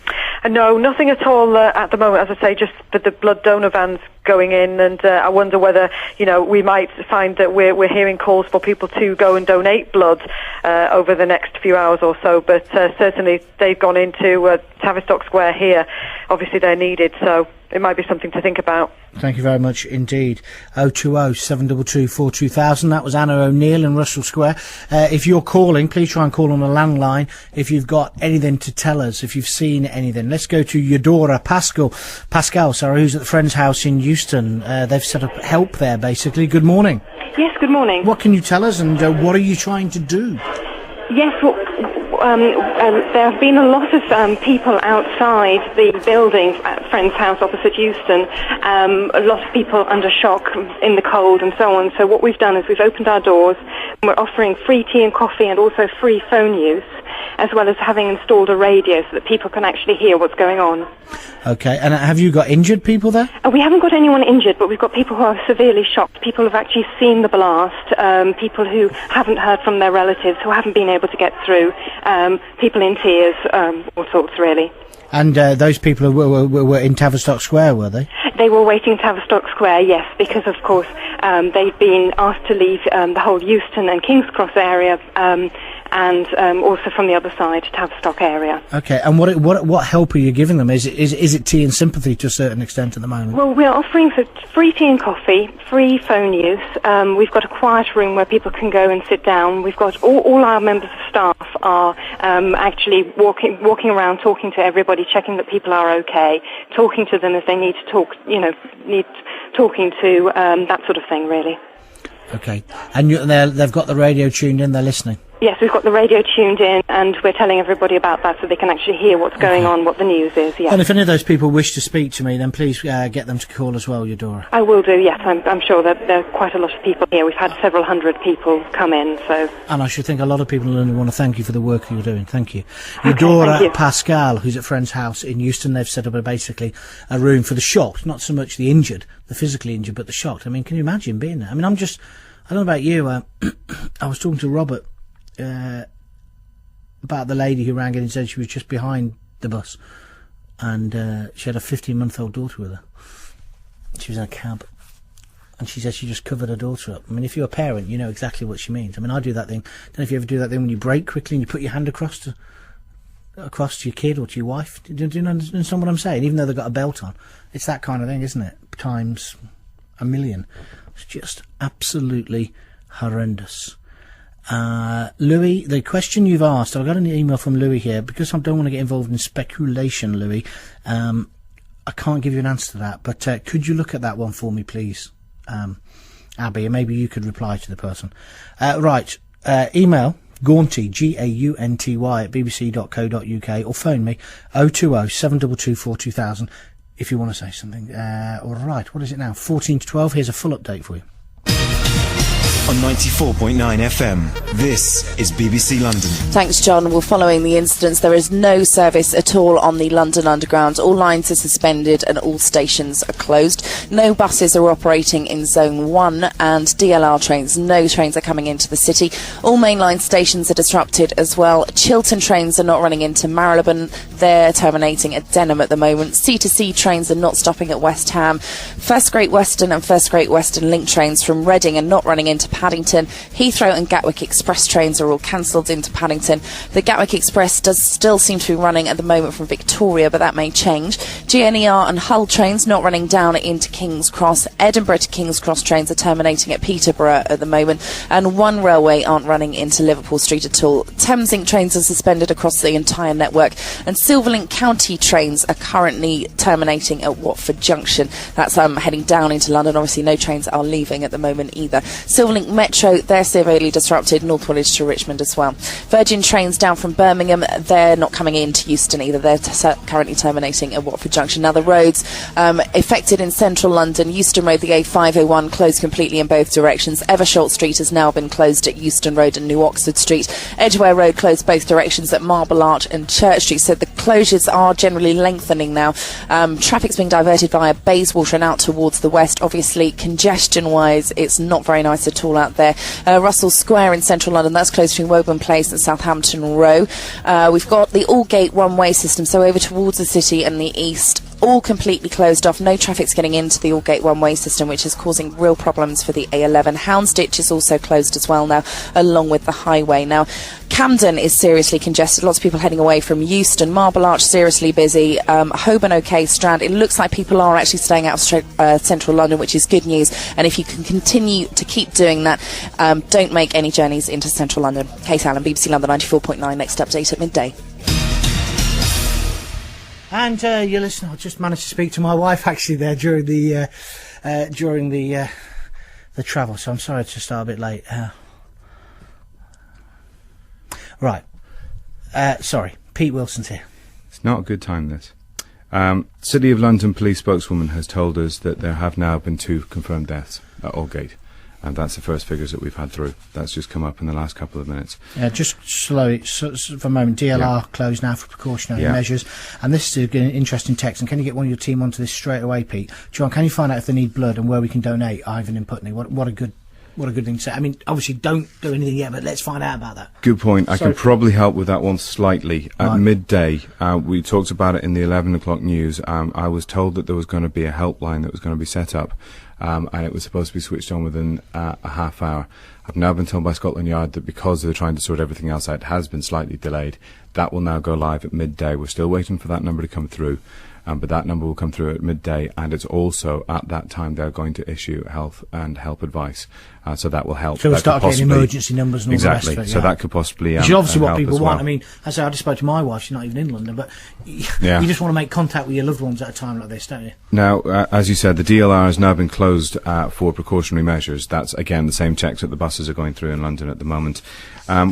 S11: No, nothing at all at the moment. As I say, just the blood donor vans going in, and I wonder whether, we might find that we're hearing calls for people to go and donate blood over the next few hours or so, but certainly they've gone into Tavistock Square here. Obviously they're needed, so it might be something to think about.
S14: Thank you very much indeed. 020 722 42000. That was Anna O'Neill in Russell Square. If you're calling, please try and call on the landline if you've got anything to tell us, if you've seen anything. Let's go to Eudora Pascal, who's at the friend's house in Euston. They've set up help there, basically. Good morning.
S12: Yes, good morning.
S14: What can you tell us, and what are you trying to do?
S12: Yes, well, there have been a lot of people outside the building at a friend's house opposite Euston, a lot of people under shock in the cold and so on. So what we've done is we've opened our doors, and we're offering free tea and coffee and also free phone use, as well as having installed a radio so that people can actually hear what's going on.
S14: Okay, and have you got injured people there?
S12: We haven't got anyone injured, but we've got people who are severely shocked. People who have actually seen the blast, people who haven't heard from their relatives, who haven't been able to get through, people in tears, all sorts, really.
S14: And those people were in Tavistock Square, were they?
S12: They were waiting in Tavistock Square, yes, because, of course, they've been asked to leave the whole Euston and King's Cross area, and also from the other side, Tavistock area.
S14: Okay, and what help are you giving them? Is it tea and sympathy to a certain extent at the moment?
S12: Well, we're offering free tea and coffee, free phone use. We've got a quiet room where people can go and sit down. We've got all our members of staff are actually walking around, talking to everybody, checking that people are okay, talking to them if they need to talk, need talking to, that sort of thing, really.
S14: Okay, and they've got the radio tuned in, they're listening?
S12: Yes, we've got the radio tuned in, and we're telling everybody about that so they can actually hear what's going on, what the news is, yes.
S14: And if any of those people wish to speak to me, then please get them to call as well, Eudora.
S12: I will do, yes. I'm sure that there are quite a lot of people here. We've had several hundred people come in, so...
S14: And I should think a lot of people in London want to thank you for the work you're doing. Thank you. Eudora
S12: thank you.
S14: Pascal, who's at friend's house in Euston, they've set up basically a room for the shocked, not so much the injured, the physically injured, but the shocked. I mean, can you imagine being there? I mean, I don't know about you, I was talking to Robert about the lady who rang in and said she was just behind the bus, and she had a 15-month-old daughter with her. She was in a cab, and she said she just covered her daughter up. I mean, if you're a parent, you know exactly what she means. I mean, I do that thing. I don't know if you ever do that thing when you brake quickly and you put your hand across to your kid or to your wife. Do you understand what I'm saying? Even though they've got a belt on. It's that kind of thing, isn't it? Times a million. It's just absolutely horrendous. Louis, the question you've asked, I've got an email from Louis here, because I don't want to get involved in speculation, Louis, I can't give you an answer to that, but could you look at that one for me, please, Abby, and maybe you could reply to the person. Right, email Gaunty, Gaunty at bbc.co.uk, or phone me 020 722 42000 if you want to say something. All right, what is it now? 14 to 12. Here's a full update for you.
S16: on 94.9 FM. This is BBC London.
S23: Thanks, John. Well, following the incidents, there is no service at all on the London Underground. All lines are suspended and all stations are closed. No buses are operating in Zone 1 and DLR trains. No trains are coming into the city. All mainline stations are disrupted as well. Chiltern trains are not running into Marylebone. They're terminating at Denham at the moment. C2C trains are not stopping at West Ham. First Great Western and First Great Western Link trains from Reading are not running into Paddington. Heathrow and Gatwick Express trains are all cancelled into Paddington. The Gatwick Express does still seem to be running at the moment from Victoria, but that may change. GNER and Hull trains not running down into King's Cross. Edinburgh to King's Cross trains are terminating at Peterborough at the moment, and One Railway aren't running into Liverpool Street at all. Thameslink trains are suspended across the entire network, and Silverlink County trains are currently terminating at Watford Junction. That's heading down into London. Obviously, no trains are leaving at the moment either. Silverlink Metro, they're severely disrupted. North Woolwich to Richmond as well. Virgin trains down from Birmingham, they're not coming into Euston either. They're currently terminating at Watford Junction. Now, the roads affected in central London. Euston Road, the A501, closed completely in both directions. Eversholt Street has now been closed at Euston Road and New Oxford Street. Edgware Road closed both directions at Marble Arch and Church Street. So the closures are generally lengthening now. Traffic's being diverted via Bayswater and out towards the west. Obviously, congestion-wise, it's not very nice at all out there. Russell Square in central London, that's closed between Woburn Place and Southampton Row. We've got the Aldgate one-way system, so over towards the city and the east, all completely closed off. No traffic's getting into the Aldgate one-way system, which is causing real problems for the A11. Houndsditch is also closed as well now, along with the highway. Now, Camden is seriously congested. Lots of people heading away from Euston. Marble Arch seriously busy. Holborn okay. Strand, it looks like people are actually staying out of central London, which is good news. And if you can continue to keep doing that, don't make any journeys into central London. Kate Allen, BBC London 94.9. Next update at midday.
S14: And you listen. I just managed to speak to my wife actually there during the travel. So I'm sorry to start a bit late. Right. Sorry, Pete Wilson's here.
S20: It's not a good time, this. City of London police spokeswoman has told us that there have now been 2 confirmed deaths at Aldgate. And that's the first figures that we've had through. That's just come up in the last couple of minutes.
S14: Just slowly, for a moment, DLR closed now for precautionary measures. And this is an interesting text. And can you get one of your team onto this straight away, Pete? John, can you find out if they need blood and where we can donate? Ivan in Putney. What a good thing to say. I mean, obviously, don't do anything yet, but let's find out about that.
S20: Good point. I can probably help with that one slightly. At midday, we talked about it in the 11 o'clock news. I was told that there was going to be a helpline that was going to be set up. And it was supposed to be switched on within a half hour. I've now been told by Scotland Yard that because they're trying to sort everything else out, it has been slightly delayed. That will now go live at midday. We're still waiting for that number to come through, but that number will come through at midday, and it's also at that time they're going to issue health and help advice. So that will help.
S14: So we'll start getting emergency numbers and all the rest of it.
S20: So that could possibly
S14: which is obviously what people want. I mean, I just spoke to my wife. She's not even in London, but you just want to make contact with your loved ones at a time like this, don't you?
S20: Now, as you said, the DLR has now been closed for precautionary measures. That's, again, the same checks that the buses are going through in London at the moment.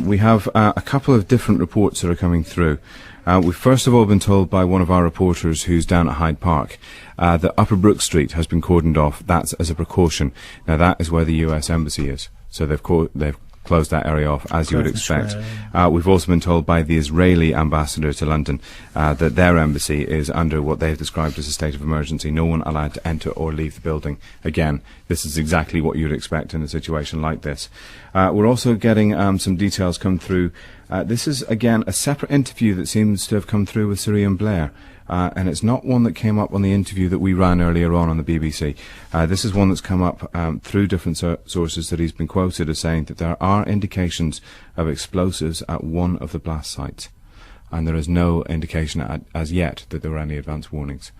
S20: We have a couple of different reports that are coming through. We've first of all been told by one of our reporters who's down at Hyde Park that Upper Brook Street has been cordoned off. That's as a precaution. Now, that is where the US Embassy is. So they've closed that area off, as you would expect. We've also been told by the Israeli ambassador to London that their embassy is under what they've described as a state of emergency. No one allowed to enter or leave the building. Again, this is exactly what you'd expect in a situation like this. We're also getting some details come through. This is, again, a separate interview that seems to have come through with Sir Ian Blair. And it's not one that came up on the interview that we ran earlier on the BBC. This is one that's come up through different sources that he's been quoted as saying that there are indications of explosives at one of the blast sites. And there is no indication as yet that there were any advance warnings.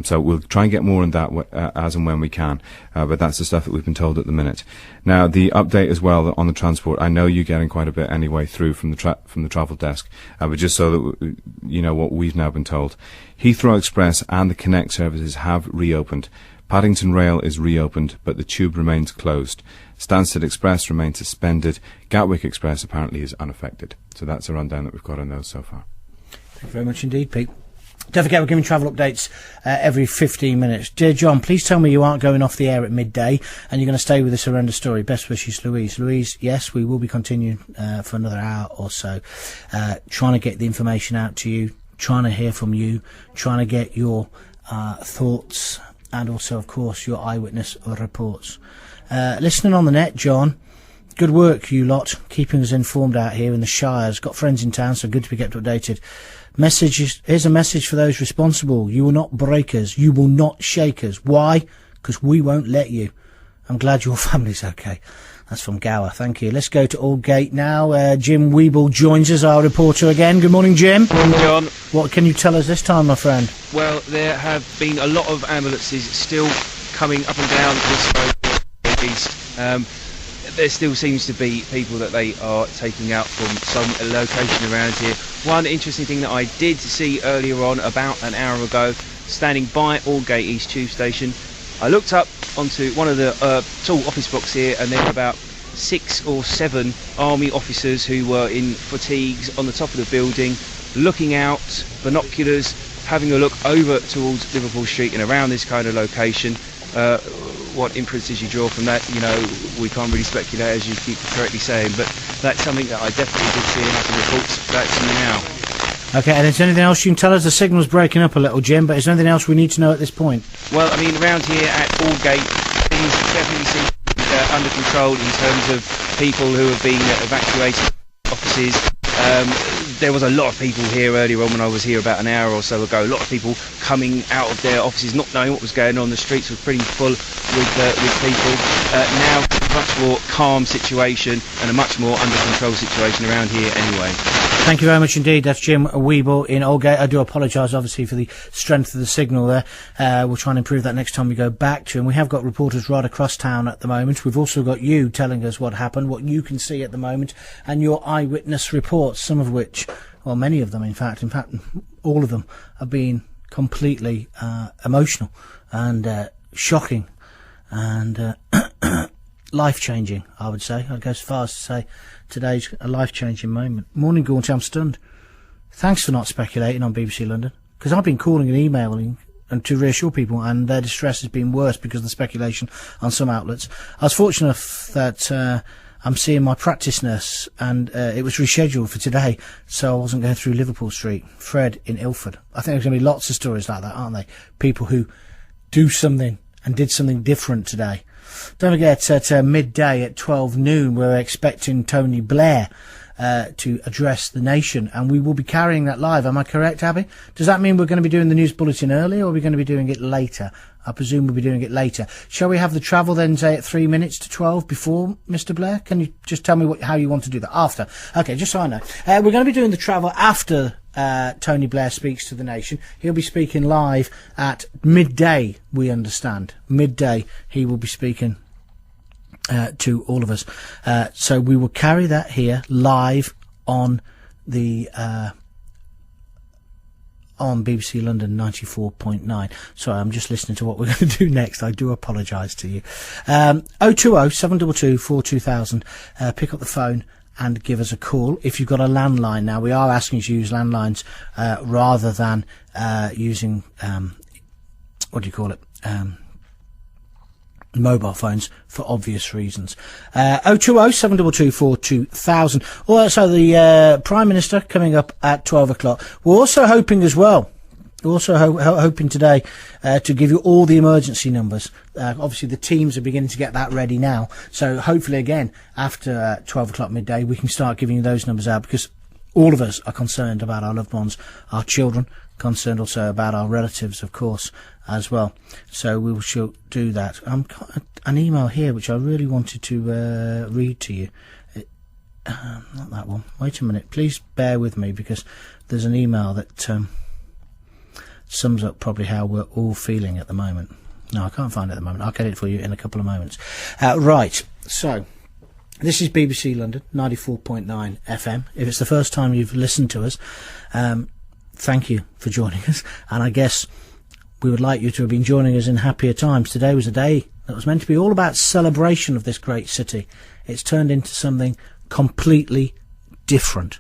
S20: So we'll try and get more on that as and when we can, but that's the stuff that we've been told at the minute. Now, the update as well on the transport. I know you're getting quite a bit anyway through from the travel desk, but just so that you know what we've now been told. Heathrow Express and the Connect services have reopened. Paddington Rail is reopened, but the tube remains closed. Stansted Express remains suspended. Gatwick Express apparently is unaffected. So that's a rundown that we've got on those so far.
S14: Thank you very much indeed, Pete. Don't forget, we're giving travel updates every 15 minutes. Dear John, please tell me you aren't going off the air at midday and you're going to stay with this horrendous story. Best wishes, Louise. Louise, yes, we will be continuing for another hour or so, trying to get the information out to you, trying to hear from you, trying to get your thoughts and also, of course, your eyewitness reports. Listening on the net, John, good work, you lot, keeping us informed out here in the Shires. Got friends in town, so good to be kept updated. Here's a message for those responsible. You will not break us. You will not shake us. Why? Because we won't let you. I'm glad your family's okay. That's from Gower. Thank you. Let's go to Aldgate now. Jim Weeble joins us, our reporter again. Good morning, Jim.
S9: Good morning, John.
S14: What can you tell us this time, my friend?
S9: Well, there have been a lot of ambulances still coming up and down this road east. There still seems to be people that they are taking out from some location around here. One interesting thing that I did see earlier on, about an hour ago, standing by Aldgate East Tube Station, I looked up onto one of the tall office blocks here, and there were about 6 or 7 army officers who were in fatigues on the top of the building, looking out, binoculars, having a look over towards Liverpool Street and around this kind of location. What inferences you draw from that, you know, we can't really speculate, as you keep correctly saying, but that's something that I definitely did see, and I can report that to you now.
S14: Okay, and is there anything else you can tell us? The signal's breaking up a little, Jim, but is there anything else we need to know at this point?
S9: Well, I mean, around here at Aldgate, things definitely seem under control in terms of people who have been evacuated offices. There was a lot of people here earlier on when I was here about an hour or so ago. A lot of people coming out of their offices, not knowing what was going on. The streets were pretty full with people. Now, a much more calm situation and a much more under control situation around here anyway.
S14: Thank you very much indeed. That's Jim Weeble in Aldgate. I do apologise, obviously, for the strength of the signal there. We'll try and improve that next time we go back to him. We have got reporters right across town at the moment. We've also got you telling us what happened, what you can see at the moment, and your eyewitness reports, some of which, well, many of them, in fact, all of them have been completely emotional and shocking and life-changing, I would say. I'd go as far as to say today's a life-changing moment. Morning, Gaunty, I'm stunned. Thanks for not speculating on BBC London, because I've been calling and emailing and to reassure people, and their distress has been worse because of the speculation on some outlets. I was fortunate enough that I'm seeing my practice nurse, and it was rescheduled for today, so I wasn't going through Liverpool Street. Fred in Ilford. I think there's going to be lots of stories like that, aren't they? People who do something and did something different today. Don't forget, at midday at 12 noon, we're expecting Tony Blair to address the nation, and we will be carrying that live. Am I correct, Abby? Does that mean we're going to be doing the news bulletin early, or are we going to be doing it later? I presume we'll be doing it later. Shall we have the travel then, say, at 3 minutes to 12 before Mr. Blair? Can you just tell me how you want to do that? After. Okay, just so I know. We're going to be doing the travel after Tony Blair speaks to the nation. He'll be speaking live at midday, we understand. Midday, he will be speaking to all of us. So we will carry that here live on the on BBC London 94.9. Sorry, I'm just listening to what we're going to do next. I do apologise to you. 020 722 42000. Pick up the phone and give us a call. If you've got a landline now, we are asking you to use landlines rather than using what do you call it? Mobile phones, for obvious reasons. 020 722 42000. Also, the Prime Minister coming up at 12 o'clock. We're also hoping as well, hoping today to give you all the emergency numbers. Obviously, the teams are beginning to get that ready now. So hopefully, again, after 12 o'clock midday, we can start giving you those numbers out, because all of us are concerned about our loved ones, our children, concerned also about our relatives, of course, as well. So we will do that. Got an email here which I really wanted to read to you. Not that one. Wait a minute. Please bear with me, because there's an email that sums up probably how we're all feeling at the moment. No, I can't find it at the moment. I'll get it for you in a couple of moments. Right. So, this is BBC London, 94.9 FM. If it's the first time you've listened to us, thank you for joining us. And I guess we would like you to have been joining us in happier times. Today was a day that was meant to be all about celebration of this great city. It's turned into something completely different.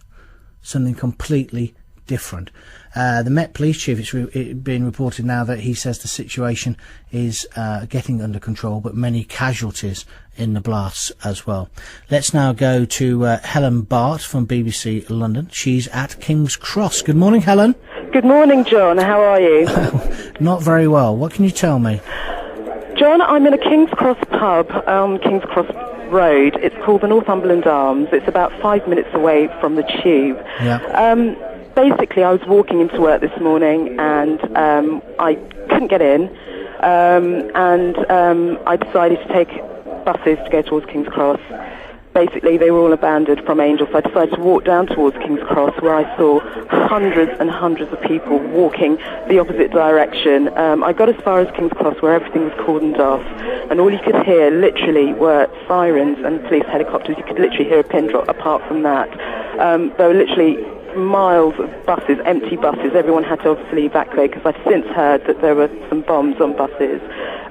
S14: Something completely different. The Met Police Chief, it's been reported now that he says the situation is getting under control, but many casualties in the blasts as well. Let's now go to Helen Bart from BBC London. She's at King's Cross. Good morning, Helen.
S13: Good morning, John. How are you?
S14: Not very well. What can you tell me?
S13: John, I'm in a King's Cross pub on King's Cross Road. It's called the Northumberland Arms. It's about 5 minutes away from the tube.
S14: Yeah.
S13: Basically, I was walking into work this morning and I couldn't get in, and I decided to take buses to go towards King's Cross. Basically, they were all abandoned from Angel, so I decided to walk down towards King's Cross, where I saw hundreds and hundreds of people walking the opposite direction. I got as far as King's Cross, where everything was cordoned off, and all you could hear, literally, were sirens and police helicopters. You could literally hear a pin drop. Apart from that, there were literally miles of buses, empty buses. Everyone had to obviously evacuate, because I've since heard that there were some bombs on buses.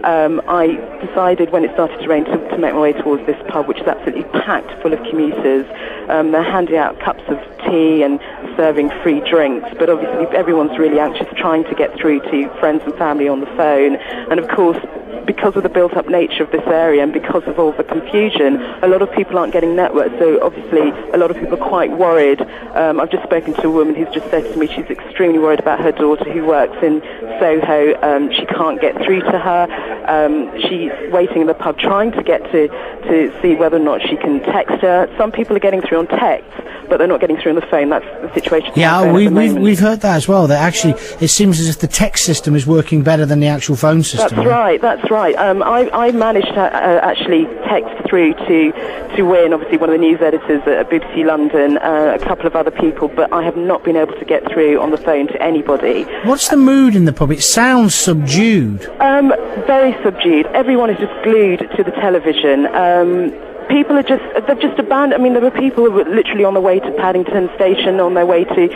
S13: I decided when it started to rain to make my way towards this pub, which is absolutely packed full of commuters. They're handing out cups of tea and serving free drinks, but obviously everyone's really anxious, trying to get through to friends and family on the phone. And of course, because of the built-up nature of this area and because of all the confusion, a lot of people aren't getting networked, so obviously a lot of people are quite worried. I've just spoken to a woman who's just said to me she's extremely worried about her daughter who works in Soho. She can't get through to her. She's waiting in the pub trying to get to see whether or not she can text her. Some people are getting through on text, but they're not getting through on the phone. That's the situation.
S14: Yeah, we've heard that as well. That actually, it seems as if the text system is working better than the actual phone system.
S13: That's right. That's right. I managed to actually text through to Win, obviously one of the news editors at BBC London, a couple of other people, but I have not been able to get through on the phone to anybody.
S14: What's the mood in the pub? It sounds subdued.
S13: Very subdued. Everyone is just glued to the television. People are they've just abandoned. I mean, there were people who were literally on their way to Paddington Station, on their way to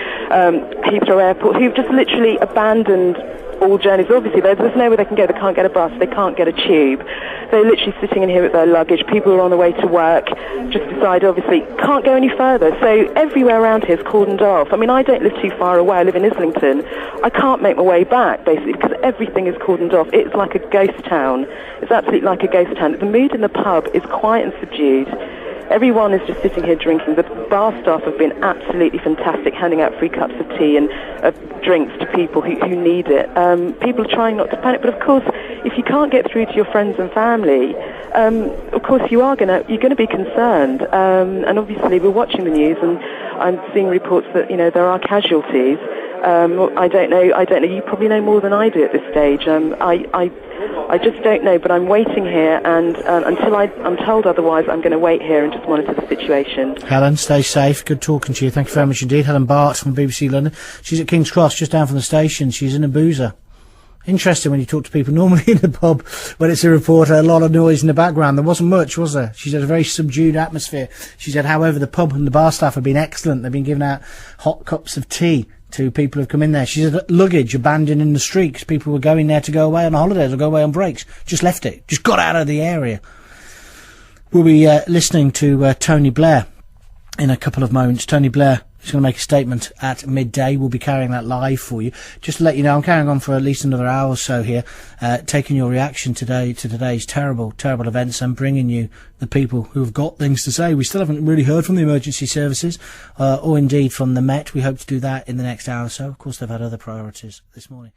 S13: Heathrow Airport, who've just literally abandoned all journeys. Obviously, there's nowhere they can go. They can't get a bus. They can't get a tube. They're literally sitting in here with their luggage. People who are on their way to work just decide, obviously, can't go any further. So everywhere around here is cordoned off. I mean, I don't live too far away. I live in Islington. I can't make my way back, basically, because everything is cordoned off. It's like a ghost town. It's absolutely like a ghost town. The mood in the pub is quiet and subdued. Everyone is just sitting here drinking. The bar staff have been absolutely fantastic, handing out free cups of tea and drinks to people who need it. People are trying not to panic, but of course, if you can't get through to your friends and family, of course you're going to be concerned. And obviously, we're watching the news, and I'm seeing reports that there are casualties. I don't know. You probably know more than I do at this stage. I just don't know, but I'm waiting here, and until I'm told otherwise, I'm going to wait here and just monitor the situation.
S14: Helen, stay safe. Good talking to you. Thank you very much indeed. Helen Bart from BBC London. She's at King's Cross, just down from the station. She's in a boozer. Interesting when you talk to people normally in a pub when it's a reporter, a lot of noise in the background. There wasn't much, was there? She said a very subdued atmosphere. She said, however, the pub and the bar staff have been excellent. They've been giving out hot cups of tea to people who've come in there. She said luggage abandoned in the street because people were going there to go away on holidays or go away on breaks. Just left it. Just got out of the area. We'll be listening to Tony Blair in a couple of moments. Tony Blair is going to make a statement at midday. We'll be carrying that live for you. Just to let you know, I'm carrying on for at least another hour or so here, taking your reaction today to today's terrible, terrible events and bringing you the people who have got things to say. We still haven't really heard from the emergency services, or indeed from the Met. We hope to do that in the next hour or so. Of course, they've had other priorities this morning.